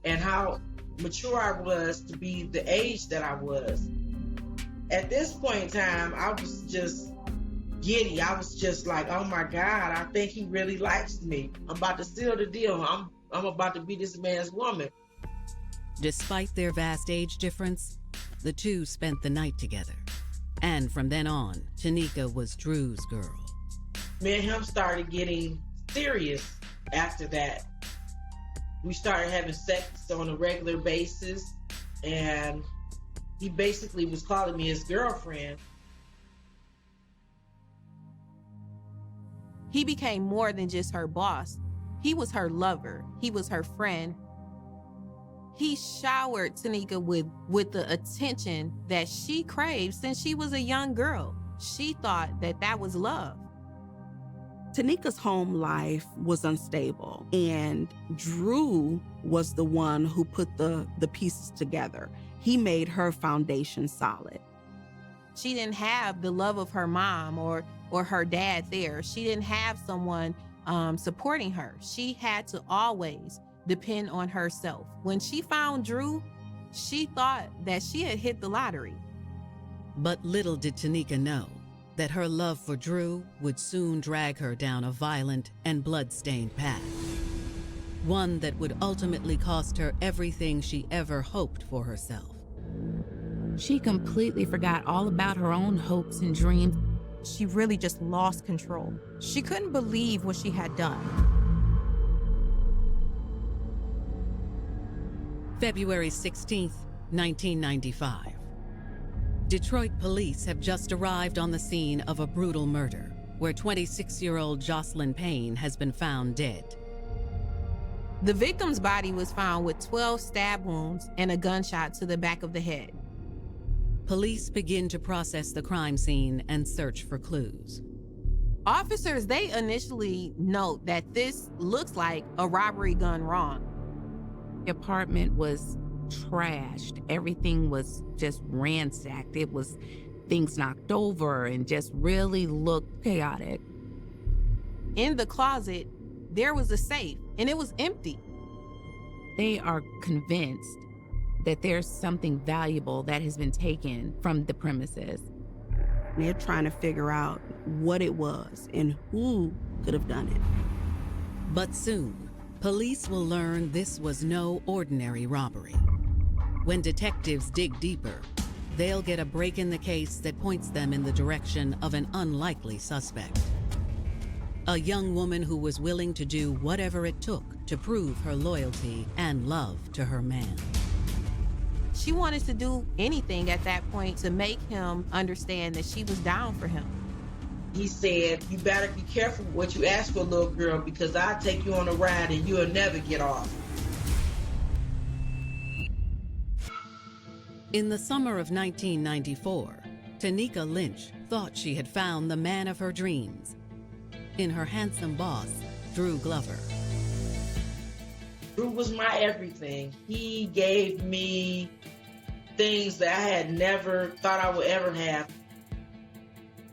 and how mature I was to be the age that I was. At this point in time, I was just giddy. I was just like, oh my God, I think he really likes me. I'm about to seal the deal. I'm about to be this man's woman. Despite their vast age difference, the two spent the night together. And from then on, Tanika was Drew's girl. Me and him started getting serious after that. We started having sex on a regular basis, and he basically was calling me his girlfriend. He became more than just her boss. He was her lover. He was her friend. He showered Tanika with the attention that she craved since she was a young girl. She thought that was love. Tanika's home life was unstable, and Drew was the one who put the pieces together. He made her foundation solid. She didn't have the love of her mom or her dad there. She didn't have someone supporting her. She had to always depend on herself. When she found Drew, she thought that she had hit the lottery. But little did Tanika know that her love for Drew would soon drag her down a violent and blood-stained path. One that would ultimately cost her everything she ever hoped for herself. She completely forgot all about her own hopes and dreams. She really just lost control. She couldn't believe what she had done. February 16th, 1995. Detroit police have just arrived on the scene of a brutal murder where 26-year-old Jocelyn Payne has been found dead. The victim's body was found with 12 stab wounds and a gunshot to the back of the head. Police begin to process the crime scene and search for clues. Officers, they initially note that this looks like a robbery gone wrong. The apartment was trashed. Everything was just ransacked. It was things knocked over and just really looked chaotic. In the closet, there was a safe and it was empty. They are convinced that there's something valuable that has been taken from the premises. They're trying to figure out what it was and who could have done it. But soon, police will learn this was no ordinary robbery. When detectives dig deeper, they'll get a break in the case that points them in the direction of an unlikely suspect. A young woman who was willing to do whatever it took to prove her loyalty and love to her man. She wanted to do anything at that point to make him understand that she was down for him. He said, "You better be careful what you ask for, little girl, because I'll take you on a ride and you'll never get off." In the summer of 1994, Tanika Lynch thought she had found the man of her dreams in her handsome boss, Drew Glover. Drew was my everything. He gave me things that I had never thought I would ever have.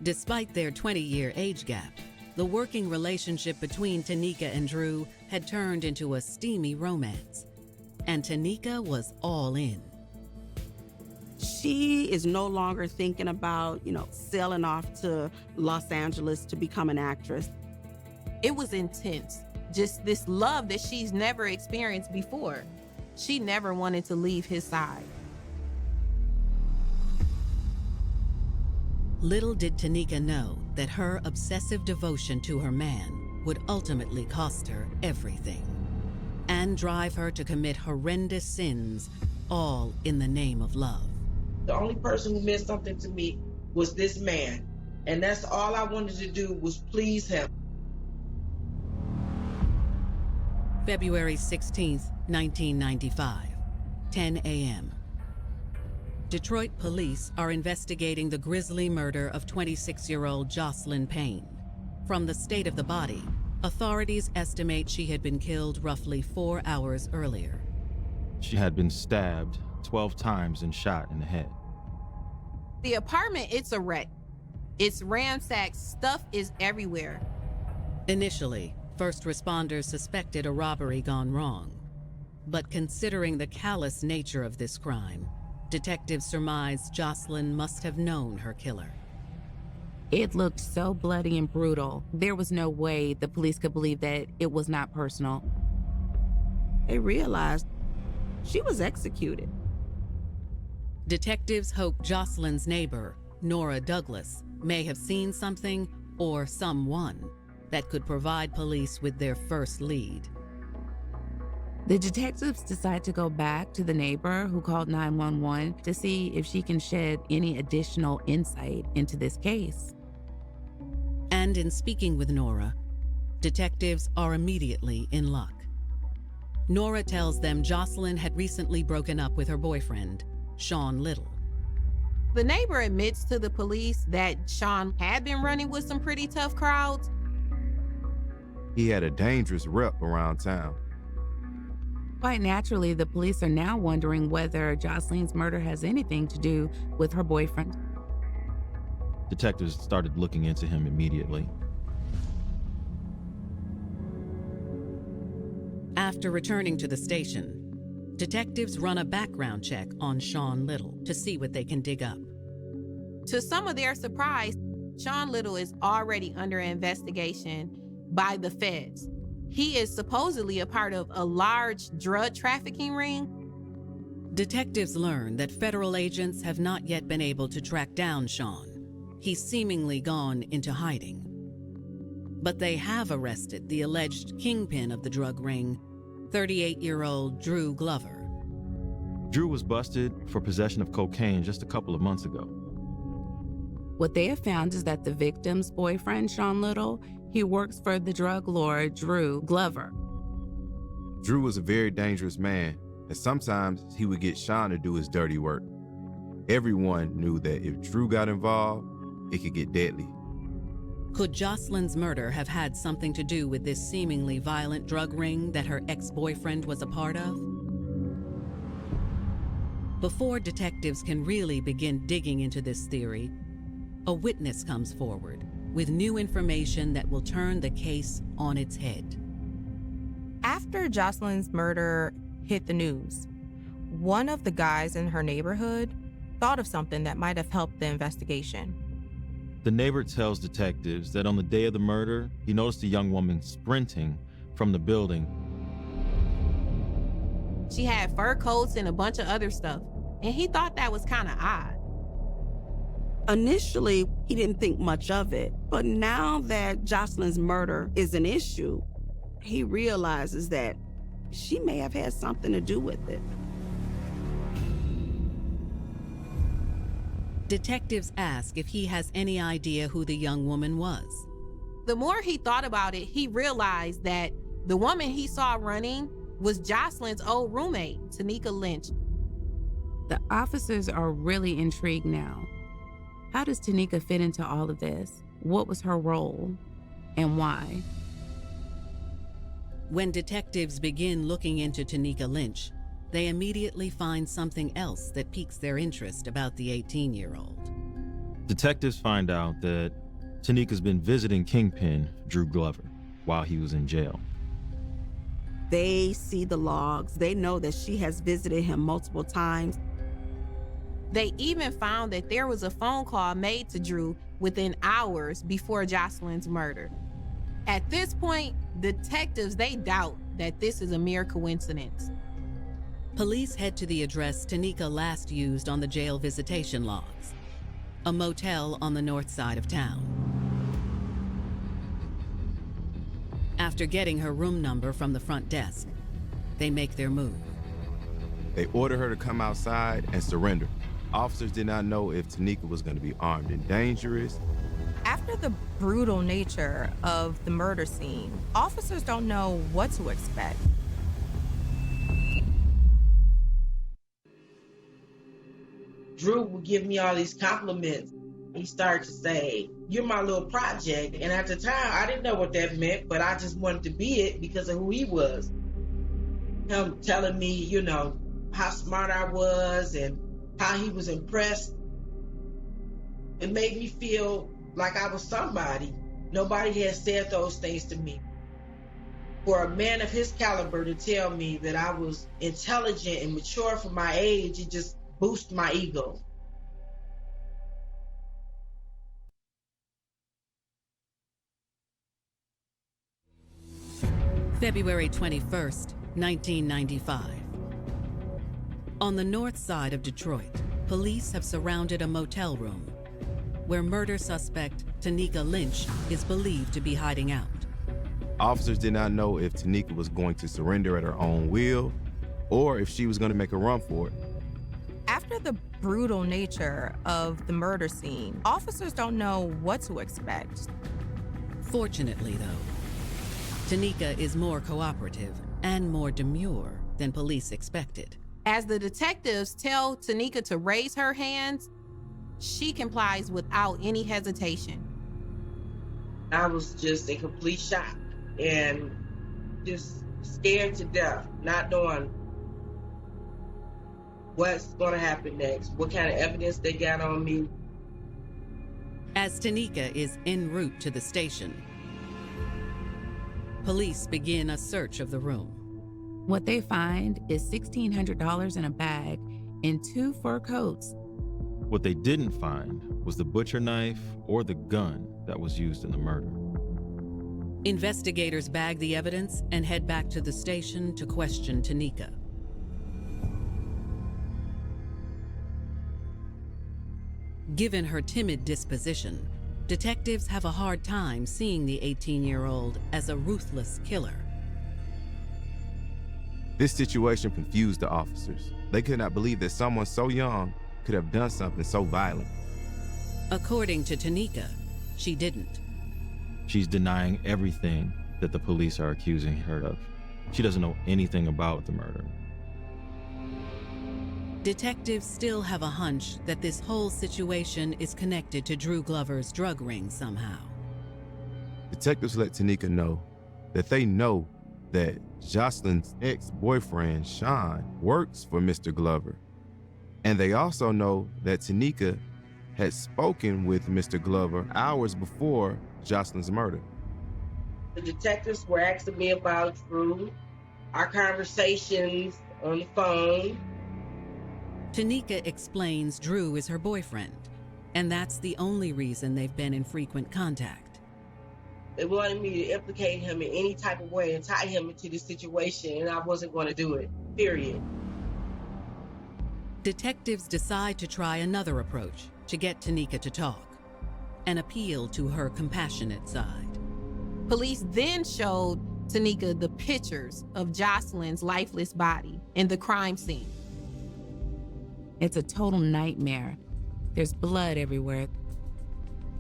Despite their 20-year age gap, the working relationship between Tanika and Drew had turned into a steamy romance, and Tanika was all in. She is no longer thinking about, sailing off to Los Angeles to become an actress. It was intense. Just this love that she's never experienced before. She never wanted to leave his side. Little did Tanika know that her obsessive devotion to her man would ultimately cost her everything and drive her to commit horrendous sins, all in the name of love. The only person who meant something to me was this man, and that's all I wanted to do was please him. February 16th, 1995, 10 a.m. Detroit police are investigating the grisly murder of 26-year-old Jocelyn Payne. From the state of the body, authorities estimate she had been killed roughly 4 hours earlier. She had been stabbed 12 times and shot in the head. The apartment, it's a wreck. It's ransacked, stuff is everywhere. Initially, first responders suspected a robbery gone wrong. But considering the callous nature of this crime, detectives surmised Jocelyn must have known her killer. It looked so bloody and brutal. There was no way the police could believe that it was not personal. They realized she was executed. Detectives hope Jocelyn's neighbor, Nora Douglas, may have seen something or someone that could provide police with their first lead. The detectives decide to go back to the neighbor who called 911 to see if she can shed any additional insight into this case. And in speaking with Nora, detectives are immediately in luck. Nora tells them Jocelyn had recently broken up with her boyfriend, Sean Little. The neighbor admits to the police that Sean had been running with some pretty tough crowds. He had a dangerous rep around town. Quite naturally, the police are now wondering whether Jocelyn's murder has anything to do with her boyfriend. Detectives started looking into him immediately. After returning to the station, detectives run a background check on Sean Little to see what they can dig up. To some of their surprise, Sean Little is already under investigation by the feds. He is supposedly a part of a large drug trafficking ring. Detectives learn that federal agents have not yet been able to track down Sean. He's seemingly gone into hiding. But they have arrested the alleged kingpin of the drug ring, 38-year-old Drew Glover. Drew was busted for possession of cocaine just a couple of months ago. What they have found is that the victim's boyfriend, Sean Little, he works for the drug lord Drew Glover. Drew was a very dangerous man, and sometimes he would get Sean to do his dirty work. Everyone knew that if Drew got involved, it could get deadly. Could Jocelyn's murder have had something to do with this seemingly violent drug ring that her ex-boyfriend was a part of? Before detectives can really begin digging into this theory, a witness comes forward with new information that will turn the case on its head. After Jocelyn's murder hit the news, one of the guys in her neighborhood thought of something that might have helped the investigation. The neighbor tells detectives that on the day of the murder, he noticed a young woman sprinting from the building. She had fur coats and a bunch of other stuff, and he thought that was kind of odd. Initially, he didn't think much of it, but now that Jocelyn's murder is an issue, he realizes that she may have had something to do with it. Detectives ask if he has any idea who the young woman was. The more he thought about it, he realized that the woman he saw running was Jocelyn's old roommate, Tanika Lynch. The officers are really intrigued now. How does Tanika fit into all of this? What was her role and why? When detectives begin looking into Tanika Lynch, they immediately find something else that piques their interest about the 18-year-old. Detectives find out that Tanika's been visiting Kingpin Drew Glover while he was in jail. They see the logs. They know that she has visited him multiple times. They even found that there was a phone call made to Drew within hours before Jocelyn's murder. At this point, detectives, they doubt that this is a mere coincidence. Police head to the address Tanika last used on the jail visitation logs, a motel on the north side of town. After getting her room number from the front desk, they make their move. They order her to come outside and surrender. Officers did not know if Tanika was going to be armed and dangerous. After the brutal nature of the murder scene, officers don't know what to expect. Drew would give me all these compliments. He started to say, "You're my little project." And at the time, I didn't know what that meant, but I just wanted to be it because of who he was. Him telling me, you know, how smart I was and how he was impressed. It made me feel like I was somebody. Nobody had said those things to me. For a man of his caliber to tell me that I was intelligent and mature for my age, it just boosted my ego. February 21st, 1995. On the north side of Detroit, police have surrounded a motel room where murder suspect Tanika Lynch is believed to be hiding out. Officers did not know if Tanika was going to surrender at her own will or if she was going to make a run for it. After the brutal nature of the murder scene, officers don't know what to expect. Fortunately, though, Tanika is more cooperative and more demure than police expected. As the detectives tell Tanika to raise her hands, she complies without any hesitation. I was just in complete shock and just scared to death, not knowing what's going to happen next, what kind of evidence they got on me. As Tanika is en route to the station, police begin a search of the room. What they find is $1,600 in a bag and 2 fur coats. What they didn't find was the butcher knife or the gun that was used in the murder. Investigators bag the evidence and head back to the station to question Tanika. Given her timid disposition, detectives have a hard time seeing the 18-year-old as a ruthless killer. This situation confused the officers. They could not believe that someone so young could have done something so violent. According to Tanika, she didn't. She's denying everything that the police are accusing her of. She doesn't know anything about the murder. Detectives still have a hunch that this whole situation is connected to Drew Glover's drug ring somehow. Detectives let Tanika know that they know that Jocelyn's ex-boyfriend, Sean, works for Mr. Glover. And they also know that Tanika had spoken with Mr. Glover hours before Jocelyn's murder. The detectives were asking me about Drew, our conversations on the phone. Tanika explains Drew is her boyfriend, and that's the only reason they've been in frequent contact. They wanted me to implicate him in any type of way and tie him into this situation, and I wasn't going to do it, period. Detectives decide to try another approach to get Tanika to talk, an appeal to her compassionate side. Police then showed Tanika the pictures of Jocelyn's lifeless body in the crime scene. It's a total nightmare. There's blood everywhere.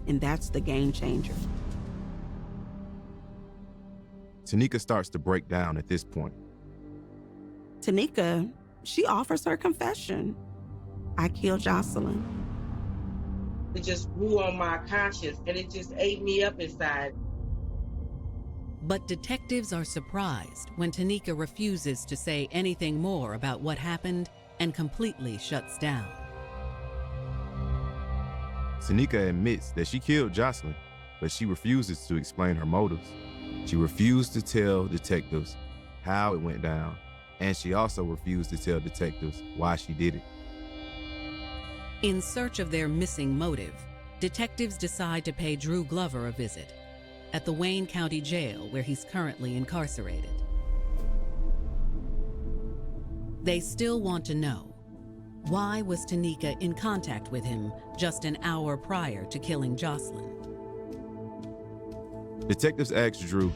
And that's the game changer. Tanika starts to break down at this point. Tanika, she offers her confession. I killed Jocelyn. It just grew on my conscience, and it just ate me up inside. But detectives are surprised when Tanika refuses to say anything more about what happened and completely shuts down. Tanika admits that she killed Jocelyn, but she refuses to explain her motives. She refused to tell detectives how it went down, and she also refused to tell detectives why she did it. In search of their missing motive, detectives decide to pay Drew Glover a visit at the Wayne County Jail, where he's currently incarcerated. They still want to know, why was Tanika in contact with him just an hour prior to killing Jocelyn? Detectives asked Drew,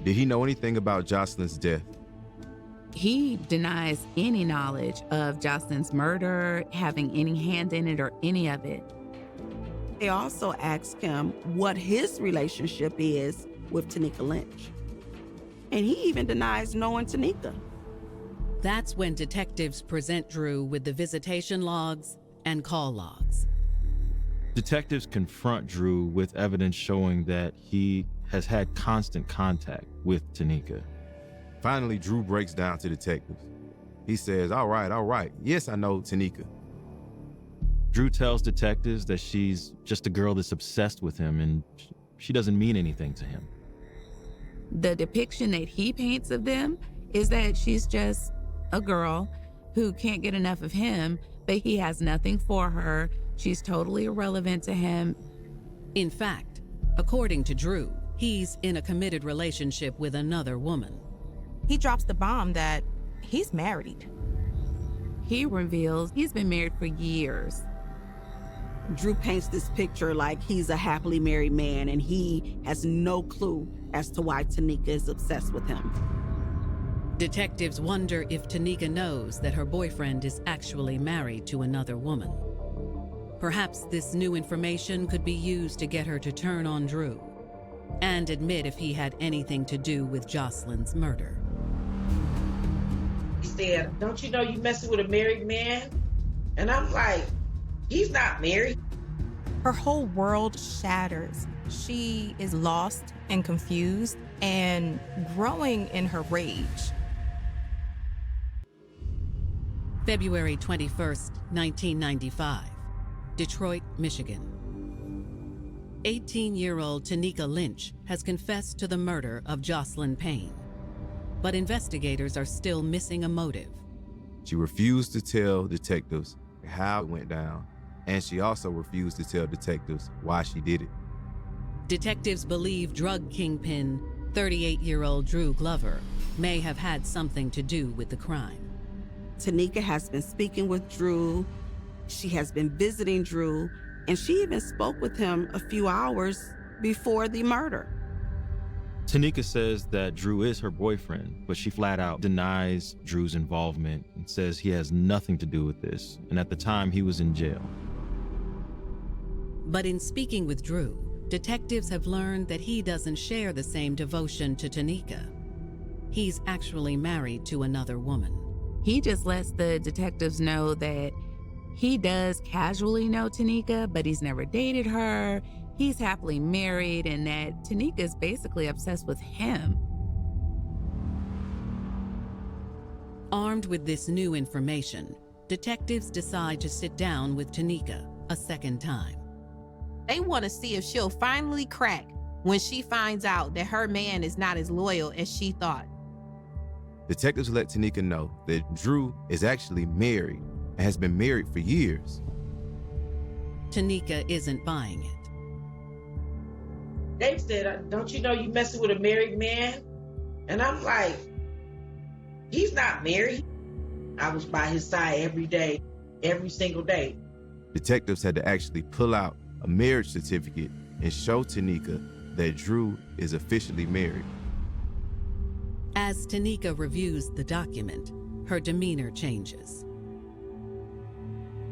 did he know anything about Jocelyn's death? He denies any knowledge of Jocelyn's murder, having any hand in it or any of it. They also asked him what his relationship is with Tanika Lynch. And he even denies knowing Tanika. That's when detectives present Drew with the visitation logs and call logs. Detectives confront Drew with evidence showing that he has had constant contact with Tanika. Finally, Drew breaks down to detectives. He says, all right, yes, I know Tanika. Drew tells detectives that she's just a girl that's obsessed with him and she doesn't mean anything to him. The depiction that he paints of them is that she's just a girl who can't get enough of him, but he has nothing for her. She's totally irrelevant to him. In fact, according to Drew, he's in a committed relationship with another woman. He drops the bomb that he's married. He reveals he's been married for years. Drew paints this picture like he's a happily married man, and he has no clue as to why Tanika is obsessed with him. Detectives wonder if Tanika knows that her boyfriend is actually married to another woman. Perhaps this new information could be used to get her to turn on Drew and admit if he had anything to do with Jocelyn's murder. He said, don't you know you messing with a married man? And I'm like, he's not married. Her whole world shatters. She is lost and confused and growing in her rage. February 21st, 1995, Detroit, Michigan. 18-year-old Tanika Lynch has confessed to the murder of Jocelyn Payne, but investigators are still missing a motive. She refused to tell detectives how it went down, and she also refused to tell detectives why she did it. Detectives believe drug kingpin 38-year-old Drew Glover may have had something to do with the crime. Tanika has been speaking with Drew. She has been visiting Drew, And she even spoke with him a few hours before the murder. Tanika says that Drew is her boyfriend, but she flat out denies Drew's involvement and says he has nothing to do with this, and at the time he was in jail. But in speaking with Drew, detectives have learned that he doesn't share the same devotion to Tanika. He's actually married to another woman. He just lets the detectives know that he does casually know Tanika, but he's never dated her. He's happily married, and that Tanika is basically obsessed with him. Armed with this new information, detectives decide to sit down with Tanika a second time. They want to see if she'll finally crack when she finds out that her man is not as loyal as she thought. Detectives let Tanika know that Drew is actually married and has been married for years. Tanika isn't buying it. They said, don't you know you messing with a married man? And I'm like, he's not married. I was by his side every day, every single day. Detectives had to actually pull out a marriage certificate and show Tanika that Drew is officially married. As Tanika reviews the document, her demeanor changes.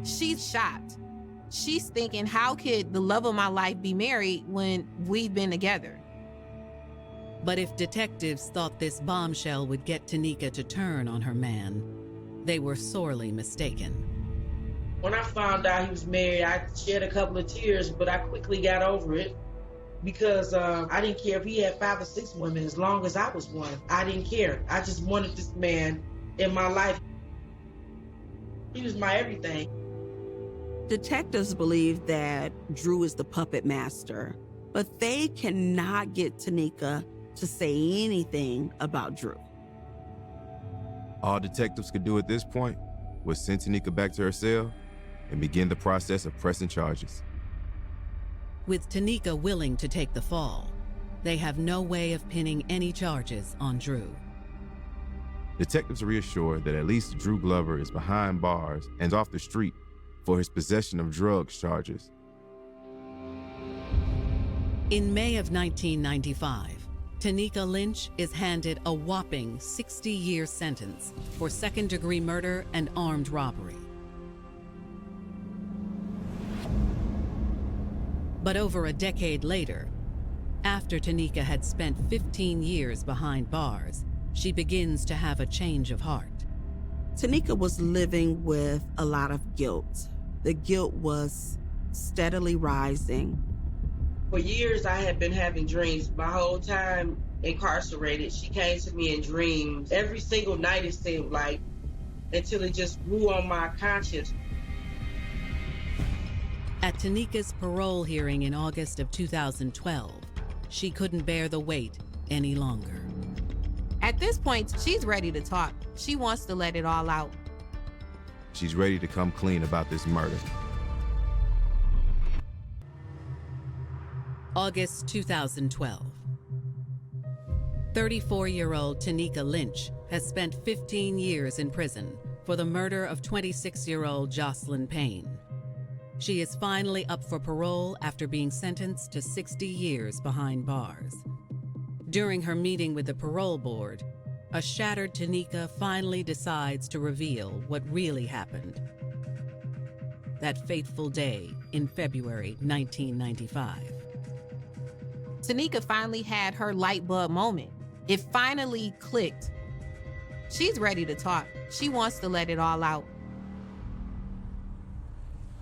She's shocked. She's thinking, how could the love of my life be married when we've been together? But if detectives thought this bombshell would get Tanika to turn on her man, they were sorely mistaken. When I found out he was married, I shed a couple of tears, but I quickly got over it because I didn't care if he had 5 or 6 women as long as I was one. I didn't care. I just wanted this man in my life. He was my everything. Detectives believe that Drew is the puppet master, but they cannot get Tanika to say anything about Drew. All detectives could do at this point was send Tanika back to her cell and begin the process of pressing charges. With Tanika willing to take the fall, they have no way of pinning any charges on Drew. Detectives are reassured that at least Drew Glover is behind bars and off the street for his possession of drugs charges. In May of 1995, Tanika Lynch is handed a whopping 60-year sentence for second-degree murder and armed robbery. But over a decade later, after Tanika had spent 15 years behind bars, she begins to have a change of heart. Tanika was living with a lot of guilt. The guilt was steadily rising. For years, I had been having dreams. My whole time incarcerated, she came to me in dreams. Every single night, it seemed like, until it just grew on my conscience. At Tanika's parole hearing in August of 2012, she couldn't bear the weight any longer. At this point, she's ready to talk. She wants to let it all out. She's ready to come clean about this murder. August 2012. 34-year-old Tanika Lynch has spent 15 years in prison for the murder of 26-year-old Jocelyn Payne. She is finally up for parole after being sentenced to 60 years behind bars. During her meeting with the parole board, a shattered Tanika finally decides to reveal what really happened. That fateful day in February 1995. Tanika finally had her light bulb moment. It finally clicked. She's ready to talk. She wants to let it all out.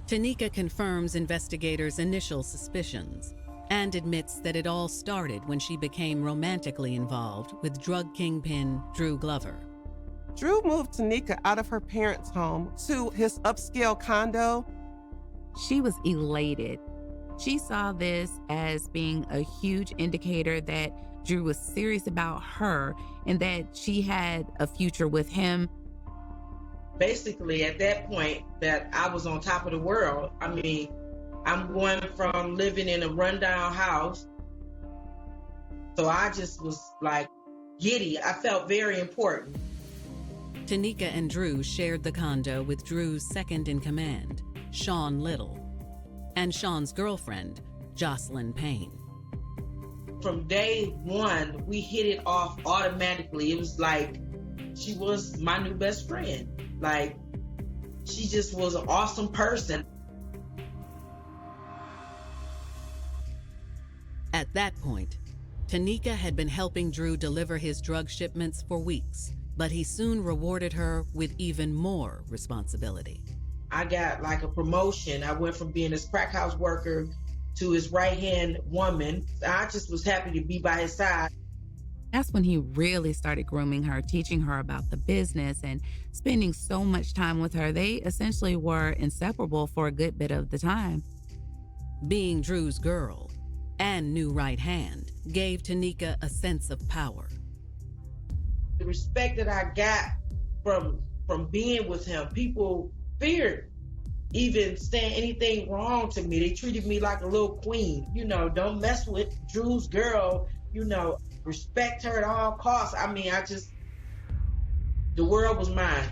Tanika confirms investigators' initial suspicions and admits that it all started when she became romantically involved with drug kingpin Drew Glover. Drew moved Tanika out of her parents' home to his upscale condo. She was elated. She saw this as being a huge indicator that Drew was serious about her and that she had a future with him. Basically, at that point, that I was on top of the world. I mean, I'm going from living in a rundown house. So I just was like giddy. I felt very important. Tanika and Drew shared the condo with Drew's second in command, Sean Little. and Sean's girlfriend, Jocelyn Payne. From day one, we hit it off automatically. It was like she was my new best friend. Like, she just was an awesome person. At that point, Tanika had been helping Drew deliver his drug shipments for weeks, but he soon rewarded her with even more responsibility. I got like a promotion. I went from being his crack house worker to his right-hand woman. I just was happy to be by his side. That's when he really started grooming her, teaching her about the business and spending so much time with her. They essentially were inseparable for a good bit of the time. Being Drew's girl and new right hand gave Tanika a sense of power. The respect that I got from being with him, people feared even saying anything wrong to me. They treated me like a little queen. You know, don't mess with Drew's girl, you know, respect her at all costs. I mean, the world was mine.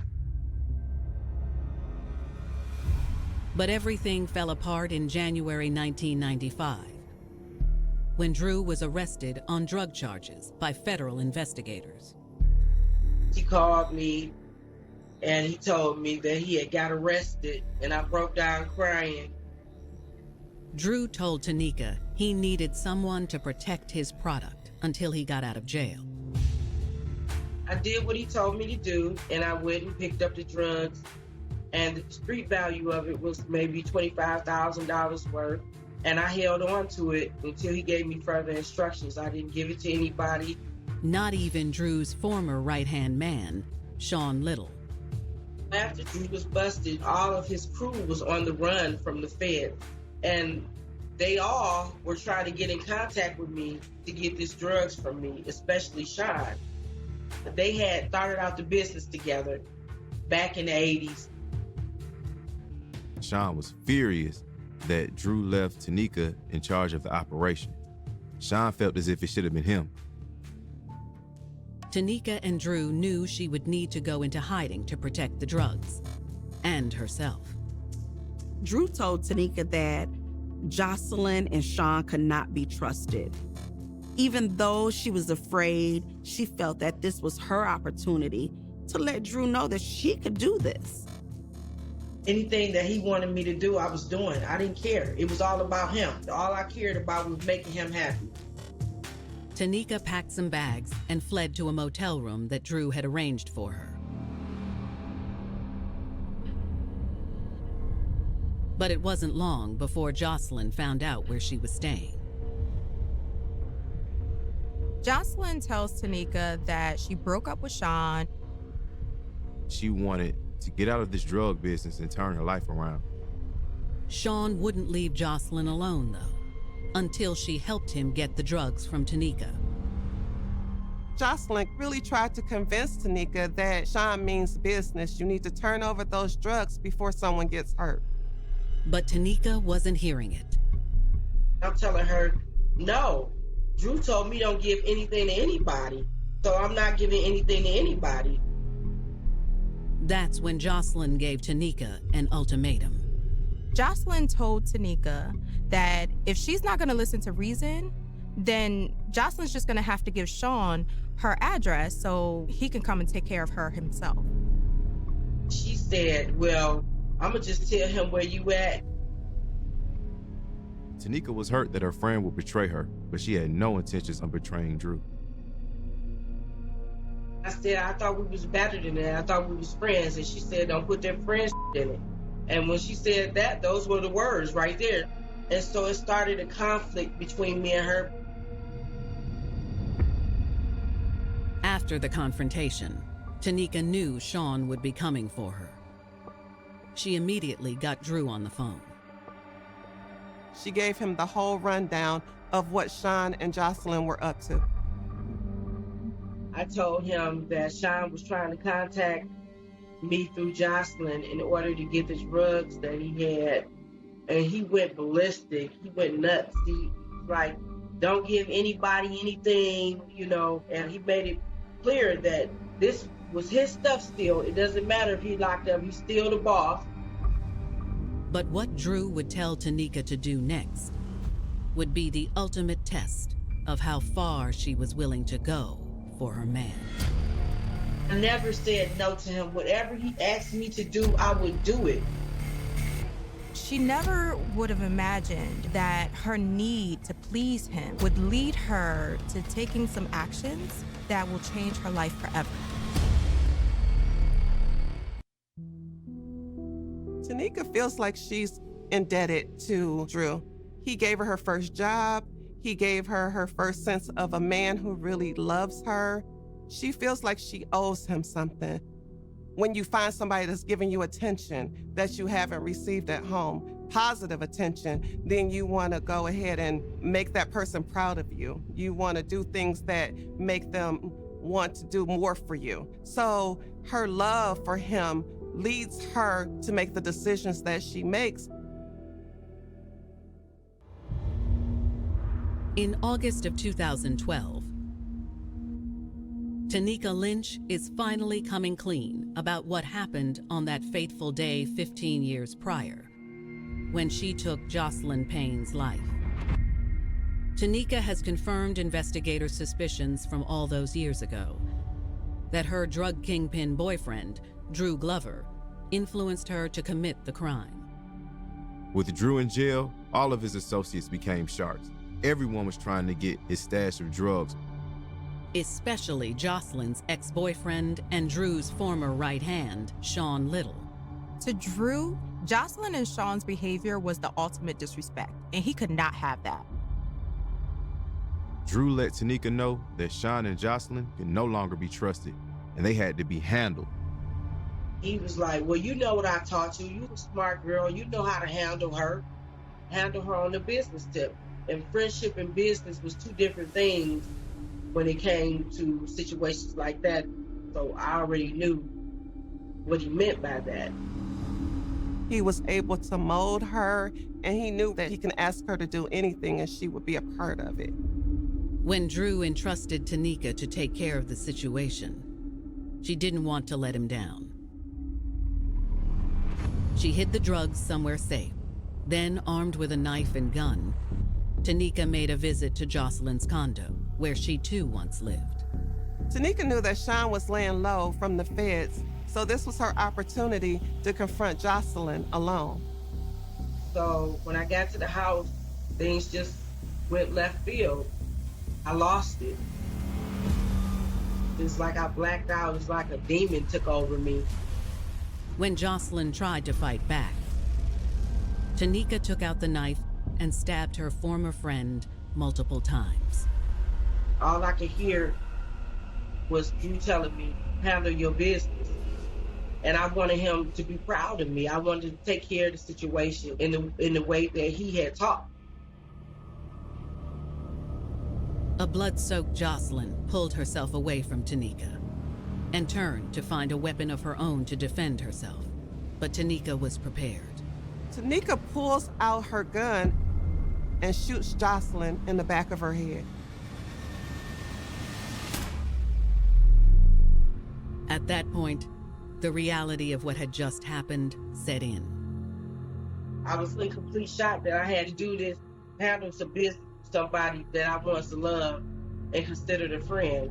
But everything fell apart in January 1995, when Drew was arrested on drug charges by federal investigators. He called me and he told me that he had got arrested, and I broke down crying. Drew told Tanika he needed someone to protect his product until he got out of jail. I did what he told me to do, and I went and picked up the drugs, and the street value of it was maybe $25,000 worth, and I held on to it until he gave me further instructions. I didn't give it to anybody. Not even Drew's former right-hand man, Sean Little. After Drew was busted, all of his crew was on the run from the Fed, and they all were trying to get in contact with me to get these drugs from me, especially Sean. They had started out the business together back in the 80s. Sean was furious that Drew left Tanika in charge of the operation. Sean felt as if it should have been him. Tanika and Drew knew she would need to go into hiding to protect the drugs and herself. Drew told Tanika that Jocelyn and Sean could not be trusted. Even though she was afraid, she felt that this was her opportunity to let Drew know that she could do this. Anything that he wanted me to do, I was doing. I didn't care. It was all about him. All I cared about was making him happy. Tanika packed some bags and fled to a motel room that Drew had arranged for her. But it wasn't long before Jocelyn found out where she was staying. Jocelyn tells Tanika that she broke up with Sean. She wanted to get out of this drug business and turn her life around. Sean wouldn't leave Jocelyn alone, though, until she helped him get the drugs from Tanika. Jocelyn really tried to convince Tanika that Sean means business. You need to turn over those drugs before someone gets hurt. But Tanika wasn't hearing it. I'm telling her, no. Drew told me don't give anything to anybody, so I'm not giving anything to anybody. That's when Jocelyn gave Tanika an ultimatum. Jocelyn told Tanika that if she's not going to listen to reason, then Jocelyn's just going to have to give Sean her address so he can come and take care of her himself. She said, well, I'm going to just tell him where you at. Tanika was hurt that her friend would betray her, but she had no intentions of betraying Drew. I said, I thought we was better than that. I thought we was friends. And she said, don't put that friend in it. And when she said that, those were the words right there. And so it started a conflict between me and her. After the confrontation, Tanika knew Sean would be coming for her. She immediately got Drew on the phone. She gave him the whole rundown of what Sean and Jocelyn were up to. I told him that Sean was trying to contact me through Jocelyn in order to get the drugs that he had. And he went ballistic. He went nuts. He like, don't give anybody anything, you know, and he made it clear that this was his stuff still. It doesn't matter if he locked up, he's still the boss. But what Drew would tell Tanika to do next would be the ultimate test of how far she was willing to go for her man. I never said no to him. Whatever he asked me to do, I would do it. She never would have imagined that her need to please him would lead her to taking some actions that will change her life forever. Tanika feels like she's indebted to Drew. He gave her her first job. He gave her her first sense of a man who really loves her. She feels like she owes him something. When you find somebody that's giving you attention that you haven't received at home, positive attention, then you want to go ahead and make that person proud of you. You want to do things that make them want to do more for you. So her love for him leads her to make the decisions that she makes. In August of 2012, Tanika Lynch is finally coming clean about what happened on that fateful day 15 years prior, when she took Jocelyn Payne's life. Tanika has confirmed investigators' suspicions from all those years ago that her drug kingpin boyfriend, Drew Glover, influenced her to commit the crime. With Drew in jail, all of his associates became sharks. Everyone was trying to get his stash of drugs. Especially Jocelyn's ex-boyfriend and Drew's former right hand, Sean Little. To Drew, Jocelyn and Sean's behavior was the ultimate disrespect, and he could not have that. Drew let Tanika know that Sean and Jocelyn could no longer be trusted, and they had to be handled. He was like, well, you know what I taught you. You a smart girl. You know how to handle her on the business tip. And friendship and business was two different things when it came to situations like that. So I already knew what he meant by that. He was able to mold her, and he knew that he can ask her to do anything and she would be a part of it. When Drew entrusted Tanika to take care of the situation, she didn't want to let him down. She hid the drugs somewhere safe. Then, armed with a knife and gun, Tanika made a visit to Jocelyn's condo, where she too once lived. Tanika knew that Sean was laying low from the feds, so this was her opportunity to confront Jocelyn alone. So when I got to the house, things just went left field. I lost it. It's like I blacked out. It's like a demon took over me. When Jocelyn tried to fight back, Tanika took out the knife and stabbed her former friend multiple times. All I could hear was you telling me, handle your business. And I wanted him to be proud of me. I wanted to take care of the situation in the way that he had taught. A blood-soaked Jocelyn pulled herself away from Tanika and turned to find a weapon of her own to defend herself. But Tanika was prepared. Tanika pulls out her gun and shoots Jocelyn in the back of her head. At that point, the reality of what had just happened set in. I was in complete shock that I had to do this, handle some business with somebody that I once loved and considered a friend.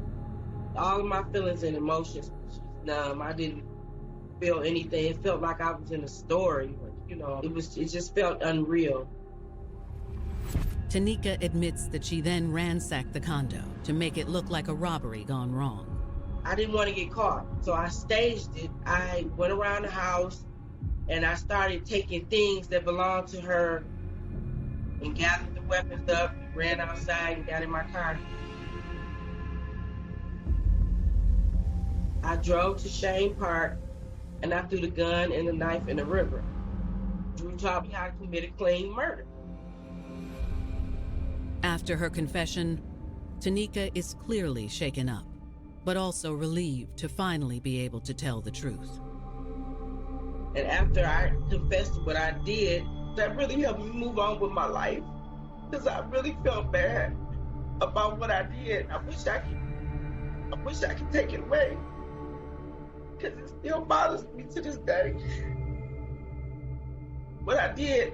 All of my feelings and emotions were just numb. I didn't feel anything. It felt like I was in a story. It just felt unreal. Tanika admits that she then ransacked the condo to make it look like a robbery gone wrong. I didn't want to get caught, so I staged it. I went around the house and I started taking things that belonged to her and gathered the weapons up, ran outside and got in my car. I drove to Shane Park and I threw the gun and the knife in the river. Drew taught me how to commit a clean murder. After her confession, Tanika is clearly shaken up, but also relieved to finally be able to tell the truth. And after I confessed what I did, that really helped me move on with my life. Because I really felt bad about what I did. I wish I could take it away. Because it still bothers me to this day. what I did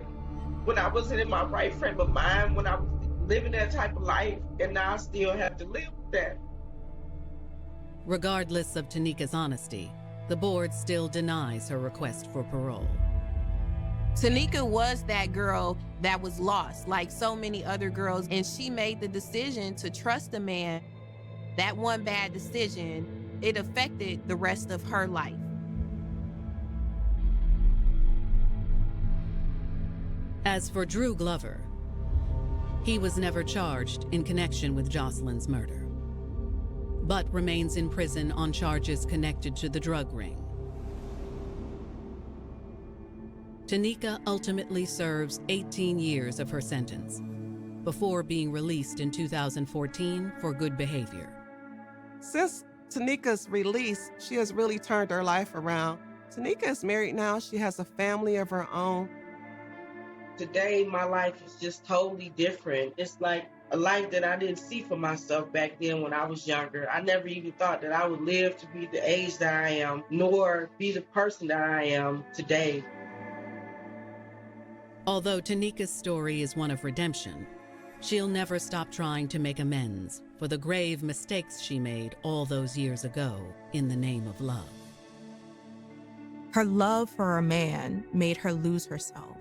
when I wasn't in my right frame of mind, when I was living that type of life, and now I still have to live with that. Regardless of Tanika's honesty, the board still denies her request for parole. Tanika was that girl that was lost, like so many other girls, and she made the decision to trust a man. That one bad decision, it affected the rest of her life. As for Drew Glover, he was never charged in connection with Jocelyn's murder, but remains in prison on charges connected to the drug ring. Tanika ultimately serves 18 years of her sentence before being released in 2014 for good behavior. Since Tanika's release, she has really turned her life around. Tanika is married now. She has a family of her own. Today, my life is just totally different. It's like a life that I didn't see for myself back then when I was younger. I never even thought that I would live to be the age that I am, nor be the person that I am today. Although Tanika's story is one of redemption, she'll never stop trying to make amends for the grave mistakes she made all those years ago in the name of love. Her love for a man made her lose herself.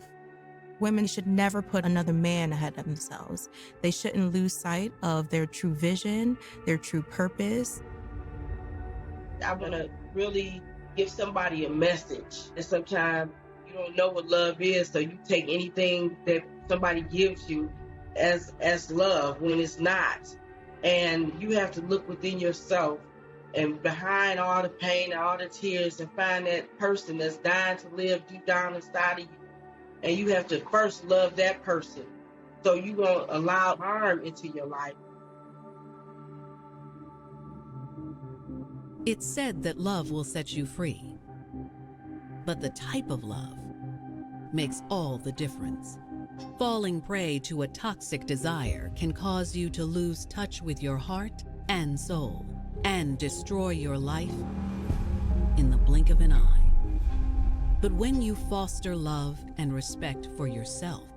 Women should never put another man ahead of themselves. They shouldn't lose sight of their true vision, their true purpose. I want to really give somebody a message. And sometimes you don't know what love is, so you take anything that somebody gives you as love when it's not. And you have to look within yourself and behind all the pain and all the tears and find that person that's dying to live deep down inside of you. And you have to first love that person so you won't allow harm into your life. It's said that love will set you free, but the type of love makes all the difference. Falling prey to a toxic desire can cause you to lose touch with your heart and soul and destroy your life in the blink of an eye. But when you foster love and respect for yourself,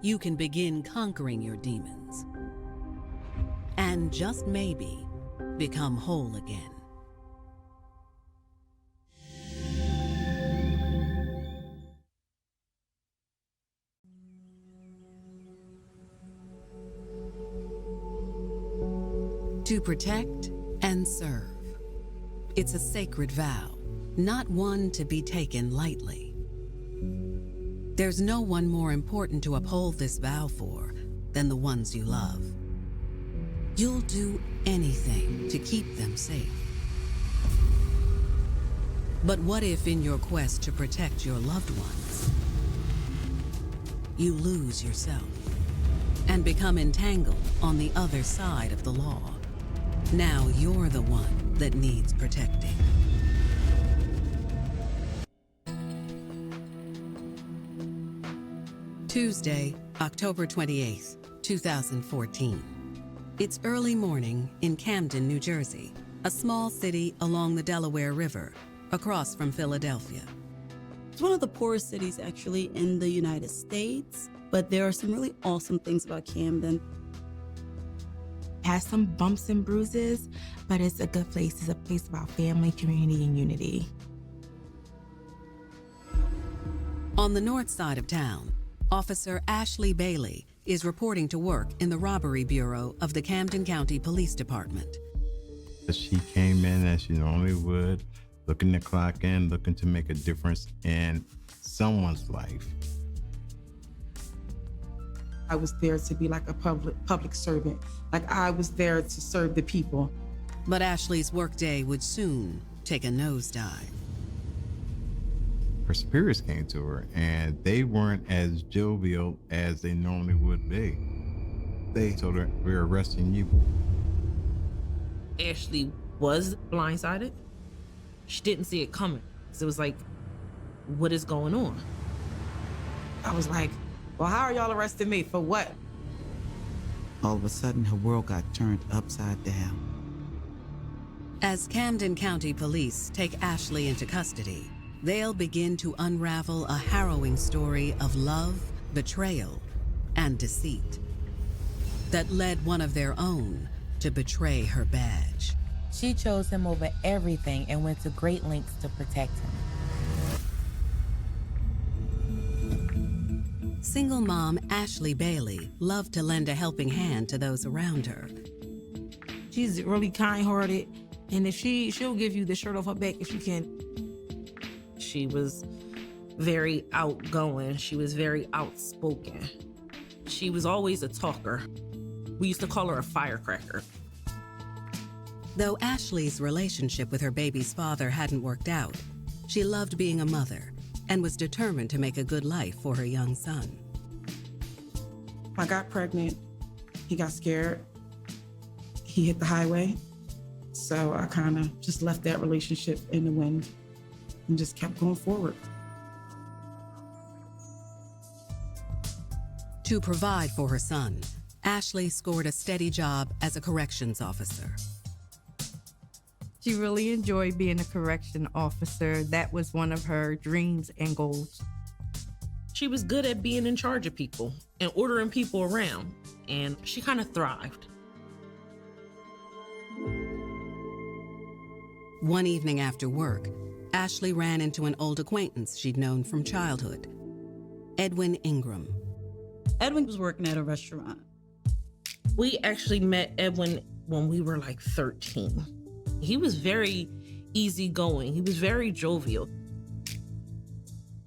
you can begin conquering your demons and just maybe become whole again. To protect and serve. It's a sacred vow, not one to be taken lightly. There's no one more important to uphold this vow for than the ones you love. You'll do anything to keep them safe. But what if in your quest to protect your loved ones, you lose yourself and become entangled on the other side of the law? Now you're the one that needs protecting. Tuesday, October 28th, 2014. It's early morning in Camden, New Jersey, a small city along the Delaware River, across from Philadelphia. It's one of the poorest cities actually in the United States, but there are some really awesome things about Camden. Has some bumps and bruises, but it's a good place. It's a place about family, community, and unity. On the north side of town, Officer Ashley Bailey is reporting to work in the Robbery Bureau of the Camden County Police Department. She came in as she normally would, looking to clock in, looking to make a difference in someone's life. I was there to be like a public servant. Like I was there to serve the people. But Ashley's workday would soon take a nosedive. Her superiors came to her and they weren't as jovial as they normally would be. They told her, "We're arresting you." Ashley was blindsided. She didn't see it coming. So it was like, what is going on? I was like, well, how are y'all arresting me? For what? All of a sudden, her world got turned upside down. As Camden County Police take Ashley into custody, they'll begin to unravel a harrowing story of love, betrayal, and deceit that led one of their own to betray her badge. She chose him over everything and went to great lengths to protect him. Single mom Ashley Bailey loved to lend a helping hand to those around her. She's really kind-hearted, and if she'll give you the shirt off her back if she can. She was very outgoing. She was very outspoken. She was always a talker. We used to call her a firecracker. Though Ashley's relationship with her baby's father hadn't worked out, she loved being a mother and was determined to make a good life for her young son. I got pregnant. He got scared. He hit the highway. So I kind of just left that relationship in the wind and just kept going forward. To provide for her son, Ashley scored a steady job as a corrections officer. She really enjoyed being a correction officer. That was one of her dreams and goals. She was good at being in charge of people and ordering people around, and she kind of thrived. One evening after work, Ashley ran into an old acquaintance she'd known from childhood, Edwin Ingram. Edwin was working at a restaurant. We actually met Edwin when we were like 13. He was very easygoing. He was very jovial.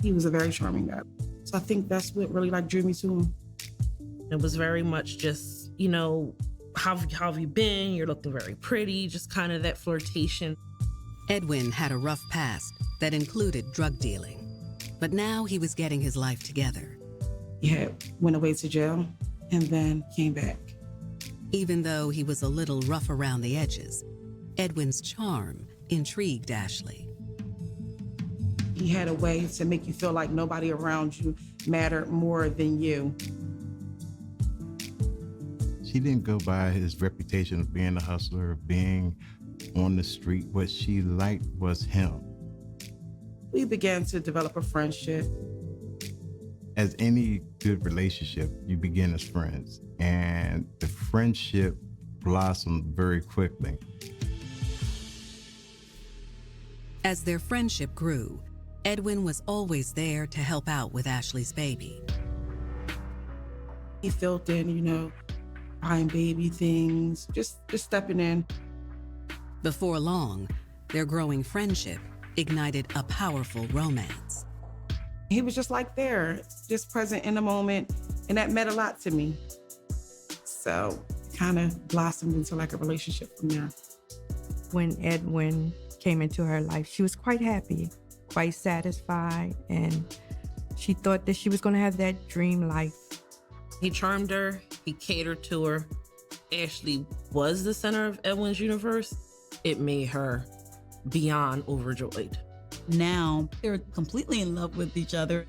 He was a very charming guy. So I think that's what really drew me to him. It was very much just, how have you been? You're looking very pretty, just kind of that flirtation. Edwin had a rough past that included drug dealing, but now he was getting his life together. He went away to jail and then came back. Even though he was a little rough around the edges, Edwin's charm intrigued Ashley. He had a way to make you feel like nobody around you mattered more than you. She didn't go by his reputation of being a hustler, of being on the street. What she liked was him. We began to develop a friendship. As any good relationship, you begin as friends, and the friendship blossomed very quickly. As their friendship grew, Edwin was always there to help out with Ashley's baby. He filled in, buying baby things, just stepping in. Before long, their growing friendship ignited a powerful romance. He was just there, just present in the moment, and that meant a lot to me. So kind of blossomed into a relationship from there. When Edwin came into her life, she was quite happy, quite satisfied, and she thought that she was going to have that dream life. He charmed her, he catered to her. Ashley was the center of Edwin's universe. It made her beyond overjoyed. Now they're completely in love with each other.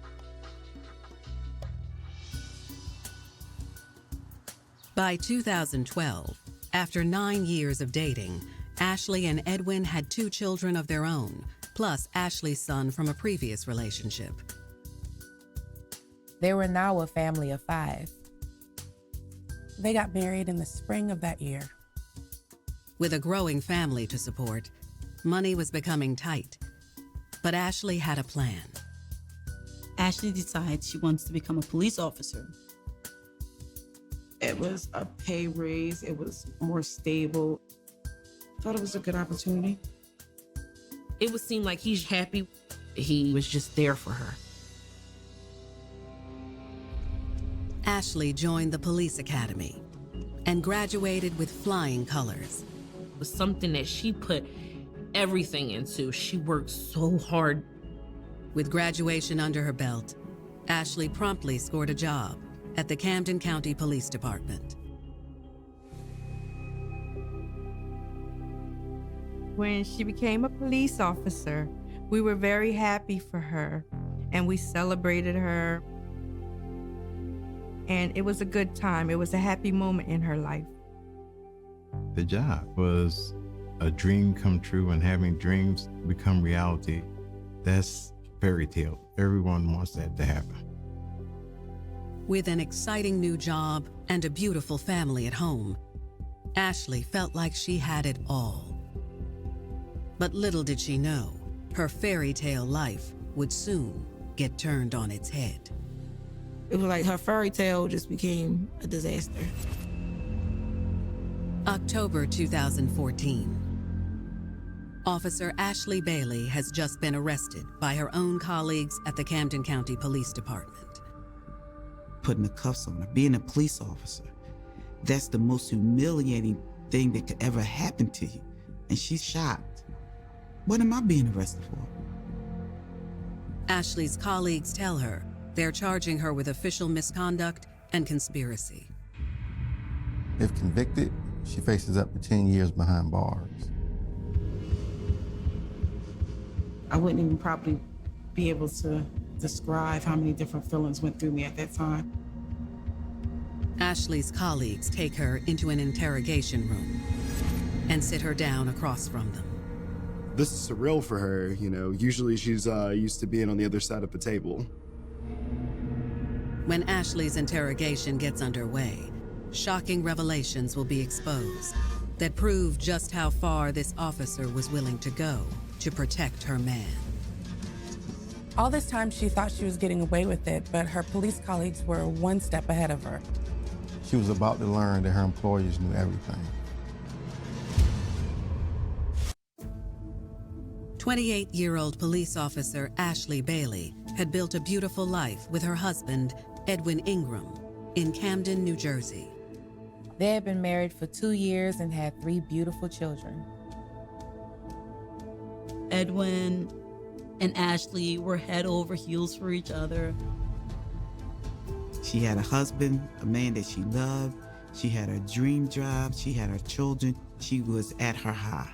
By 2012, after 9 years of dating, Ashley and Edwin had 2 children of their own, plus Ashley's son from a previous relationship. They were now a family of 5. They got married in the spring of that year. With a growing family to support, money was becoming tight. But Ashley had a plan. Ashley decides she wants to become a police officer. It was a pay raise. It was more stable. Thought it was a good opportunity. It would seem like he's happy. He was just there for her. Ashley joined the police academy and graduated with flying colors. It was something that she put everything into. She worked so hard. With graduation under her belt, Ashley promptly scored a job at the Camden County Police Department. When she became a police officer, we were very happy for her, and we celebrated her. And it was a good time. It was a happy moment in her life. The job was a dream come true, and having dreams become reality. That's fairy tale. Everyone wants that to happen. With an exciting new job and a beautiful family at home, Ashley felt like she had it all. But little did she know, her fairy tale life would soon get turned on its head. It was like her fairy tale just became a disaster. October 2014. Officer Ashley Bailey has just been arrested by her own colleagues at the Camden County Police Department. Putting the cuffs on her, being a police officer, that's the most humiliating thing that could ever happen to you. And she's shocked. What am I being arrested for? Ashley's colleagues tell her they're charging her with official misconduct and conspiracy. If convicted, she faces up to 10 years behind bars. I wouldn't even probably be able to describe how many different feelings went through me at that time. Ashley's colleagues take her into an interrogation room and sit her down across from them. This is surreal for her, you know. Usually she's used to being on the other side of the table. When Ashley's interrogation gets underway, shocking revelations will be exposed that prove just how far this officer was willing to go to protect her man. All this time, she thought she was getting away with it, but her police colleagues were one step ahead of her. She was about to learn that her employers knew everything. 28-year-old police officer Ashley Bailey had built a beautiful life with her husband, Edwin Ingram, in Camden, New Jersey. They had been married for 2 years and had 3 beautiful children. Edwin and Ashley were head over heels for each other. She had a husband, a man that she loved. She had her dream job. She had her children. She was at her high.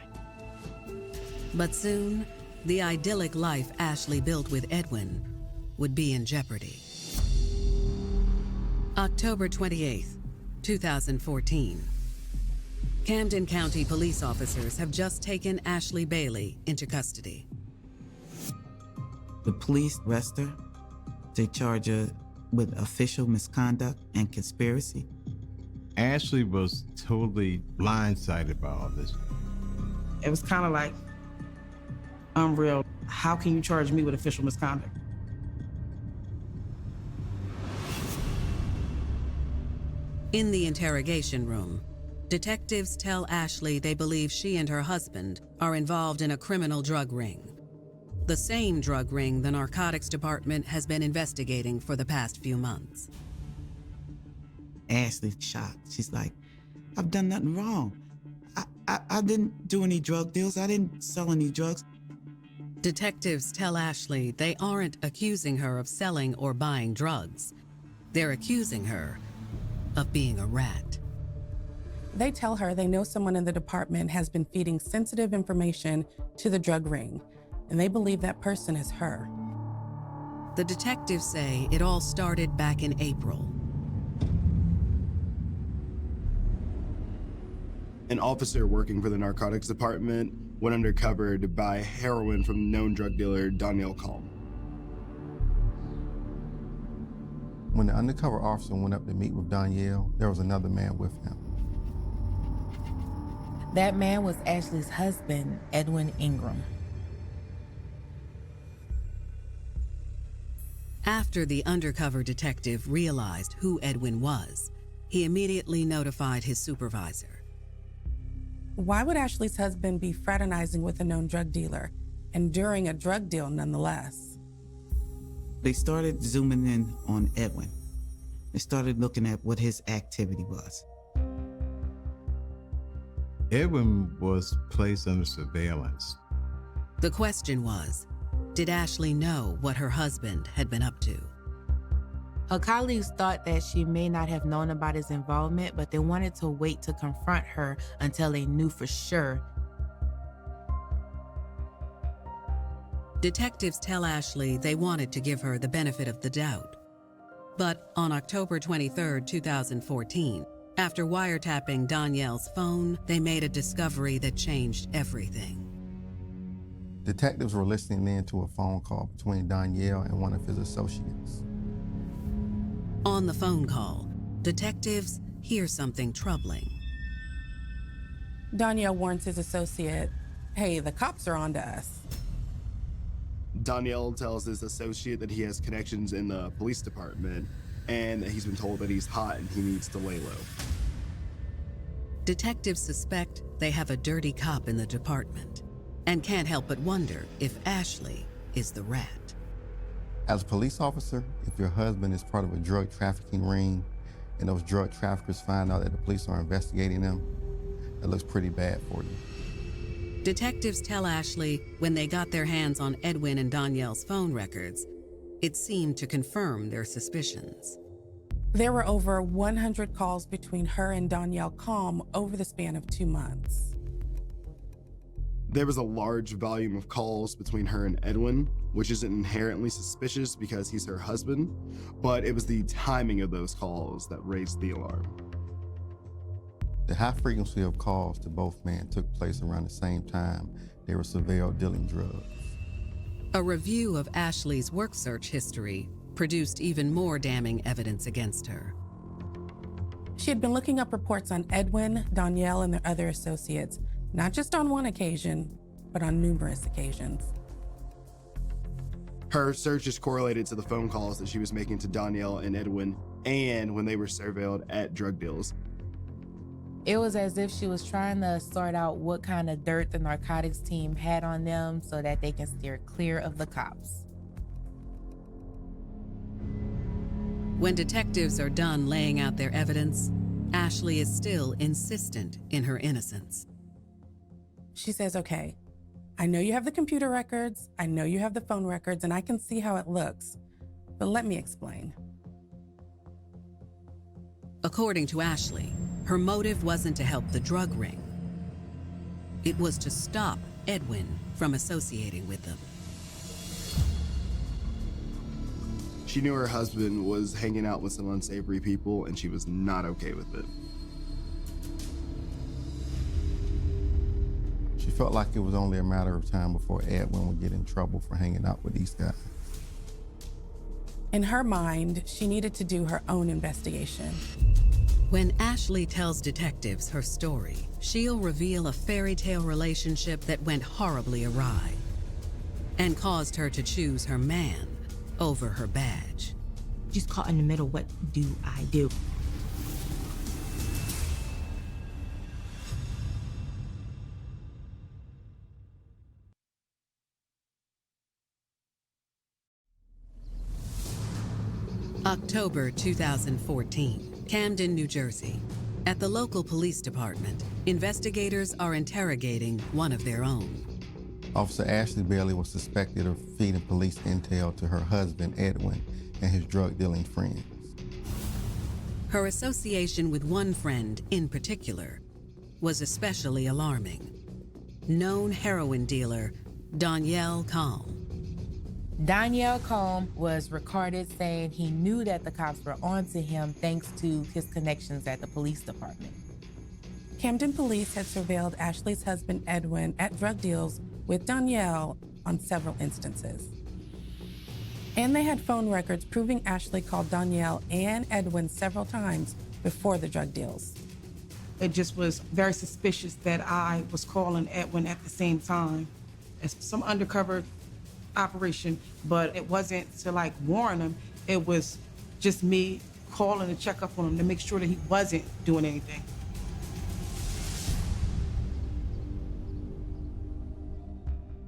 But soon, the idyllic life Ashley built with Edwin would be in jeopardy. October 28th, 2014. Camden County police officers have just taken Ashley Bailey into custody. The police arrest her. They charge her with official misconduct and conspiracy. Ashley was totally blindsided by all this. It was kind of like unreal. How can you charge me with official misconduct? In the interrogation room, detectives tell Ashley they believe she and her husband are involved in a criminal drug ring. The same drug ring the narcotics department has been investigating for the past few months. Ashley's shocked. She's like, I've done nothing wrong. I didn't do any drug deals. I didn't sell any drugs. Detectives tell Ashley they aren't accusing her of selling or buying drugs. They're accusing her of being a rat. They tell her they know someone in the department has been feeding sensitive information to the drug ring, and they believe that person is her. The detectives say it all started back in April. An officer working for the narcotics department went undercover to buy heroin from known drug dealer Danielle Calm. When the undercover officer went up to meet with Danielle, there was another man with him. That man was Ashley's husband, Edwin Ingram. After the undercover detective realized who Edwin was, he immediately notified his supervisor. Why would Ashley's husband be fraternizing with a known drug dealer, and during a drug deal nonetheless? They started zooming in on Edwin. They started looking at what his activity was. Edwin was placed under surveillance. The question was, did Ashley know what her husband had been up to? Her colleagues thought that she may not have known about his involvement, but they wanted to wait to confront her until they knew for sure. Detectives tell Ashley they wanted to give her the benefit of the doubt. But on October 23, 2014, after wiretapping Danielle's phone, they made a discovery that changed everything. Detectives were listening in to a phone call between Danielle and one of his associates. On the phone call, detectives hear something troubling. Danielle warns his associate, hey, the cops are on to us. Danielle tells his associate that he has connections in the police department and that he's been told that he's hot and he needs to lay low. Detectives suspect they have a dirty cop in the department and can't help but wonder if Ashley is the rat. As a police officer, if your husband is part of a drug trafficking ring and those drug traffickers find out that the police are investigating them, that looks pretty bad for you. Detectives tell Ashley when they got their hands on Edwin and Danielle's phone records, it seemed to confirm their suspicions. There were over 100 calls between her and Danielle Calm over the span of 2 months. There was a large volume of calls between her and Edwin, which isn't inherently suspicious because he's her husband, but it was the timing of those calls that raised the alarm. The high frequency of calls to both men took place around the same time they were surveilled dealing drugs. A review of Ashley's work search history produced even more damning evidence against her. She had been looking up reports on Edwin, Danielle, and their other associates, not just on one occasion, but on numerous occasions. Her search is correlated to the phone calls that she was making to Danielle and Edwin and when they were surveilled at drug deals. It was as if she was trying to sort out what kind of dirt the narcotics team had on them so that they can steer clear of the cops. When detectives are done laying out their evidence, Ashley is still insistent in her innocence. She says, okay, I know you have the computer records, I know you have the phone records, and I can see how it looks, but let me explain. According to Ashley, her motive wasn't to help the drug ring. It was to stop Edwin from associating with them. She knew her husband was hanging out with some unsavory people and she was not okay with it. She felt like it was only a matter of time before Edwin would get in trouble for hanging out with these guys. In her mind, she needed to do her own investigation. When Ashley tells detectives her story, she'll reveal a fairy tale relationship that went horribly awry and caused her to choose her man over her badge. Just caught in the middle, what do I do? October 2014, Camden, New Jersey. At the local police department, investigators are interrogating one of their own. Officer Ashley Bailey was suspected of feeding police intel to her husband, Edwin, and his drug dealing friends. Her association with one friend in particular was especially alarming. Known heroin dealer, Danielle Calm. Danielle Calm was recorded saying he knew that the cops were onto him thanks to his connections at the police department. Camden police had surveilled Ashley's husband, Edwin, at drug deals with Danielle on several instances. And they had phone records proving Ashley called Danielle and Edwin several times before the drug deals. It just was very suspicious that I was calling Edwin at the same time. It's some undercover operation, but it wasn't to like warn him. It was just me calling to check up on him to make sure that he wasn't doing anything.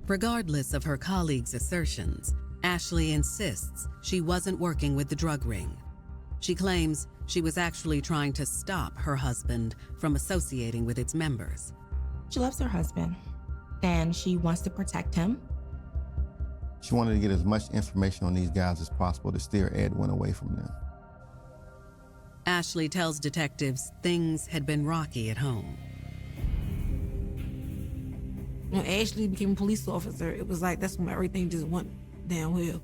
Regardless of her colleagues' assertions, Ashley insists she wasn't working with the drug ring. She claims she was actually trying to stop her husband from associating with its members. She loves her husband, and she wants to protect him. She wanted to get as much information on these guys as possible to steer Edwin away from them. Ashley tells detectives things had been rocky at home. When Ashley became a police officer, it was like that's when everything just went downhill.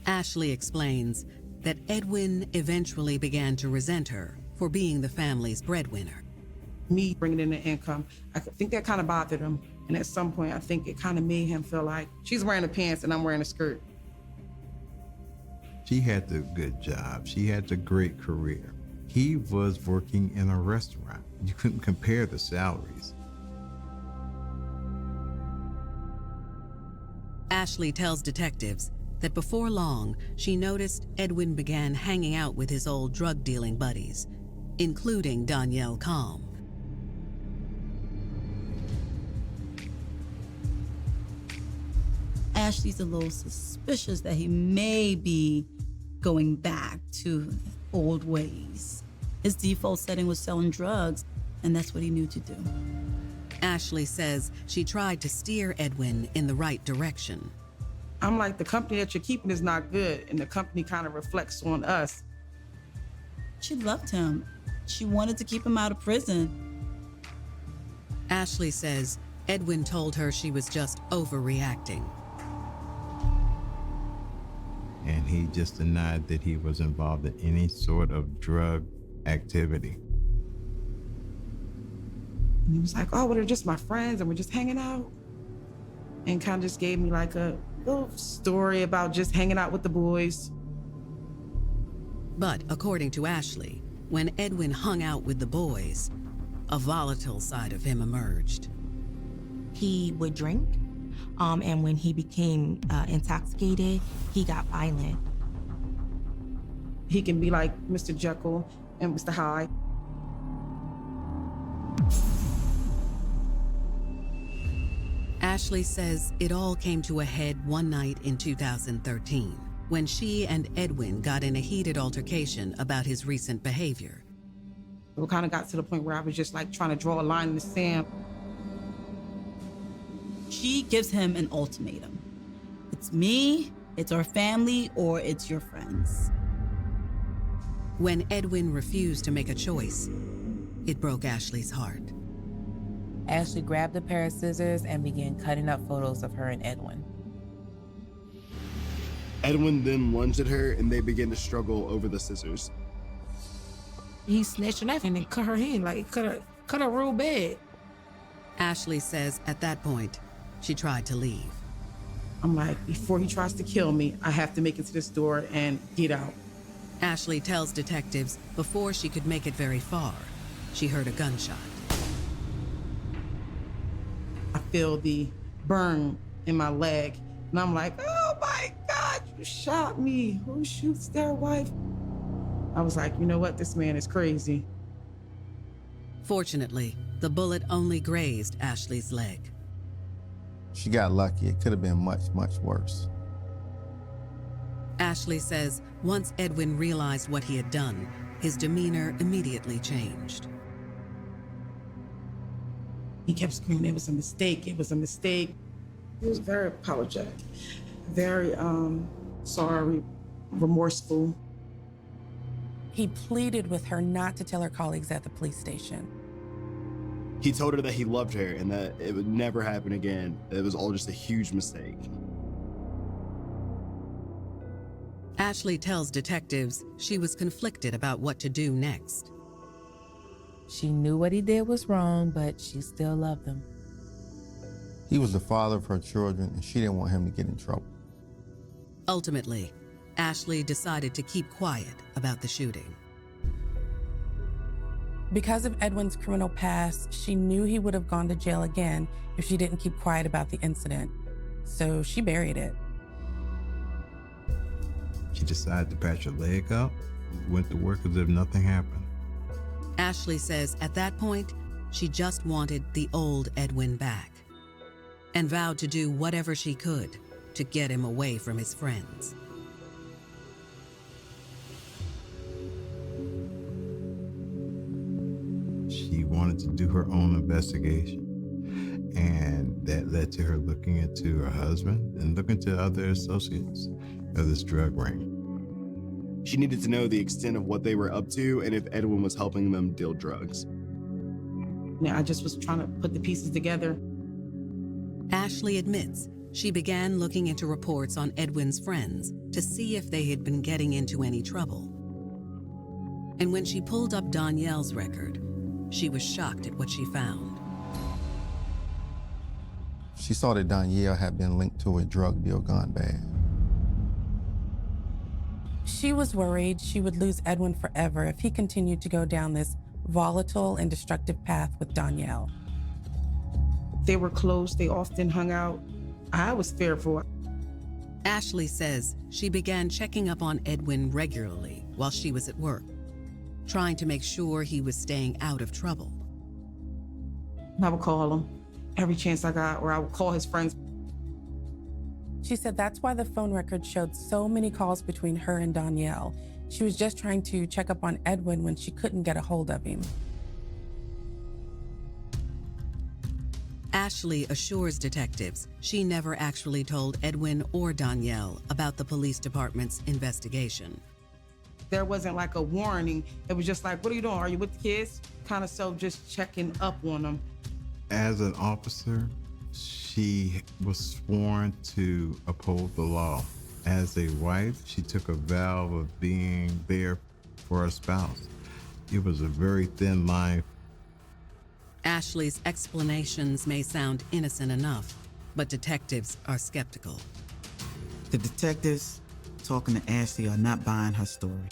Ashley explains that Edwin eventually began to resent her for being the family's breadwinner. Me bringing in the income, I think that kind of bothered him. And at some point, I think it kind of made him feel like she's wearing the pants and I'm wearing a skirt. She had the good job. She had the great career. He was working in a restaurant. You couldn't compare the salaries. Ashley tells detectives that before long, she noticed Edwin began hanging out with his old drug-dealing buddies, including Danielle Kalm. Ashley's a little suspicious that he may be going back to old ways. His default setting was selling drugs, and that's what he knew to do. Ashley says she tried to steer Edwin in the right direction. I'm like, the company that you're keeping is not good, and the company kind of reflects on us. She loved him. She wanted to keep him out of prison. Ashley says Edwin told her she was just overreacting. And he just denied that he was involved in any sort of drug activity. And he was like, oh, well, they're just my friends and we're just hanging out. And kind of just gave me like a little story about just hanging out with the boys. But according to Ashley, when Edwin hung out with the boys, a volatile side of him emerged. He would drink, and when he became intoxicated, he got violent. He can be like Mr. Jekyll and Mr. Hyde. Ashley says it all came to a head one night in 2013, when she and Edwin got in a heated altercation about his recent behavior. It kind of got to the point where I was just like trying to draw a line in the sand. She gives him an ultimatum. It's me, it's our family, or it's your friends. When Edwin refused to make a choice, it broke Ashley's heart. Ashley grabbed a pair of scissors and began cutting up photos of her and Edwin. Edwin then lunged at her and they began to struggle over the scissors. He snatched a knife and then cut her hand, like cut her real bad. Ashley says at that point, she tried to leave. I'm like, before he tries to kill me, I have to make it to this door and get out. Ashley tells detectives before she could make it very far, she heard a gunshot. I feel the burn in my leg, and I'm like, oh my God, you shot me. Who shoots their wife? I was like, you know what? This man is crazy. Fortunately, the bullet only grazed Ashley's leg. She got lucky. It could have been much, much worse. Ashley says once Edwin realized what he had done, his demeanor immediately changed. He kept screaming, it was a mistake, it was a mistake. He was very apologetic, very sorry, remorseful. He pleaded with her not to tell her colleagues at the police station. He told her that he loved her and that it would never happen again. It was all just a huge mistake. Ashley tells detectives she was conflicted about what to do next. She knew what he did was wrong, but she still loved him. He was the father of her children, and she didn't want him to get in trouble. Ultimately, Ashley decided to keep quiet about the shooting. Because of Edwin's criminal past, she knew he would have gone to jail again if she didn't keep quiet about the incident. So she buried it. She decided to patch her leg up, went to work as if nothing happened. Ashley says at that point, she just wanted the old Edwin back and vowed to do whatever she could to get him away from his friends. She wanted to do her own investigation, and that led to her looking into her husband and looking to other associates of this drug ring. She needed to know the extent of what they were up to and if Edwin was helping them deal drugs. I just was trying to put the pieces together. Ashley admits she began looking into reports on Edwin's friends to see if they had been getting into any trouble. And when she pulled up Danielle's record, she was shocked at what she found. She saw that Danielle had been linked to a drug deal gone bad. She was worried she would lose Edwin forever if he continued to go down this volatile and destructive path with Danielle. They were close, they often hung out. I was fearful. Ashley says she began checking up on Edwin regularly while she was at work, trying to make sure he was staying out of trouble. I would call him every chance I got, or I would call his friends. She said that's why the phone record showed so many calls between her and Danielle. She was just trying to check up on Edwin when she couldn't get a hold of him. Ashley assures detectives she never actually told Edwin or Danielle about the police department's investigation. There wasn't like a warning. It was just like, what are you doing? Are you with the kids? Kind of just checking up on them. As an officer, she was sworn to uphold the law. As a wife, she took a vow of being there for her spouse. It was a very thin line. Ashley's explanations may sound innocent enough, but detectives are skeptical. The detectives talking to Ashley are not buying her story.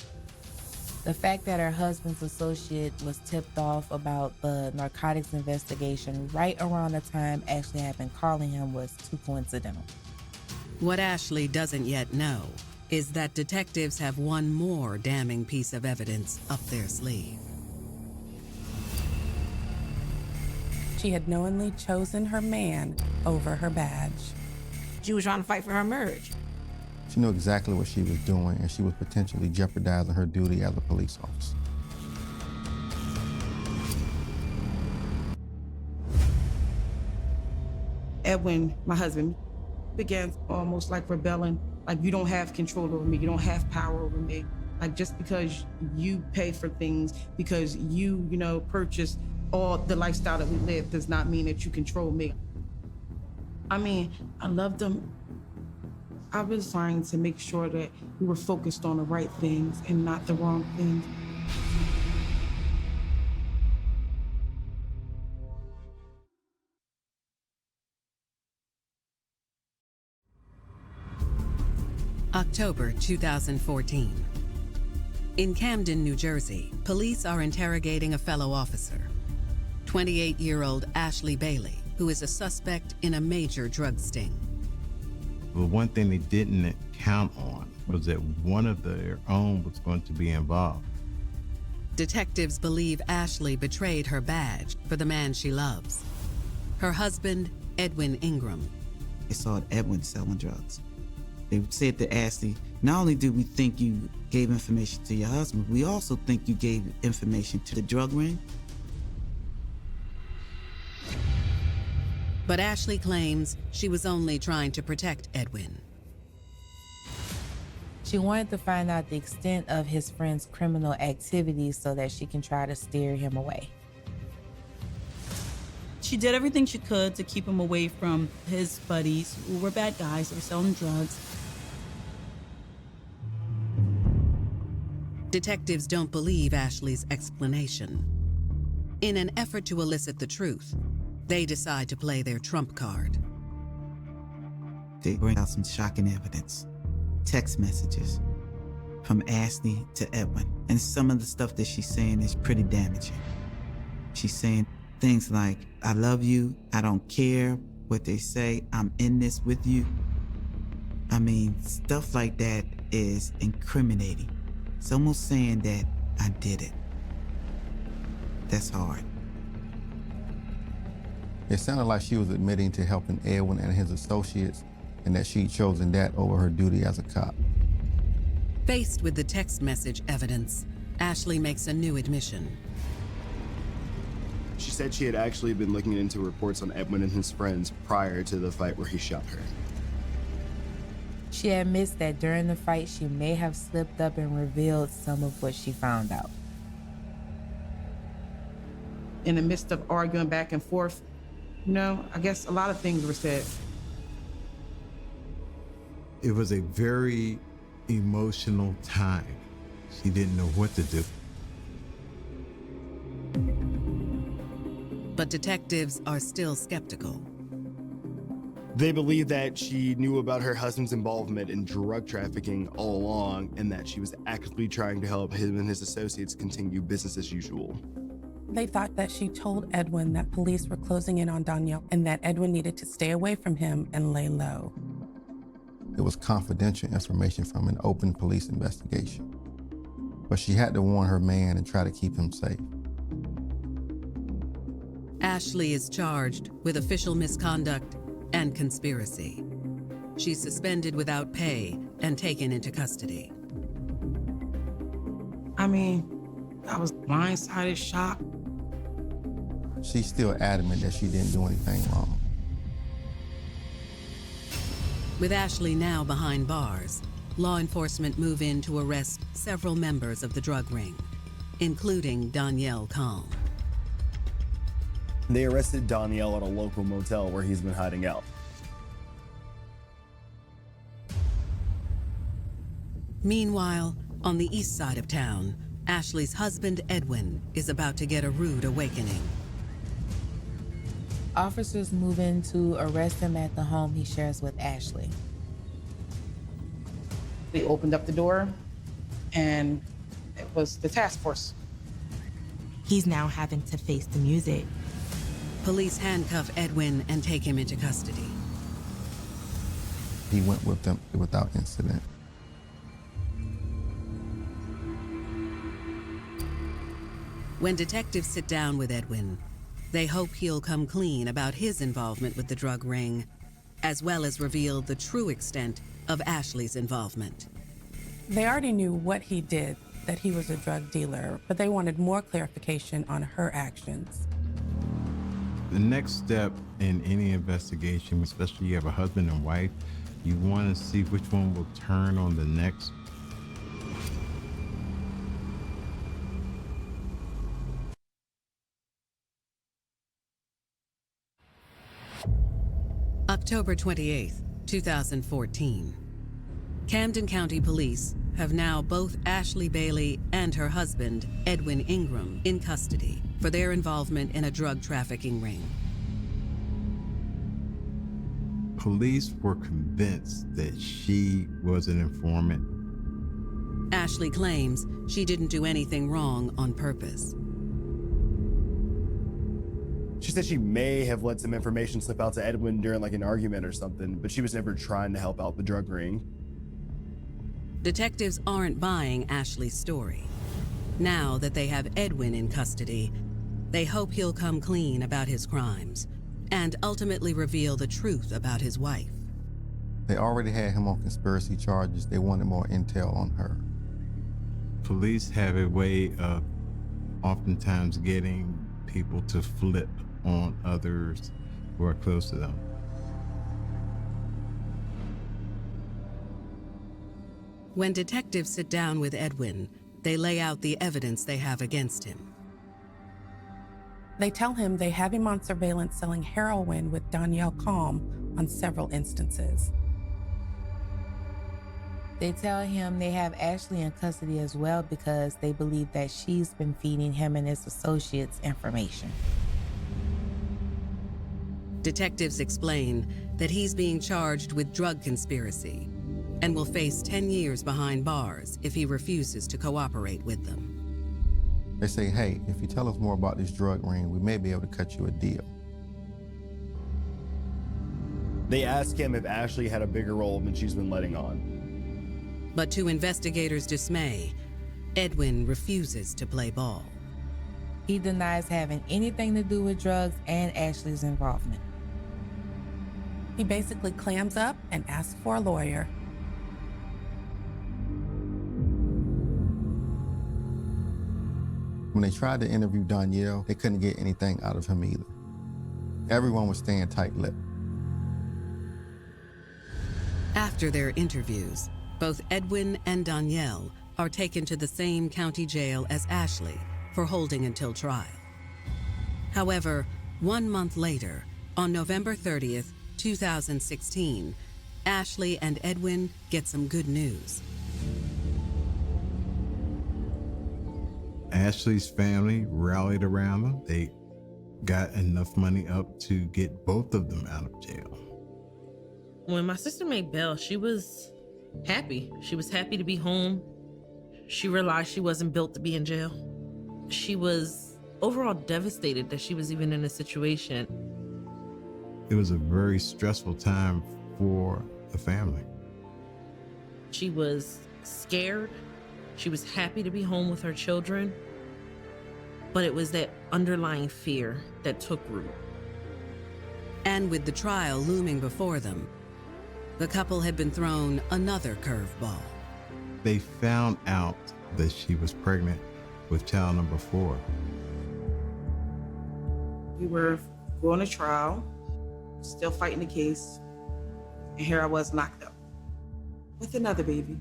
The fact that her husband's associate was tipped off about the narcotics investigation right around the time Ashley had been calling him was too coincidental. What Ashley doesn't yet know is that detectives have one more damning piece of evidence up their sleeve. She had knowingly chosen her man over her badge. She was trying to fight for her marriage. She knew exactly what she was doing, and she was potentially jeopardizing her duty as a police officer. Edwin, my husband, began almost like rebelling. Like, you don't have control over me. You don't have power over me. Like, just because you pay for things, because you purchase all the lifestyle that we live, does not mean that you control me. I mean, I loved him. I was trying to make sure that we were focused on the right things and not the wrong things. October 2014. In Camden, New Jersey, police are interrogating a fellow officer, 28-year-old Ashley Bailey, who is a suspect in a major drug sting. The one thing they didn't count on was that one of their own was going to be involved. Detectives believe Ashley betrayed her badge for the man she loves. Her husband, Edwin Ingram. They saw Edwin selling drugs. They said to Ashley, not only do we think you gave information to your husband, we also think you gave information to the drug ring. But Ashley claims she was only trying to protect Edwin. She wanted to find out the extent of his friend's criminal activities so that she can try to steer him away. She did everything she could to keep him away from his buddies who were bad guys that were selling drugs. Detectives don't believe Ashley's explanation. In an effort to elicit the truth, they decide to play their trump card. They bring out some shocking evidence. Text messages from Ashley to Edwin. And some of the stuff that she's saying is pretty damaging. She's saying things like, I love you, I don't care what they say, I'm in this with you. I mean, stuff like that is incriminating. It's almost saying that I did it. That's hard. It sounded like she was admitting to helping Edwin and his associates, and that she'd chosen that over her duty as a cop. Faced with the text message evidence, Ashley makes a new admission. She said she had actually been looking into reports on Edwin and his friends prior to the fight where he shot her. She admits that during the fight, she may have slipped up and revealed some of what she found out. In the midst of arguing back and forth, I guess a lot of things were said. It was a very emotional time. She didn't know what to do. But detectives are still skeptical. They believe that she knew about her husband's involvement in drug trafficking all along and that she was actively trying to help him and his associates continue business as usual. They thought that she told Edwin that police were closing in on Danielle and that Edwin needed to stay away from him and lay low. It was confidential information from an open police investigation. But she had to warn her man and try to keep him safe. Ashley is charged with official misconduct and conspiracy. She's suspended without pay and taken into custody. I mean, I was blindsided, shocked. She's still adamant that she didn't do anything wrong. With Ashley now behind bars, law enforcement move in to arrest several members of the drug ring, including Danielle Calm. They arrested Danielle at a local motel where he's been hiding out. Meanwhile, on the east side of town, Ashley's husband, Edwin, is about to get a rude awakening. Officers move in to arrest him at the home he shares with Ashley. They opened up the door, and it was the task force. He's now having to face the music. Police handcuff Edwin and take him into custody. He went with them without incident. When detectives sit down with Edwin, they hope he'll come clean about his involvement with the drug ring, as well as reveal the true extent of Ashley's involvement. They already knew what he did, that he was a drug dealer, but they wanted more clarification on her actions. The next step in any investigation, especially you have a husband and wife, you want to see which one will turn on the next. October 28th, 2014. Camden County Police have now both Ashley Bailey and her husband, Edwin Ingram, in custody for their involvement in a drug trafficking ring. Police were convinced that she was an informant. Ashley claims she didn't do anything wrong on purpose. She said she may have let some information slip out to Edwin during like an argument or something, but she was never trying to help out the drug ring. Detectives aren't buying Ashley's story. Now that they have Edwin in custody, they hope he'll come clean about his crimes and ultimately reveal the truth about his wife. They already had him on conspiracy charges. They wanted more intel on her. Police have a way of oftentimes getting people to flip on others who are close to them. When detectives sit down with Edwin, they lay out the evidence they have against him. They tell him they have him on surveillance selling heroin with Danielle Calm on several instances. They tell him they have Ashley in custody as well because they believe that she's been feeding him and his associates information. Detectives explain that he's being charged with drug conspiracy and will face 10 years behind bars if he refuses to cooperate with them. They say, hey, if you tell us more about this drug ring, we may be able to cut you a deal. They ask him if Ashley had a bigger role than she's been letting on. But to investigators' dismay, Edwin refuses to play ball. He denies having anything to do with drugs and Ashley's involvement. He basically clams up and asks for a lawyer. When they tried to interview Danielle, they couldn't get anything out of him either. Everyone was staying tight-lipped. After their interviews, both Edwin and Danielle are taken to the same county jail as Ashley for holding until trial. However, 1 month later, on November 30th, 2016, Ashley and Edwin get some good news. Ashley's family rallied around them. They got enough money up to get both of them out of jail. When my sister made bail, she was happy. She was happy to be home. She realized she wasn't built to be in jail. She was overall devastated that she was even in a situation. It was a very stressful time for the family. She was scared. She was happy to be home with her children. But it was that underlying fear that took root. And with the trial looming before them, the couple had been thrown another curveball. They found out that she was pregnant with child number 4. We were going to trial, still fighting the case, and here I was locked up with another baby.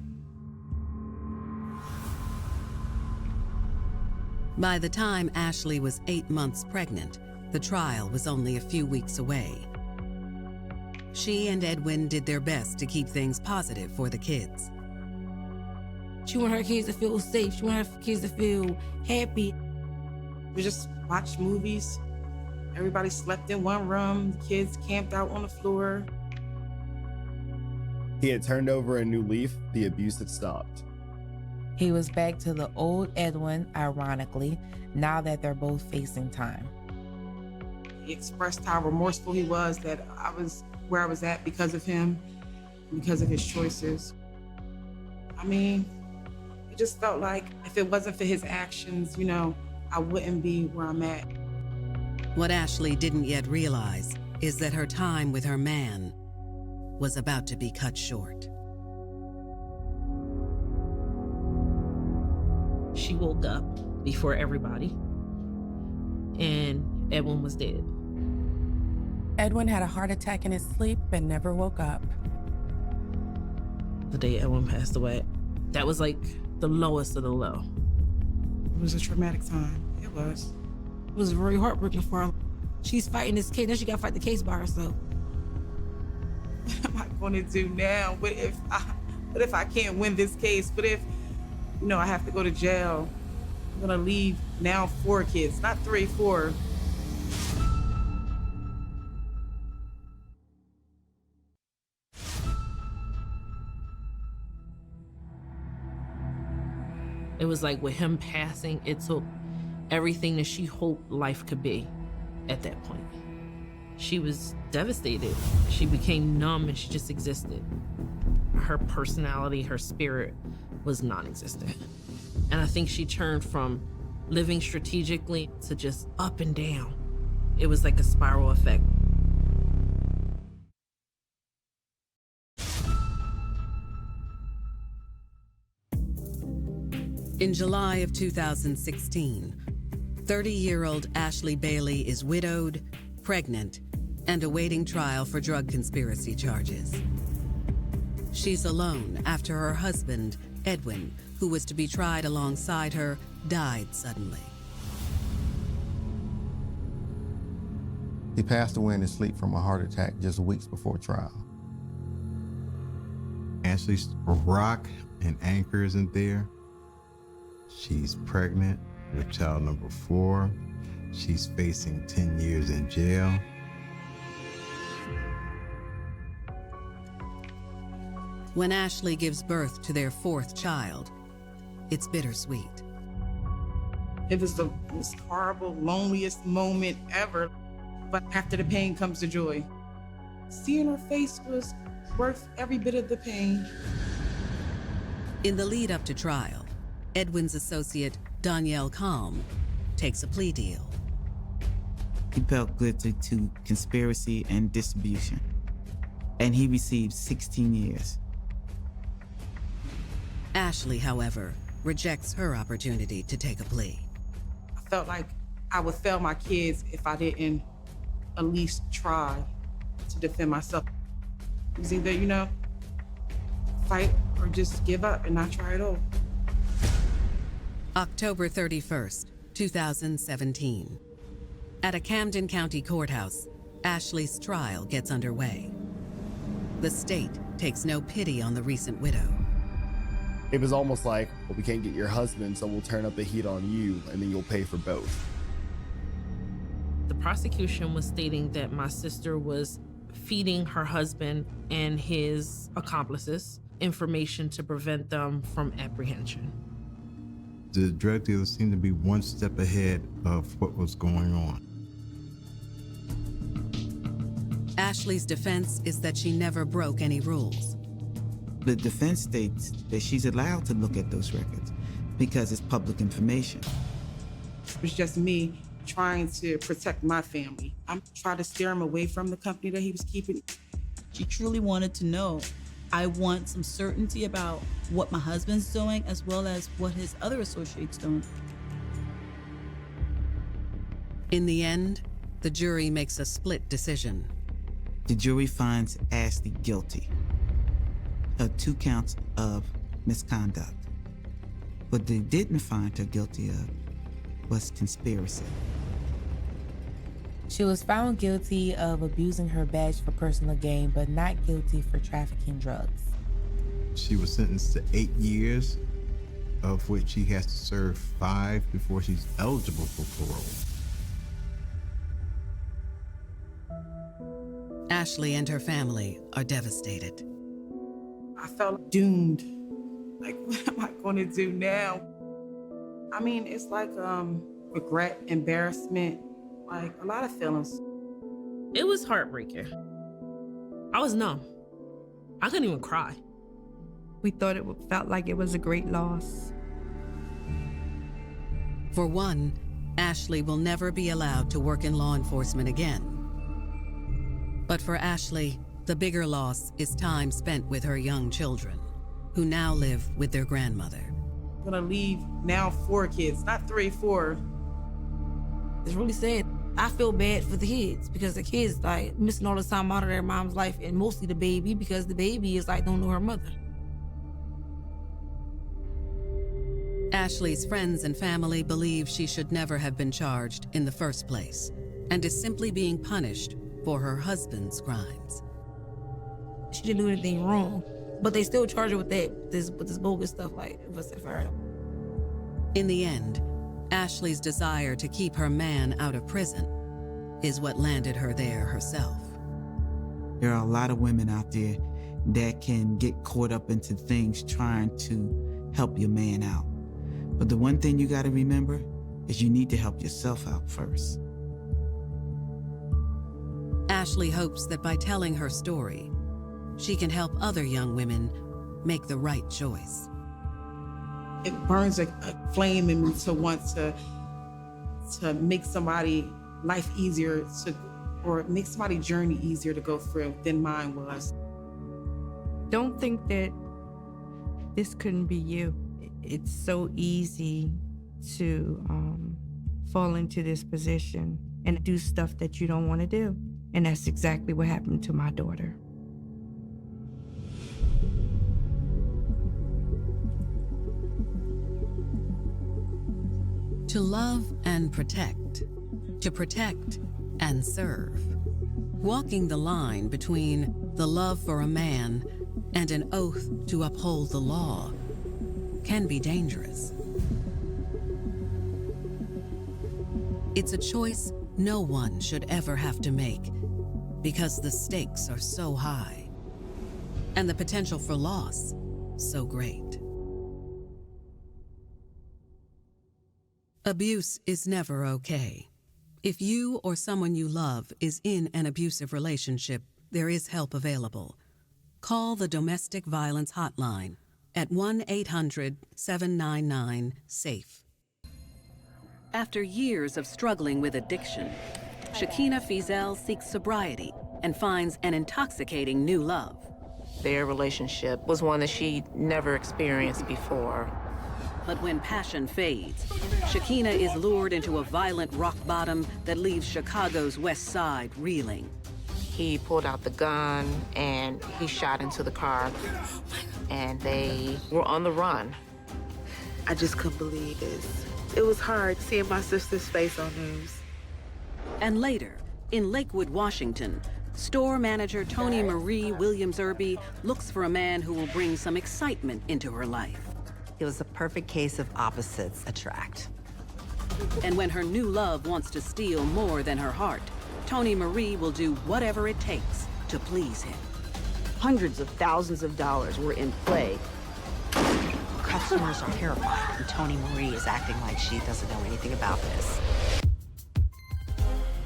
By the time Ashley was 8 months pregnant, the trial was only a few weeks away. She and Edwin did their best to keep things positive for the kids. She wanted her kids to feel safe. She wanted her kids to feel happy. We just watched movies. Everybody slept in one room. The kids camped out on the floor. He had turned over a new leaf. The abuse had stopped. He was back to the old Edwin, ironically, now that they're both facing time. He expressed how remorseful he was that I was where I was at because of him, because of his choices. I mean, it just felt like if it wasn't for his actions, you know, I wouldn't be where I'm at. What Ashley didn't yet realize is that her time with her man was about to be cut short. She woke up before everybody, and Edwin was dead. Edwin had a heart attack in his sleep and never woke up. The day Edwin passed away, that was like the lowest of the low. It was a traumatic time. It was. It was very heartbreaking for her. She's fighting this case, then she got to fight the case by herself. What am I going to do now? What if I can't win this case? What if, you know, I have to go to jail? I'm going to leave now 4 kids, not 3, 4. It was like with him passing, it took everything that she hoped life could be at that point. She was devastated. She became numb and she just existed. Her personality, her spirit was non-existent. And I think she turned from living strategically to just up and down. It was like a spiral effect. In July of 2016, 30-year-old Ashley Bailey is widowed, pregnant, and awaiting trial for drug conspiracy charges. She's alone after her husband, Edwin, who was to be tried alongside her, died suddenly. He passed away in his sleep from a heart attack just weeks before trial. Ashley's rock and anchor isn't there. She's pregnant with child number 4. She's facing 10 years in jail. When Ashley gives birth to their 4th child, it's bittersweet. It was the most horrible, loneliest moment ever. But after the pain comes the joy. Seeing her face was worth every bit of the pain. In the lead up to trial, Edwin's associate, Danielle Calm, takes a plea deal. He pled guilty to conspiracy and distribution, and he received 16 years. Ashley, however, rejects her opportunity to take a plea. I felt like I would fail my kids if I didn't at least try to defend myself. It was either, you know, fight or just give up and not try at all. October 31st, 2017. At a Camden County courthouse, Ashley's trial gets underway. The state takes no pity on the recent widow. It was almost like, well, we can't get your husband, so we'll turn up the heat on you, and then you'll pay for both. The prosecution was stating that my sister was feeding her husband and his accomplices information to prevent them from apprehension. The drug dealers seemed to be one step ahead of what was going on. Ashley's defense is that she never broke any rules. The defense states that she's allowed to look at those records because it's public information. It was just me trying to protect my family. I'm trying to steer him away from the company that he was keeping. She truly wanted to know. I want some certainty about what my husband's doing as well as what his other associates doing. In the end, the jury makes a split decision. The jury finds Ashley guilty of 2 counts of misconduct. What they didn't find her guilty of was conspiracy. She was found guilty of abusing her badge for personal gain, but not guilty for trafficking drugs. She was sentenced to 8 years, of which she has to serve 5 before she's eligible for parole. Ashley and her family are devastated. I felt doomed. Like, what am I going to do now? I mean, it's like regret, embarrassment, like a lot of feelings. It was heartbreaking. I was numb. I couldn't even cry. We thought it felt like it was a great loss. For one, Ashley will never be allowed to work in law enforcement again. But for Ashley, the bigger loss is time spent with her young children, who now live with their grandmother. I'm gonna leave now 4 kids, not 3, 4. It's really sad. I feel bad for the kids because the kids like missing all the time out of their mom's life, and mostly the baby because the baby is like don't know her mother. Ashley's friends and family believe she should never have been charged in the first place and is simply being punished for her husband's crimes. She didn't do anything wrong, but they still charge her with this bogus stuff like what's it for her? In the end, Ashley's desire to keep her man out of prison is what landed her there herself. There are a lot of women out there that can get caught up into things trying to help your man out. But the one thing you got to remember is you need to help yourself out first. Ashley hopes that by telling her story, she can help other young women make the right choice. It burns a flame in me to want to make somebody's life easier or make somebody's journey easier to go through than mine was. Don't think that this couldn't be you. It's so easy to fall into this position and do stuff that you don't want to do. And that's exactly what happened to my daughter. To love and protect, to protect and serve. Walking the line between the love for a man and an oath to uphold the law can be dangerous. It's a choice no one should ever have to make because the stakes are so high and the potential for loss so great. Abuse is never okay. If you or someone you love is in an abusive relationship, there is help available. Call the Domestic Violence Hotline at 1-800-799-SAFE. After years of struggling with addiction, Shakina Feazell seeks sobriety and finds an intoxicating new love. Their relationship was one that she never experienced before. But when passion fades, Shakina is lured into a violent rock bottom that leaves Chicago's West Side reeling. He pulled out the gun and he shot into the car, and they were on the run. I just couldn't believe this. It was hard seeing my sister's face on news. And later, in Lakewood, Washington, store manager Tony Marie Williams-Irby looks for a man who will bring some excitement into her life. It was a perfect case of opposites attract. And when her new love wants to steal more than her heart, Tony Marie will do whatever it takes to please him. Hundreds of thousands of dollars were in play. Customers are terrified, and Tony Marie is acting like she doesn't know anything about this.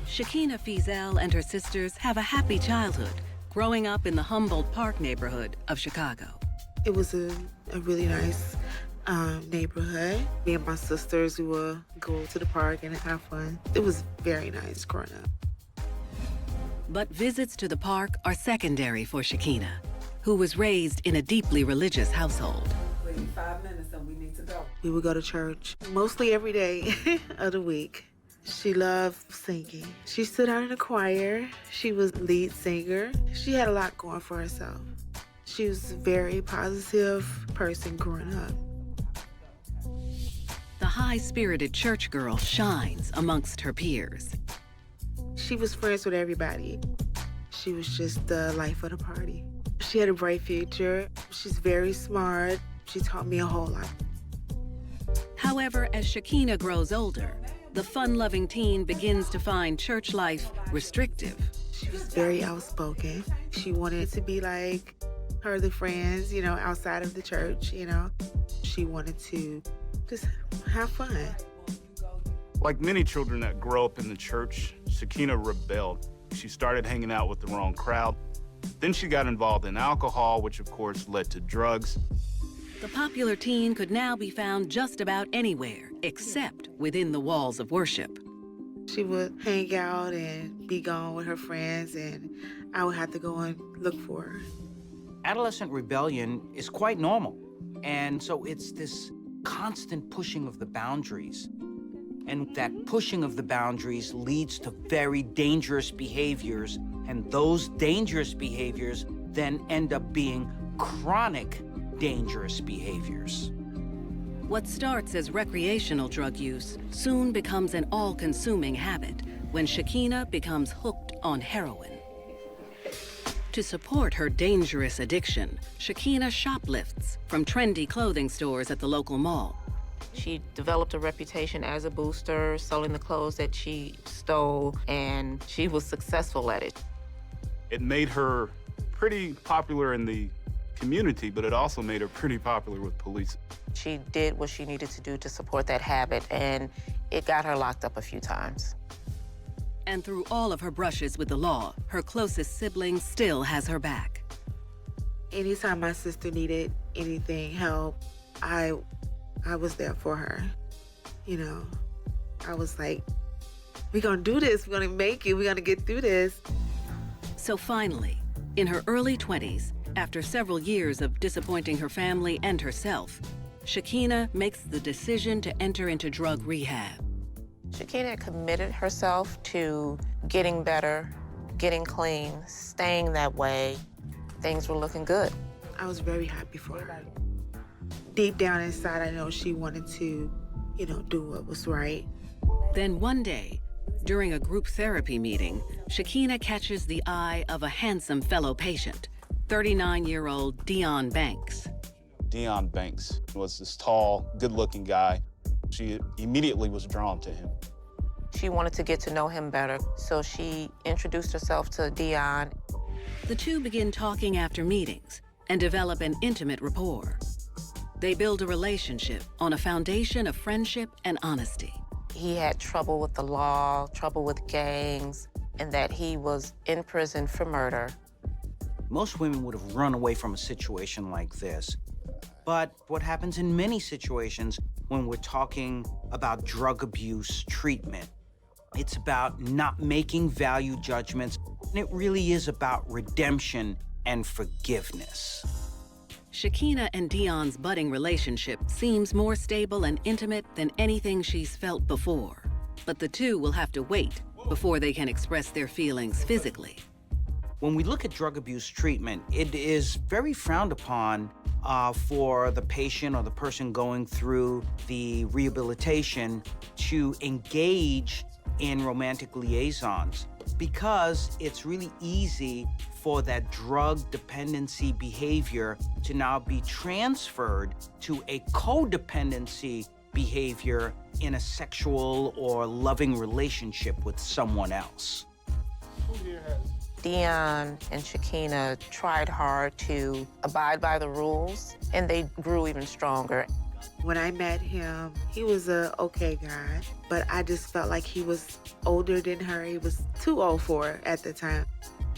Shakina Feazell and her sisters have a happy childhood, growing up in the Humboldt Park neighborhood of Chicago. It was a really nice neighborhood. Me and my sisters, we would go to the park and have fun. It was very nice growing up. But visits to the park are secondary for Shakina, who was raised in a deeply religious household. 5 minutes and we need to go. We would go to church mostly every day of the week. She loved singing. She stood out in a choir. She was lead singer. She had a lot going for herself. She was a very positive person growing up. The high-spirited church girl shines amongst her peers. She was friends with everybody. She was just the life of the party. She had a bright future. She's very smart. She taught me a whole lot. However, as Shakina grows older, the fun-loving teen begins to find church life restrictive. She was very outspoken. She wanted to be like her other friends, you know, outside of the church, you know. She wanted to just have fun. Like many children that grow up in the church, Shakina rebelled. She started hanging out with the wrong crowd. Then she got involved in alcohol, which of course led to drugs. The popular teen could now be found just about anywhere, except within the walls of worship. She would hang out and be gone with her friends, and I would have to go and look for her. Adolescent rebellion is quite normal, and so it's this constant pushing of the boundaries. And that pushing of the boundaries leads to very dangerous behaviors, and those dangerous behaviors then end up being chronic dangerous behaviors. What starts as recreational drug use soon becomes an all-consuming habit when Shakina becomes hooked on heroin. To support her dangerous addiction, Shakina shoplifts from trendy clothing stores at the local mall. She developed a reputation as a booster, selling the clothes that she stole, and she was successful at it. It made her pretty popular in the community, but it also made her pretty popular with police. She did what she needed to do to support that habit, and it got her locked up a few times. And through all of her brushes with the law, her closest sibling still has her back. Anytime my sister needed anything, help, I was there for her. You know, I was like, we're gonna do this, we're gonna make it, we're gonna get through this. So finally, in her early 20s, after several years of disappointing her family and herself, Shakina makes the decision to enter into drug rehab. Shakina committed herself to getting better, getting clean, staying that way. Things were looking good. I was very happy for her. Deep down inside, I know she wanted to, you know, do what was right. Then one day, during a group therapy meeting, Shakina catches the eye of a handsome fellow patient, 39-year-old Dion Banks. Dion Banks was this tall, good-looking guy. She immediately was drawn to him. She wanted to get to know him better, so she introduced herself to Dion. The two begin talking after meetings and develop an intimate rapport. They build a relationship on a foundation of friendship and honesty. He had trouble with the law, trouble with gangs, and that he was in prison for murder. Most women would have run away from a situation like this. But what happens in many situations when we're talking about drug abuse treatment, it's about not making value judgments, and it really is about redemption and forgiveness. Shakina and Dion's budding relationship seems more stable and intimate than anything she's felt before. But the two will have to wait before they can express their feelings physically. When we look at drug abuse treatment, it is very frowned upon for the patient or the person going through the rehabilitation to engage in romantic liaisons because it's really easy for that drug dependency behavior to now be transferred to a codependency behavior in a sexual or loving relationship with someone else. Who here has Dion and Shakina tried hard to abide by the rules, and they grew even stronger. When I met him, he was a okay guy, but I just felt like he was older than her. He was too old for her at the time.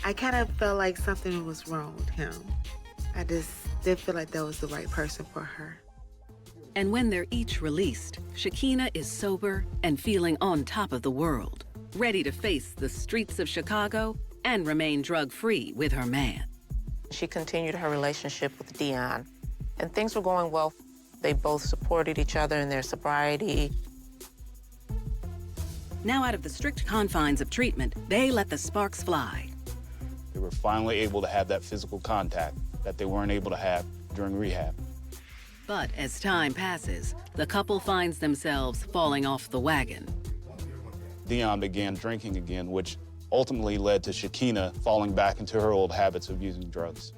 I kind of felt like something was wrong with him. I just didn't feel like that was the right person for her. And when they're each released, Shakina is sober and feeling on top of the world, ready to face the streets of Chicago and remain drug-free with her man. She continued her relationship with Dion, and things were going well. They both supported each other in their sobriety. Now out of the strict confines of treatment, they let the sparks fly. They were finally able to have that physical contact that they weren't able to have during rehab. But as time passes, the couple finds themselves falling off the wagon. Dion began drinking again, which ultimately led to Shakina falling back into her old habits of using drugs.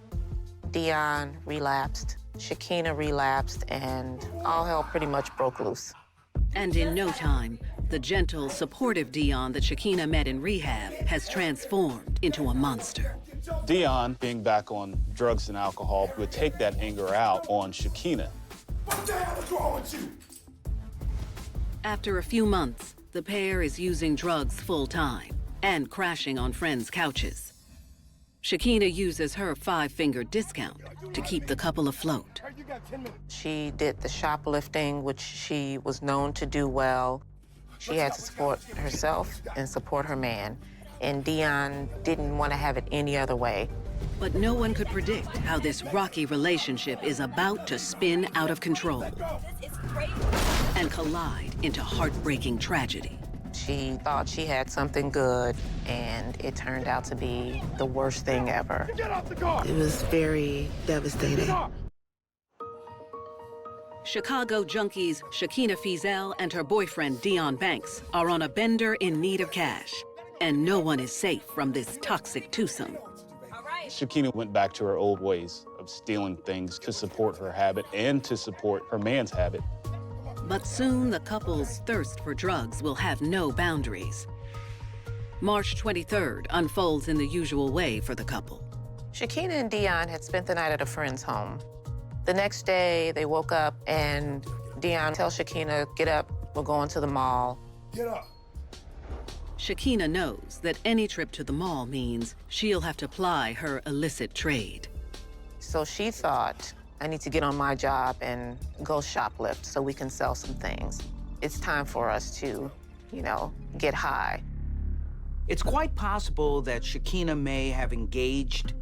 Dion relapsed, Shakina relapsed, and all hell pretty much broke loose. And in no time, the gentle, supportive Dion that Shakina met in rehab has transformed into a monster. Dion, being back on drugs and alcohol, would take that anger out on Shakina. What the hell is wrong with you? After a few months, the pair is using drugs full-time and crashing on friends' couches. Shakina uses her 5-finger discount to keep the couple afloat. She did the shoplifting, which she was known to do well. She had to support herself and support her man, and Dion didn't want to have it any other way. But no one could predict how this rocky relationship is about to spin out of control and collide into heartbreaking tragedy. She thought she had something good, and it turned out to be the worst thing ever. It was very devastating. Chicago junkies Shakina Feazell and her boyfriend Dion Banks are on a bender in need of cash, and no one is safe from this toxic twosome. Shakina went back to her old ways of stealing things to support her habit and to support her man's habit. But soon the couple's thirst for drugs will have no boundaries. March 23rd unfolds in the usual way for the couple. Shakina and Dion had spent the night at a friend's home. The next day, they woke up and Dion tells Shakina, "Get up, we're going to the mall." Get up. Shakina knows that any trip to the mall means she'll have to ply her illicit trade. So she thought, I need to get on my job and go shoplift so we can sell some things. It's time for us to, get high. It's quite possible that Shakina may have engaged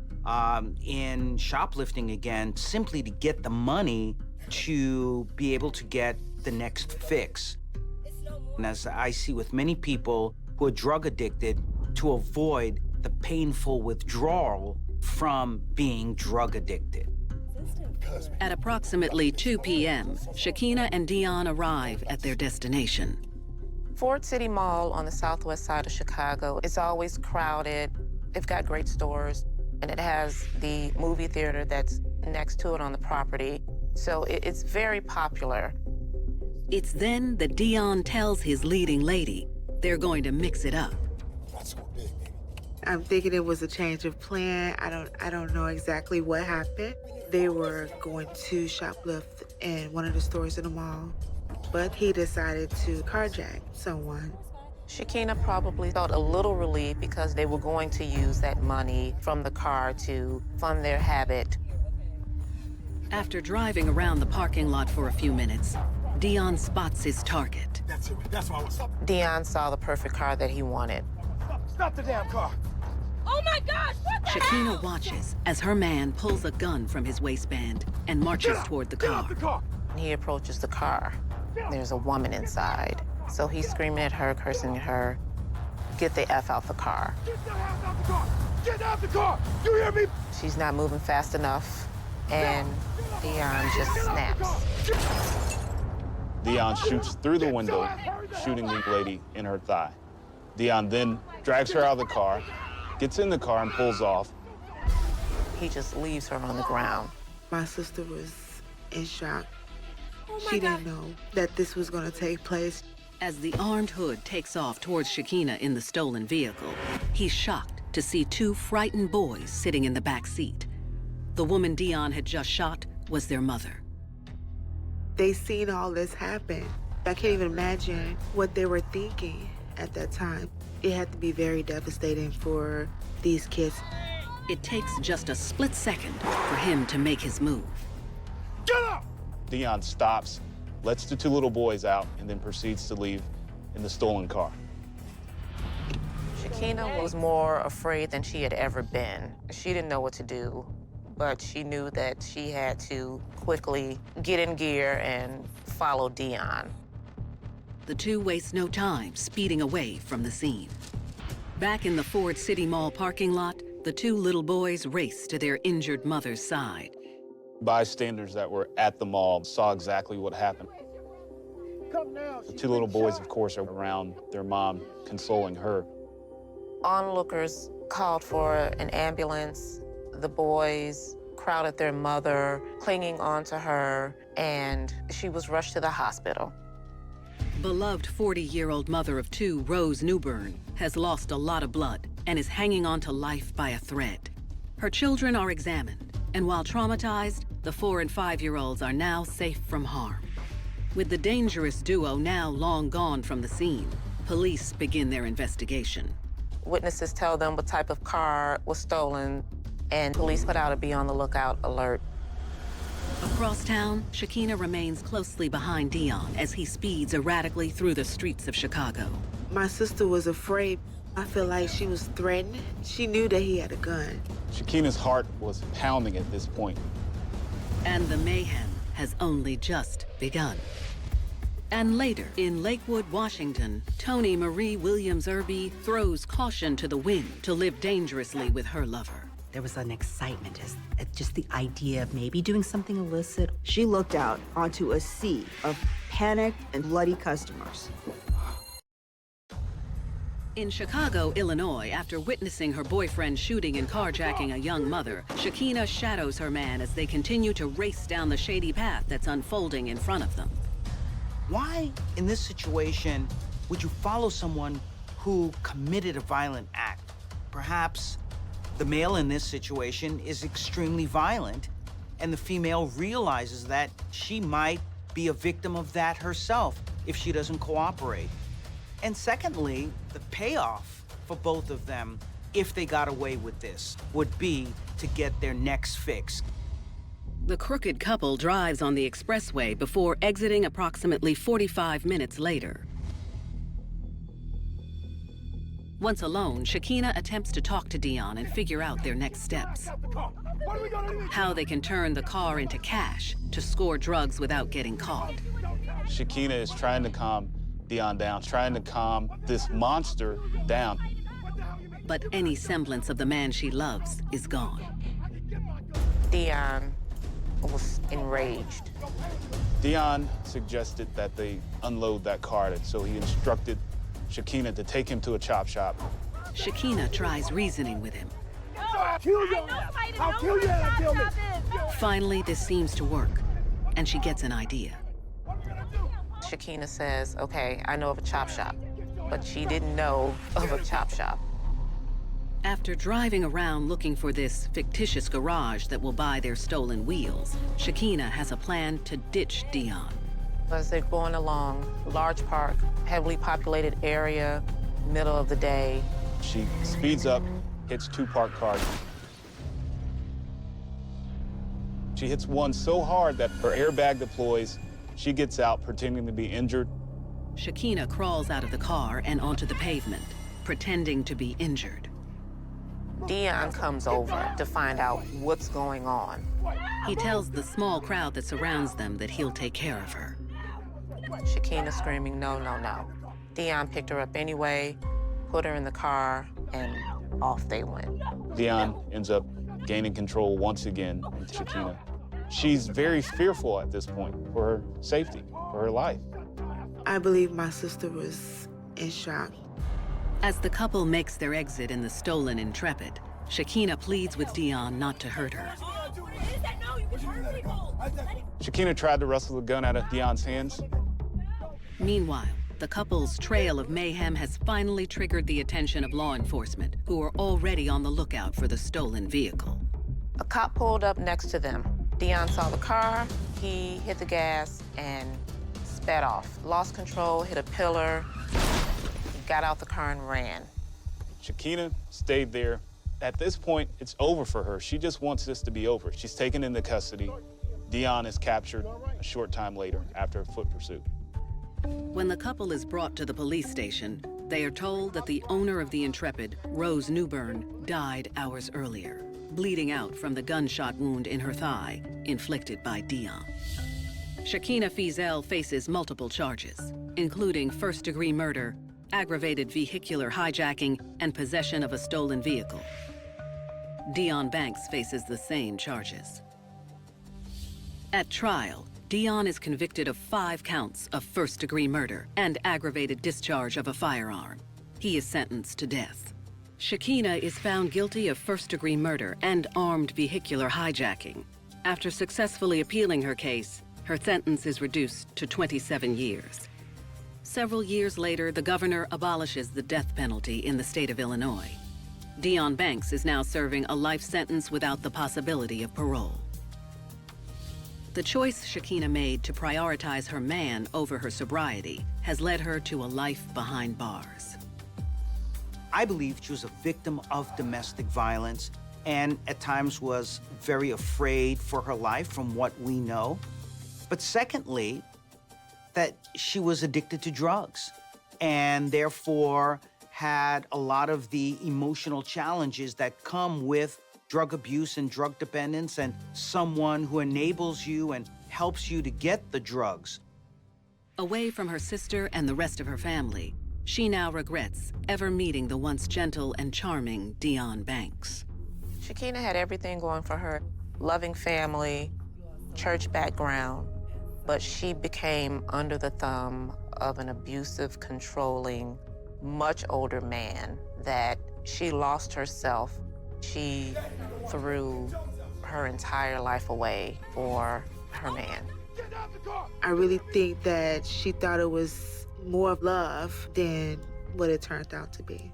in shoplifting again simply to get the money to be able to get the next fix. And as I see with many people who are drug addicted, to avoid the painful withdrawal from being drug addicted. At approximately 2 p.m., Shakina and Dion arrive at their destination. Ford City Mall on the southwest side of Chicago, it's always crowded. They've got great stores, and it has the movie theater that's next to it on the property. So it's very popular. It's then that Dion tells his leading lady they're going to mix it up. I'm thinking it was a change of plan. I don't know exactly what happened. They were going to shoplift in one of the stores in the mall, but he decided to carjack someone. Shakina probably felt a little relief because they were going to use that money from the car to fund their habit. After driving around the parking lot for a few minutes, Dion spots his target. That's it. That's why I was up. Dion saw the perfect car that he wanted. Stop the damn car. Oh my gosh, what the Shakina hell? watches as her man pulls a gun from his waistband and marches toward the car. He approaches the car. There's a woman inside. So he's screaming at her, cursing at her, "Get the F out the car." Get the hell out the car. Get out the car. You hear me? She's not moving fast enough, and Dion just snaps. Dion shoots through the window, shooting the lady in her thigh. Dion then drags her out of the car, gets in the car and pulls off. He just leaves her on the ground. My sister was in shock. She didn't know that this was going to take place. As the armed hood takes off towards Shakina in the stolen vehicle, he's shocked to see two frightened boys sitting in the back seat. The woman Dion had just shot was their mother. They seen all this happen. I can't even imagine what they were thinking at that time. It had to be very devastating for these kids. It takes just a split second for him to make his move. Get up! Dion stops, lets the two little boys out, and then proceeds to leave in the stolen car. Shakina was more afraid than she had ever been. She didn't know what to do, but she knew that she had to quickly get in gear and follow Dion. The two waste no time speeding away from the scene. Back in the Ford City Mall parking lot, the two little boys race to their injured mother's side. Bystanders that were at the mall saw exactly what happened. The two little boys, of course, are around their mom, consoling her. Onlookers called for an ambulance. The boys crowded their mother, clinging onto her, and she was rushed to the hospital. Beloved 40-year-old mother of two, Rose Newburn, has lost a lot of blood and is hanging on to life by a thread. Her children are examined, and while traumatized, the 4- and 5-year-olds are now safe from harm. With the dangerous duo now long gone from the scene, police begin their investigation. Witnesses tell them what type of car was stolen, and police put out a be on the lookout alert. Across town, Shakina remains closely behind Dion as he speeds erratically through the streets of Chicago. My sister was afraid. I feel like she was threatened. She knew that he had a gun. Shakina's heart was pounding at this point. And the mayhem has only just begun. And later, in Lakewood, Washington, Toni Marie Williams Irby throws caution to the wind to live dangerously with her lover. There was an excitement, just the idea of maybe doing something illicit. She looked out onto a sea of panicked and bloody customers. In Chicago, Illinois, after witnessing her boyfriend shooting and carjacking a young mother, Shakina shadows her man as they continue to race down the shady path that's unfolding in front of them. Why, in this situation, would you follow someone who committed a violent act? Perhaps the male in this situation is extremely violent, and the female realizes that she might be a victim of that herself if she doesn't cooperate. And secondly, the payoff for both of them, if they got away with this, would be to get their necks fixed. The crooked couple drives on the expressway before exiting approximately 45 minutes later. Once alone, Shakina attempts to talk to Dion and figure out their next steps. How they can turn the car into cash to score drugs without getting caught. Shakina is trying to calm Dion down, trying to calm this monster down. But any semblance of the man she loves is gone. Dion was enraged. Dion suggested that they unload that car, so he instructed Shakina to take him to a chop shop. Shakina tries reasoning with him. I'll kill you! I'll kill you and kill me! Finally, this seems to work, and she gets an idea. Shakina says, okay, I know of a chop shop, but she didn't know of a chop shop. After driving around looking for this fictitious garage that will buy their stolen wheels, Shakina has a plan to ditch Dion. As they're going along, large park, heavily populated area, middle of the day. She speeds up, hits two parked cars. She hits one so hard that her airbag deploys. She gets out, pretending to be injured. Shakina crawls out of the car and onto the pavement, pretending to be injured. Dion comes over to find out what's going on. He tells the small crowd that surrounds them that he'll take care of her. Shakina screaming, no, no, no. Dion picked her up anyway, put her in the car, and off they went. Dion ends up gaining control once again with Shakina. She's very fearful at this point for her safety, for her life. I believe my sister was in shock. As the couple makes their exit in the stolen Intrepid, Shakina pleads with Dion not to hurt her. Shakina tried to wrestle the gun out of Dion's hands. Meanwhile, The couple's trail of mayhem has finally triggered the attention of law enforcement, who are already on the lookout for the stolen vehicle. A cop pulled up next to them. Dion saw the car, he hit the gas and sped off. Lost control, hit a pillar, he got out the car and ran. Shakina stayed there. At this point, it's over for her. She just wants this to be over. She's taken into custody. Dion is captured a short time later after a foot pursuit. When the couple is brought to the police station, they are told that the owner of the Intrepid, Rose Newbern, died hours earlier, bleeding out from the gunshot wound in her thigh, inflicted by Dion. Shakina Feazell faces multiple charges, including first-degree murder, aggravated vehicular hijacking, and possession of a stolen vehicle. Dion Banks faces the same charges. At trial, Dion is convicted of 5 counts of first-degree murder and aggravated discharge of a firearm. He is sentenced to death. Shakina is found guilty of first-degree murder and armed vehicular hijacking. After successfully appealing her case, her sentence is reduced to 27 years. Several years later, the governor abolishes the death penalty in the state of Illinois. Dion Banks is now serving a life sentence without the possibility of parole. The choice Shakina made to prioritize her man over her sobriety has led her to a life behind bars. I believe she was a victim of domestic violence and at times was very afraid for her life from what we know. But secondly, that she was addicted to drugs and therefore had a lot of the emotional challenges that come with drug abuse and drug dependence, and someone who enables you and helps you to get the drugs. Away from her sister and the rest of her family, she now regrets ever meeting the once gentle and charming Dion Banks. Shakina had everything going for her. Loving family, church background, but she became under the thumb of an abusive, controlling, much older man that she lost herself. She threw her entire life away for her man. I really think that she thought it was more of love than what it turned out to be.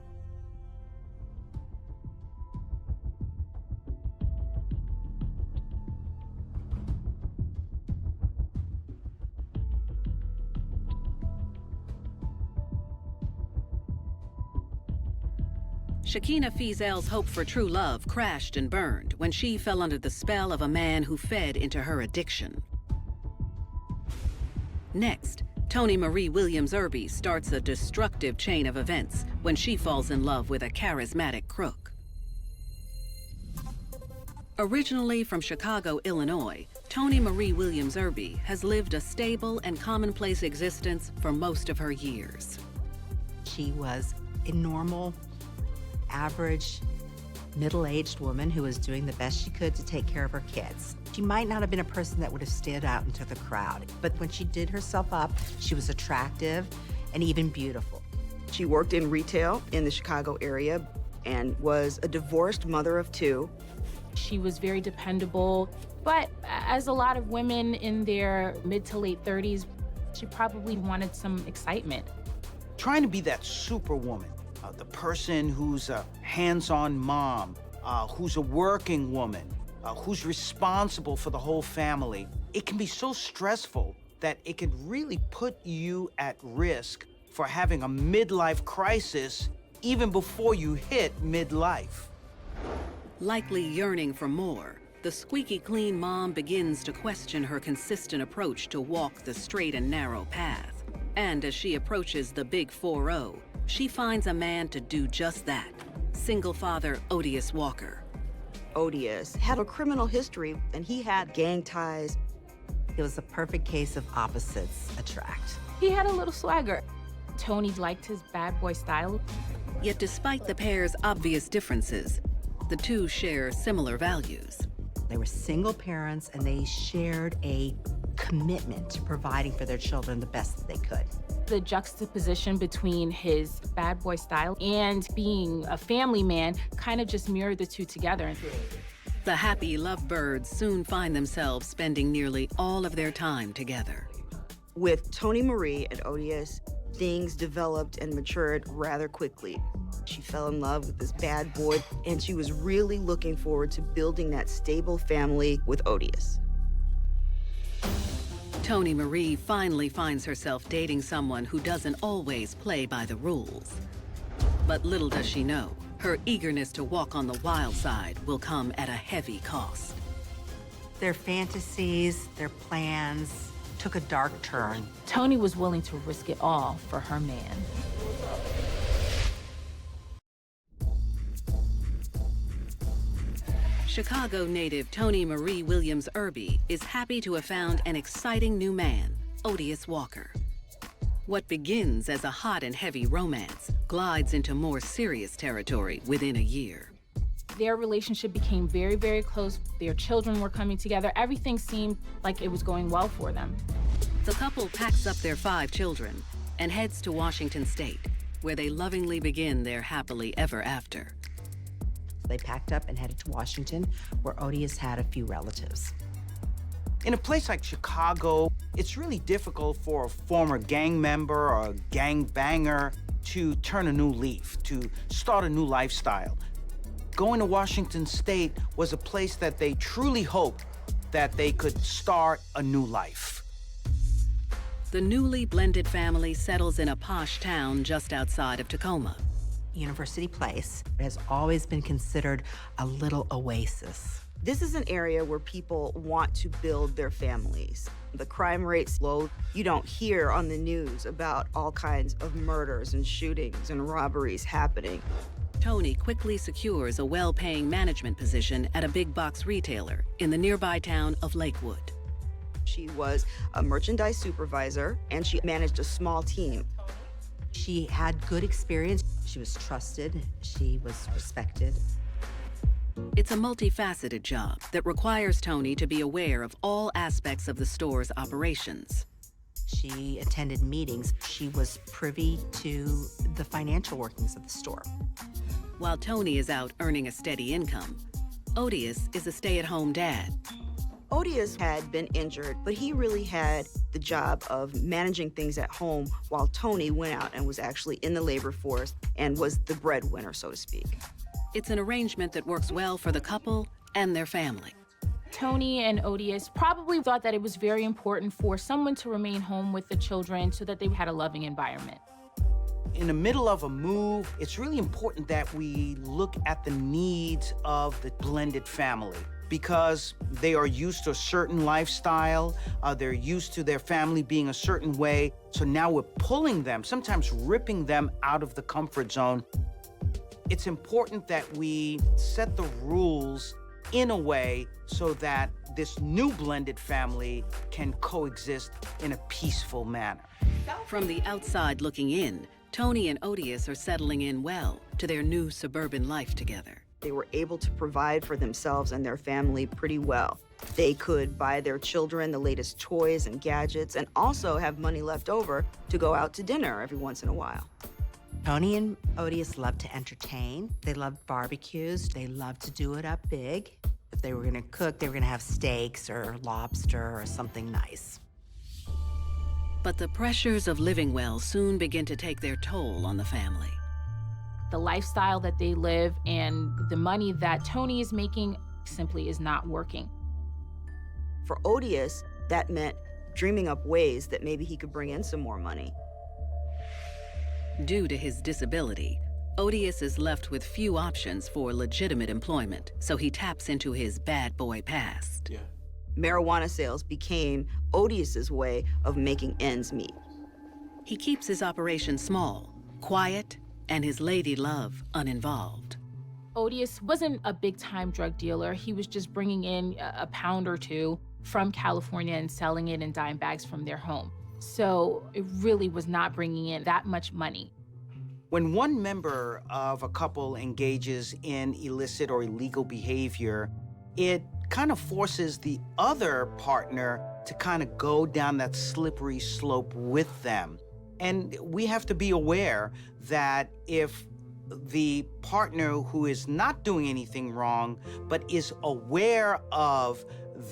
Shakina Feazell's hope for true love crashed and burned when she fell under the spell of a man who fed into her addiction. Next, Tony Marie Williams Irby starts a destructive chain of events when she falls in love with a charismatic crook. Originally from Chicago, Illinois, Tony Marie Williams Irby has lived a stable and commonplace existence for most of her years. She was a normal, average, middle-aged woman who was doing the best she could to take care of her kids. She might not have been a person that would have stood out into the crowd, but when she did herself up, she was attractive and even beautiful. She worked in retail in the Chicago area and was a divorced mother of 2. She was very dependable, but as a lot of women in their mid to late 30s, she probably wanted some excitement. Trying to be that superwoman, the person who's a hands-on mom, who's a working woman, who's responsible for the whole family. It can be so stressful that it can really put you at risk for having a midlife crisis even before you hit midlife. Likely yearning for more, the squeaky clean mom begins to question her consistent approach to walk the straight and narrow path. And as she approaches the big 4-0, she finds a man to do just that, single father Odious Walker. Odious had a criminal history and he had gang ties. It was a perfect case of opposites attract. He had a little swagger. Tony liked his bad boy style. Yet despite the pair's obvious differences, the two share similar values. They were single parents and they shared a commitment to providing for their children the best that they could. The juxtaposition between his bad boy style and being a family man kind of just mirrored the two together. The happy lovebirds soon find themselves spending nearly all of their time together. With Tony Marie and Odious, things developed and matured rather quickly. She fell in love with this bad boy, and she was really looking forward to building that stable family with Odious. Toni Marie finally finds herself dating someone who doesn't always play by the rules. But little does she know, her eagerness to walk on the wild side will come at a heavy cost. Their fantasies, their plans took a dark turn. Toni was willing to risk it all for her man. Chicago native Toni Marie Williams Irby is happy to have found an exciting new man, Odious Walker. What begins as a hot and heavy romance glides into more serious territory within a year. Their relationship became very, very close. Their children were coming together. Everything seemed like it was going well for them. The couple packs up their 5 children and heads to Washington State, where they lovingly begin their happily ever after. They packed up and headed to Washington, where Odious had a few relatives. In a place like Chicago, it's really difficult for a former gang member or a gang banger to turn a new leaf, to start a new lifestyle. Going to Washington State was a place that they truly hoped that they could start a new life. The newly blended family settles in a posh town just outside of Tacoma. University Place has always been considered a little oasis. This is an area where people want to build their families. The crime rate's low. You don't hear on the news about all kinds of murders and shootings and robberies happening. Toni quickly secures a well-paying management position at a big box retailer in the nearby town of Lakewood. She was a merchandise supervisor, and she managed a small team. She had good experience. She was trusted. She was respected. It's a multifaceted job that requires Toni to be aware of all aspects of the store's operations. She attended meetings. She was privy to the financial workings of the store. While Toni is out earning a steady income, Odious is a stay-at-home dad. Odious had been injured, but he really had the job of managing things at home while Toni went out and was actually in the labor force and was the breadwinner, so to speak. It's an arrangement that works well for the couple and their family. Toni and Odious probably thought that it was very important for someone to remain home with the children so that they had a loving environment. In the middle of a move, it's really important that we look at the needs of the blended family, because they are used to a certain lifestyle, they're used to their family being a certain way, so now we're pulling them, sometimes ripping them out of the comfort zone. It's important that we set the rules in a way so that this new blended family can coexist in a peaceful manner. From the outside looking in, Toni and Odious are settling in well to their new suburban life together. They were able to provide for themselves and their family pretty well. They could buy their children the latest toys and gadgets and also have money left over to go out to dinner every once in a while. Toni and Odious loved to entertain. They loved barbecues. They loved to do it up big. If they were gonna cook, they were gonna have steaks or lobster or something nice. But the pressures of living well soon begin to take their toll on the family. The lifestyle that they live and the money that Toni is making simply is not working. For Odious, that meant dreaming up ways that maybe he could bring in some more money. Due to his disability, Odious is left with few options for legitimate employment, so he taps into his bad boy past. Marijuana sales became Odious's way of making ends meet. He keeps his operation small, quiet, and his lady love uninvolved. Odious wasn't a big-time drug dealer. He was just bringing in a pound or two from California and selling it in dime bags from their home. So it really was not bringing in that much money. When one member of a couple engages in illicit or illegal behavior, it kind of forces the other partner to kind of go down that slippery slope with them. And we have to be aware that if the partner who is not doing anything wrong, but is aware of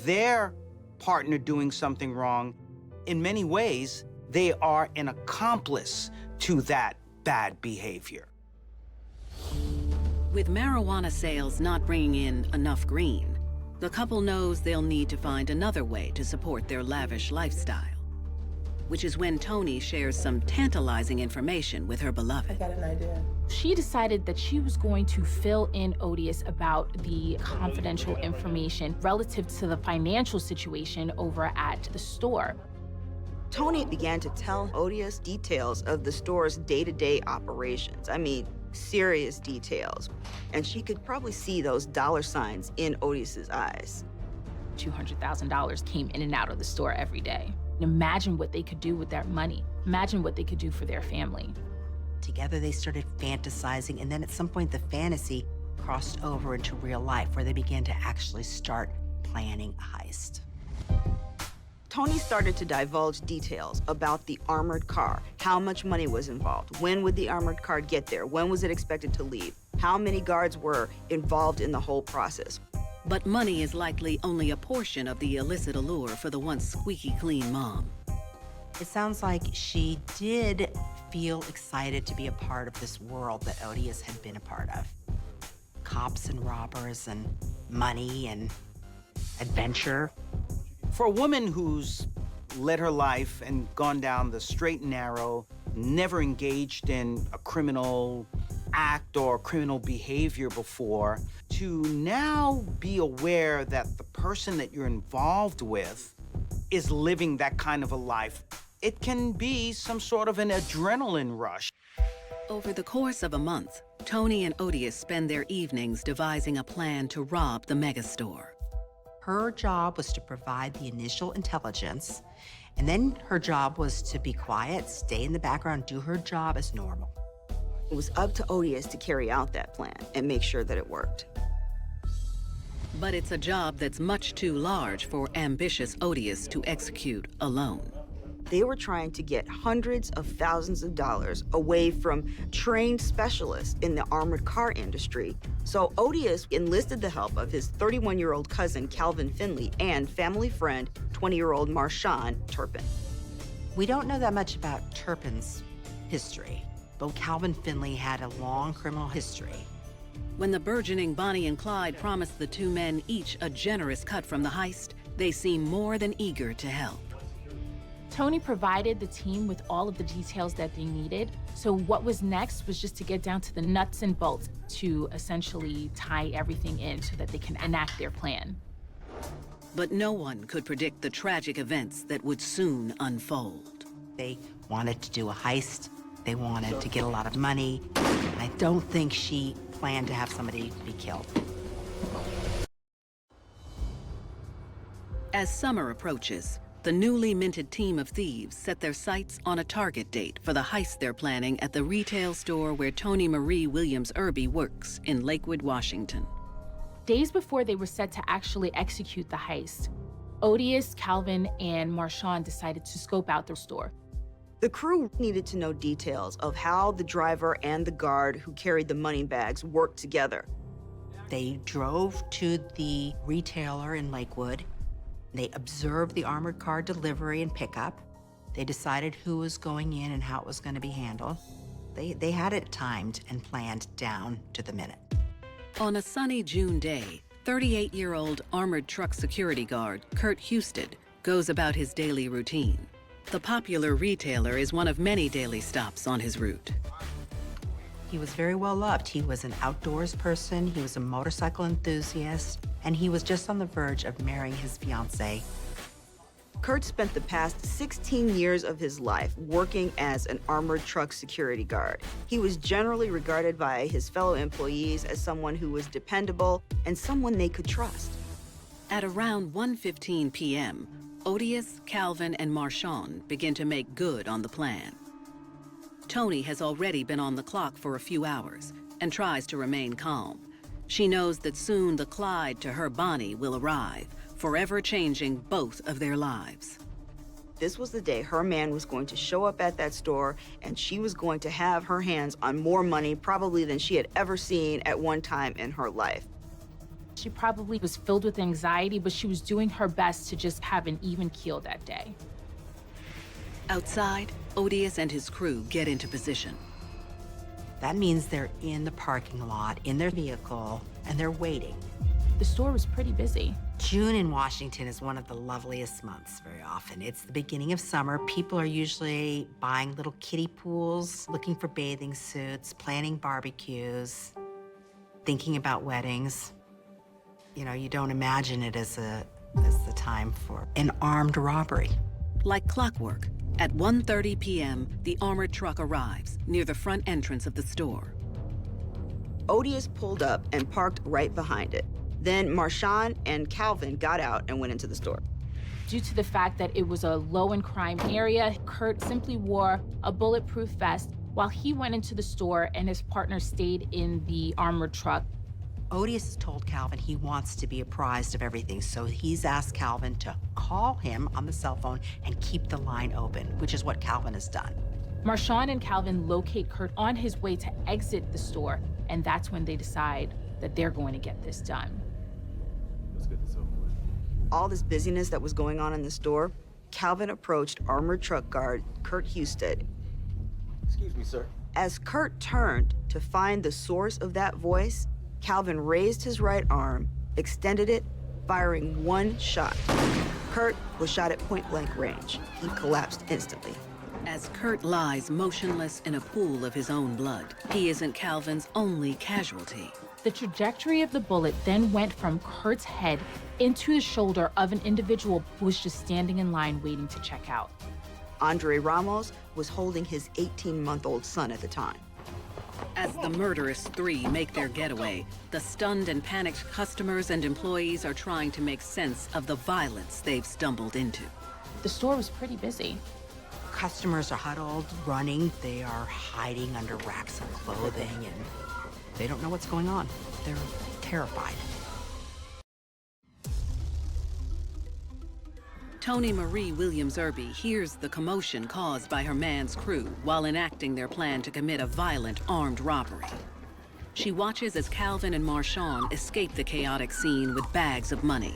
their partner doing something wrong, in many ways, They are an accomplice to that bad behavior. With marijuana sales not bringing in enough green, the couple knows they'll need to find another way to support their lavish lifestyle, which is when Toni shares some tantalizing information with her beloved. I got an idea. She decided that she was going to fill in Odious about the confidential information relative to the financial situation over at the store. Toni began to tell Odious details of the store's day-to-day operations. I mean, serious details. And she could probably see those dollar signs in Odious's eyes. $200,000 came in and out of the store every day. Imagine what they could do with that money. Imagine what they could do for their family. Together they started fantasizing, and then at some point the fantasy crossed over into real life, where they began to actually start planning a heist. Toni started to divulge details about the armored car, how much money was involved, when would the armored car get there, when was it expected to leave, how many guards were involved in the whole process. But money is likely only a portion of the illicit allure for the once squeaky clean mom. It sounds like she did feel excited to be a part of this world that Odious had been a part of. Cops and robbers and money and adventure. For a woman who's led her life and gone down the straight and narrow, never engaged in a criminal act or criminal behavior before, to now be aware that the person that you're involved with is living that kind of a life, it can be some sort of an adrenaline rush. Over the course of a month, Toni and Odious spend their evenings devising a plan to rob the megastore. Her job was to provide the initial intelligence, and then her job was to be quiet, stay in the background, do her job as normal. It was up to Odious to carry out that plan and make sure that it worked. But it's a job that's much too large for ambitious Odious to execute alone. They were trying to get hundreds of thousands of dollars away from trained specialists in the armored car industry. So Odious enlisted the help of his 31-year-old cousin, Calvin Finley, and family friend, 20-year-old Marshawn Turpin. We don't know that much about Turpin's history, but Calvin Finley had a long criminal history. When the burgeoning Bonnie and Clyde promised the two men each a generous cut from the heist, they seemed more than eager to help. Toni provided the team with all of the details that they needed. So what was next was just to get down to the nuts and bolts to essentially tie everything in so that they can enact their plan. But no one could predict the tragic events that would soon unfold. They wanted to do a heist. They wanted to get a lot of money. I don't think she planned to have somebody be killed. As summer approaches, the newly minted team of thieves set their sights on a target date for the heist they're planning at the retail store where Toni Marie Williams Irby works in Lakewood, Washington. Days before they were set to actually execute the heist, Odious, Calvin, and Marshawn decided to scope out the store. The crew needed to know details of how the driver and the guard who carried the money bags worked together. They drove to the retailer in Lakewood. They observed the armored car delivery and pickup. They decided who was going in and how it was going to be handled. They had it timed and planned down to the minute. On a sunny June day, 38-year-old armored truck security guard Kurt Husted goes about his daily routine. The popular retailer is one of many daily stops on his route. He was very well loved. He was an outdoors person, he was a motorcycle enthusiast, and he was just on the verge of marrying his fiancée. Kurt spent the past 16 years of his life working as an armored truck security guard. He was generally regarded by his fellow employees as someone who was dependable and someone they could trust. At around 1:15 p.m., Odious, Calvin, and Marshawn begin to make good on the plan. Toni has already been on the clock for a few hours and tries to remain calm. She knows that soon the Clyde to her Bonnie will arrive, forever changing both of their lives. This was the day her man was going to show up at that store, and she was going to have her hands on more money probably than she had ever seen at one time in her life. She probably was filled with anxiety, but she was doing her best to just have an even keel that day. Outside, Odious and his crew get into position. That means they're in the parking lot, in their vehicle, and they're waiting. The store was pretty busy. June in Washington is one of the loveliest months very often. It's the beginning of summer. People are usually buying little kiddie pools, looking for bathing suits, planning barbecues, thinking about weddings. You know, you don't imagine it as the time for an armed robbery. Like clockwork, at 1:30 p.m., the armored truck arrives near the front entrance of the store. Odious pulled up and parked right behind it. Then Marshawn and Calvin got out and went into the store. Due to the fact that it was a low-in-crime area, Kurt simply wore a bulletproof vest while he went into the store and his partner stayed in the armored truck. Odious told Calvin he wants to be apprised of everything, so he's asked Calvin to call him on the cell phone and keep the line open, which is what Calvin has done. Marshawn and Calvin locate Kurt on his way to exit the store, and that's when they decide that they're going to get this done. Let's get this over with. All this busyness that was going on in the store, Calvin approached armored truck guard Kurt Husted. Excuse me, sir. As Kurt turned to find the source of that voice, Calvin raised his right arm, extended it, firing one shot. Kurt was shot at point-blank range. He collapsed instantly. As Kurt lies motionless in a pool of his own blood, he isn't Calvin's only casualty. The trajectory of the bullet then went from Kurt's head into the shoulder of an individual who was just standing in line waiting to check out. Andre Ramos was holding his 18-month-old son at the time. As the murderous three make their getaway, the stunned and panicked customers and employees are trying to make sense of the violence they've stumbled into. The store was pretty busy. Customers are huddled, running. They are hiding under racks of clothing, and they don't know what's going on. They're terrified. Tony Marie Williams-Irby hears the commotion caused by her man's crew while enacting their plan to commit a violent armed robbery. She watches as Calvin and Marshawn escape the chaotic scene with bags of money.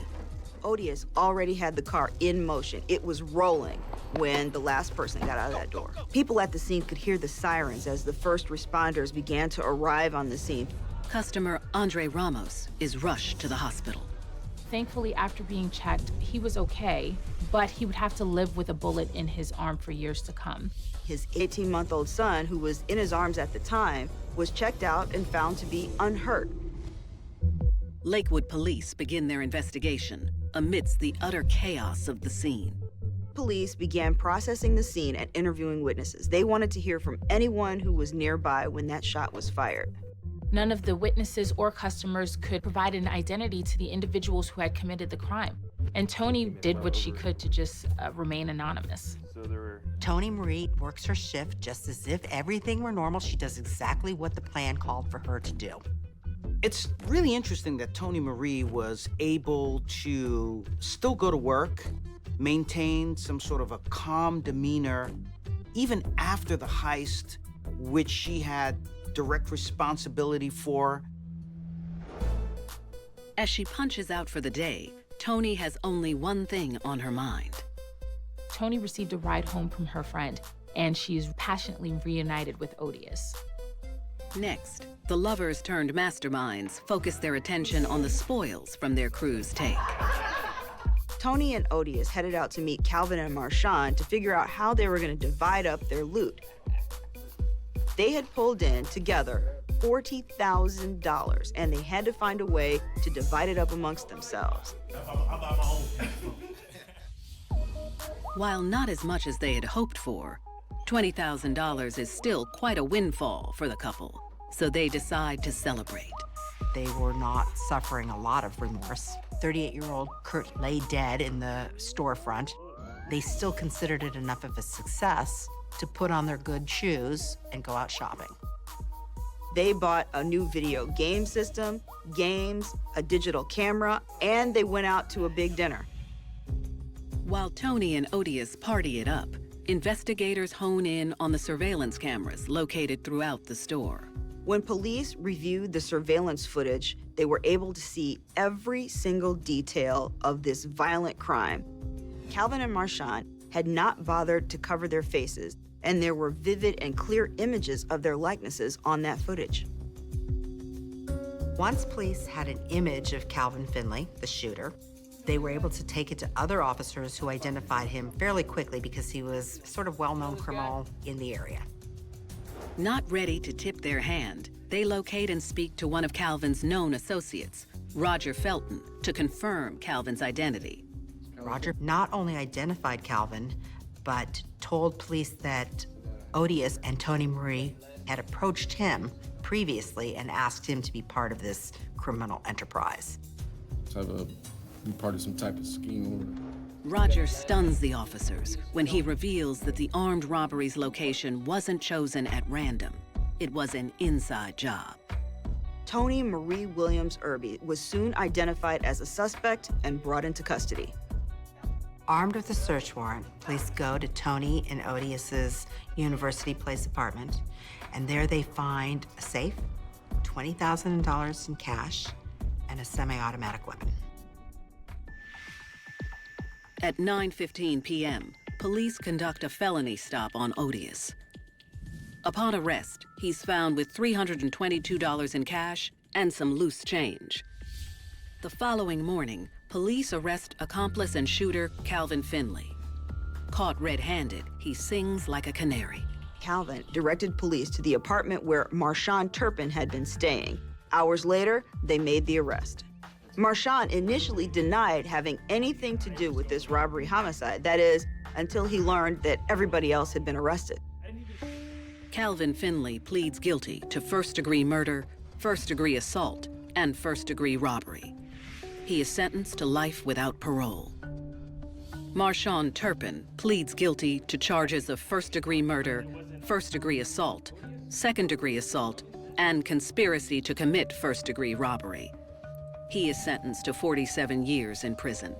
Odious already had the car in motion. It was rolling when the last person got out of that door. People at the scene could hear the sirens as the first responders began to arrive on the scene. Customer Andre Ramos is rushed to the hospital. Thankfully, after being checked, he was okay, but he would have to live with a bullet in his arm for years to come. His 18-month-old son, who was in his arms at the time, was checked out and found to be unhurt. Lakewood police begin their investigation amidst the utter chaos of the scene. Police began processing the scene and interviewing witnesses. They wanted to hear from anyone who was nearby when that shot was fired. None of the witnesses or customers could provide an identity to the individuals who had committed the crime. And Tony did what she could to just remain anonymous. Tony Marie works her shift just as if everything were normal. She does exactly what the plan called for her to do. It's really interesting that Tony Marie was able to still go to work, maintain some sort of a calm demeanor, even after the heist, which she had direct responsibility for. As she punches out for the day, Tony has only one thing on her mind. Tony received a ride home from her friend, and she's passionately reunited with Odious. Next, the lovers turned masterminds focus their attention on the spoils from their crew's take. Tony and Odious headed out to meet Calvin and Marshawn to figure out how they were going to divide up their loot. They had pulled in together $40,000, and they had to find a way to divide it up amongst themselves. While not as much as they had hoped for, $20,000 is still quite a windfall for the couple, so they decide to celebrate. They were not suffering a lot of remorse. 38-year-old Kurt lay dead in the storefront. They still considered it enough of a success to put on their good shoes and go out shopping. They bought a new video game system, games, a digital camera, and they went out to a big dinner. While Tony and Odious party it up, investigators hone in on the surveillance cameras located throughout the store. When police reviewed the surveillance footage, they were able to see every single detail of this violent crime. Calvin and Marshawn had not bothered to cover their faces, and there were vivid and clear images of their likenesses on that footage. Once police had an image of Calvin Finley, the shooter, they were able to take it to other officers who identified him fairly quickly because he was sort of well-known criminal in the area. Not ready to tip their hand, they locate and speak to one of Calvin's known associates, Roger Felton, to confirm Calvin's identity. Roger not only identified Calvin, but told police that Odious and Tony Marie had approached him previously and asked him to be part of this criminal enterprise. Be part of some type of scheme. Roger stuns the officers when he reveals that the armed robbery's location wasn't chosen at random. It was an inside job. Tony Marie Williams Irby was soon identified as a suspect and brought into custody. Armed with a search warrant, police go to Tony and Odious's University Place apartment, and there they find a safe, $20,000 in cash, and a semi-automatic weapon. At 9:15 p.m., police conduct a felony stop on Odious. Upon arrest, he's found with $322 in cash and some loose change. The following morning, police arrest accomplice and shooter Calvin Finley. Caught red-handed, he sings like a canary. Calvin directed police to the apartment where Marshawn Turpin had been staying. Hours later, they made the arrest. Marshawn initially denied having anything to do with this robbery homicide, that is, until he learned that everybody else had been arrested. Calvin Finley pleads guilty to first-degree murder, first-degree assault, and first-degree robbery. He is sentenced to life without parole. Marshawn Turpin pleads guilty to charges of first-degree murder, first-degree assault, second-degree assault, and conspiracy to commit first-degree robbery. He is sentenced to 47 years in prison.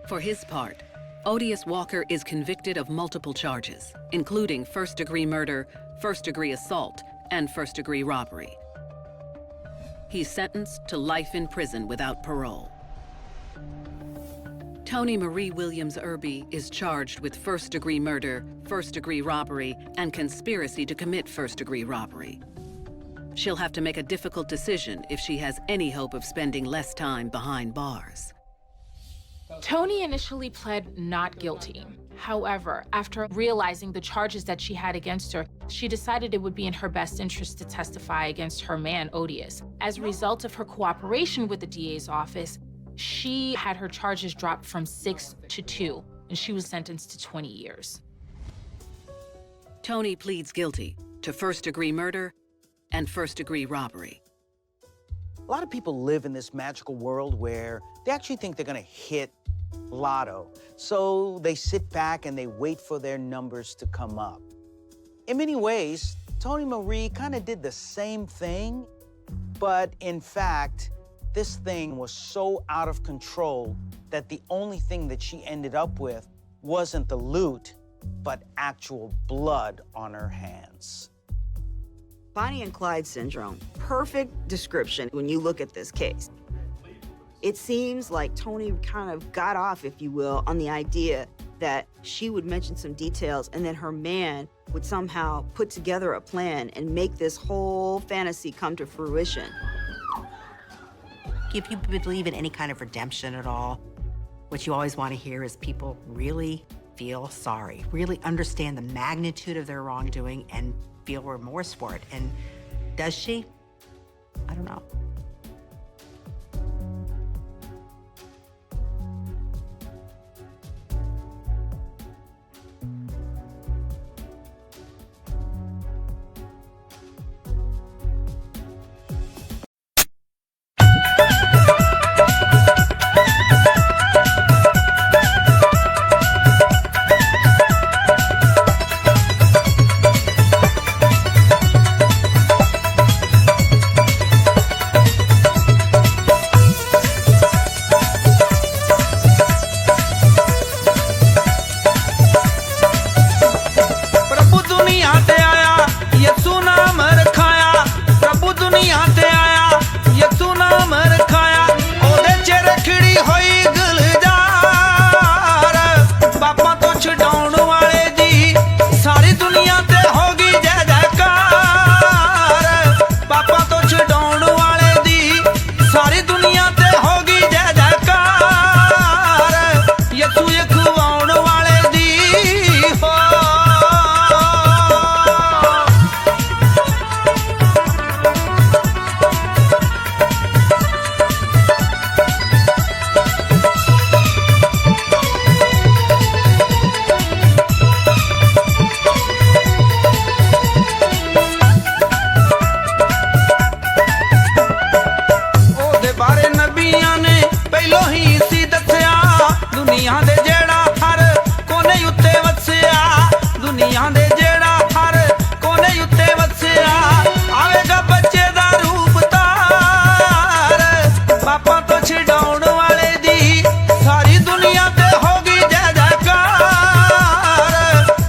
For his part, Odious Walker is convicted of multiple charges, including first-degree murder, first-degree assault, and first-degree robbery. He's sentenced to life in prison without parole. Tony Marie Williams Irby is charged with first-degree murder, first-degree robbery, and conspiracy to commit first-degree robbery. She'll have to make a difficult decision if she has any hope of spending less time behind bars. Tony initially pled not guilty. However, after realizing the charges that she had against her, she decided it would be in her best interest to testify against her man, Odious. As a result of her cooperation with the DA's office, she had her charges dropped from 6 to 2, and she was sentenced to 20 years. Tony pleads guilty to first-degree murder and first-degree robbery. A lot of people live in this magical world where they actually think they're gonna hit lotto. So they sit back and they wait for their numbers to come up. In many ways, Tony Marie kind of did the same thing, but in fact, this thing was so out of control that the only thing that she ended up with wasn't the loot, but actual blood on her hands. Bonnie and Clyde syndrome, perfect description when you look at this case. It seems like Tony kind of got off, if you will, on the idea that she would mention some details and then her man would somehow put together a plan and make this whole fantasy come to fruition. If you believe in any kind of redemption at all, what you always want to hear is people really feel sorry, really understand the magnitude of their wrongdoing and feel remorse for it. And does she? I don't know. ਦੁਨੀਆ ਦੇ ਜਿਹੜਾ ਹਰ ਕੋਨੇ ਉੱਤੇ ਵਸਿਆ ਆਵੇਗਾ ਬੱਚੇ ਦਾ ਰੂਪ ਤਾਰ ਪਾਪਾ ਤੋਂ ਛਡਾਉਣ ਵਾਲੇ ਦੀ ਸਾਰੀ ਦੁਨੀਆ ਤੇ ਹੋ ਗਈ ਜੈ ਜੈਕਾਰ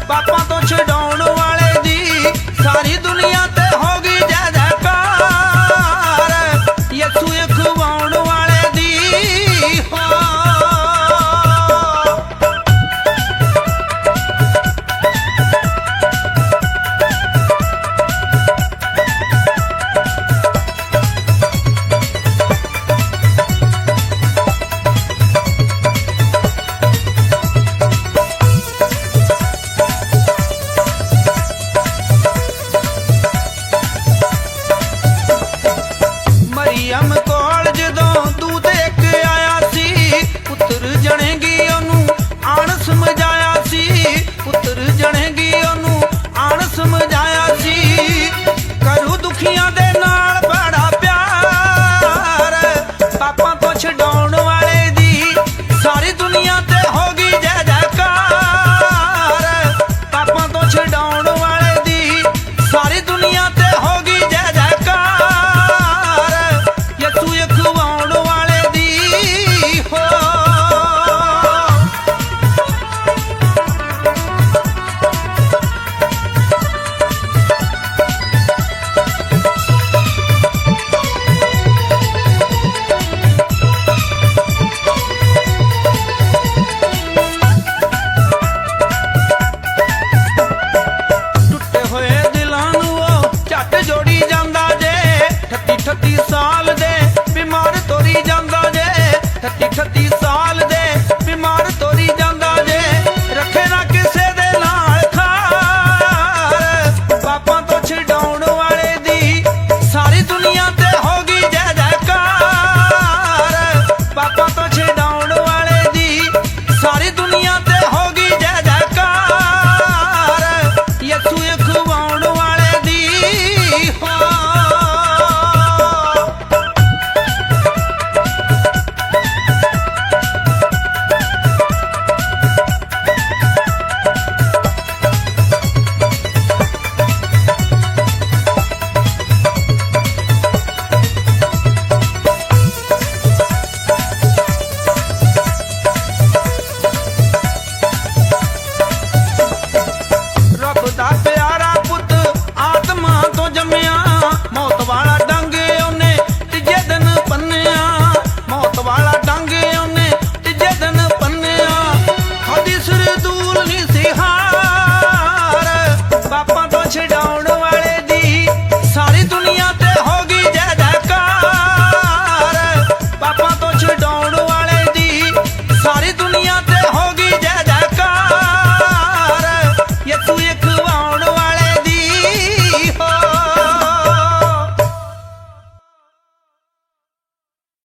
ਪਾਪਾ ਤੋਂ ਛਡਾਉਣ ਵਾਲੇ ਦੀ ਸਾਰੀ ਦੁਨੀਆ ਤੇ ਹੋ ਗਈ ਜੈ ਜੈਕਾਰ ਯਿਸੂ ਖਵਾਉਣ ਵਾਲੇ ਦੀ ਹੋ ਮਰੀਮ ਕੋਲ ਜਦੋਂ ਦੂਧ ਇੱਕ ਆਇਆ ਸੀ ਪੁੱਤਰ ਜਣੇਗੀ ਉਹਨੂੰ ਆਣ ਸਮਝਾਇਆ ਸੀ ਪੁੱਤਰ ਜਣੇਗੀ ਉਹਨੂੰ ਆਣ ਸਮਝਾਇਆ ਸੀ ਕਰੂ ਦੁਖੀਆਂ ਦੇ ਨਾਲ ਬੜਾ ਪਿਆਰ ਪਾਪਾ ਤੋਂ ਛਡਾਉਣ ਵਾਲੇ ਦੀ ਸਾਰੀ ਦੁਨੀਆ ਤੇ ਹੋ ਗਈ ਜੈ ਜੈਕਾਰ ਪਾਪਾ ਤੋਂ ਛਡਾਉਣ ਵਾਲੇ ਦੀ ਸਾਰੀ ਦੁਨੀਆ ਤੇ ਹੋ ਗਈ ਜੈ ਜੈਕਾਰ ਯਿਸੂ ਖਵਾਉਣ ਵਾਲੇ ਦੀ ਹੋ ਟੁੱਟੇ ਹੋਏ ਦਿਲਾਂ ਨੂੰ ਉਹ ਝੱਟ ਜੋੜੀ ਜਾਂਦਾ ਜੇ 38 ਸਾਲ ਦੇ ਬਿਮਾਰ ਤੋਰੀ ਜਾਂਦਾ ਜੇ 38 ਸਾਲ ਦੇ ਬਿਮਾਰ ਤੋਰੀ ਜਾਂਦਾ ਜੇ ਰੱਖੇ ਨਾ ਕਿਸੇ ਦੇ ਨਾਲ ਖਾਰ ਪਾਪਾ ਤੋਂ ਛਡਾਉਣ ਵਾਲੇ ਦੀ ਸਾਰੀ ਦੁਨੀਆ ਤੇ ਹੋ ਗਈ ਜੈ ਜੈਕਾਰ ਪਾਪਾ ਤੋਂ ਛਡਾਉਣ ਵਾਲੇ ਦੀ ਸਾਰੀ ਦੁਨੀਆ ਤੇ ਹੋ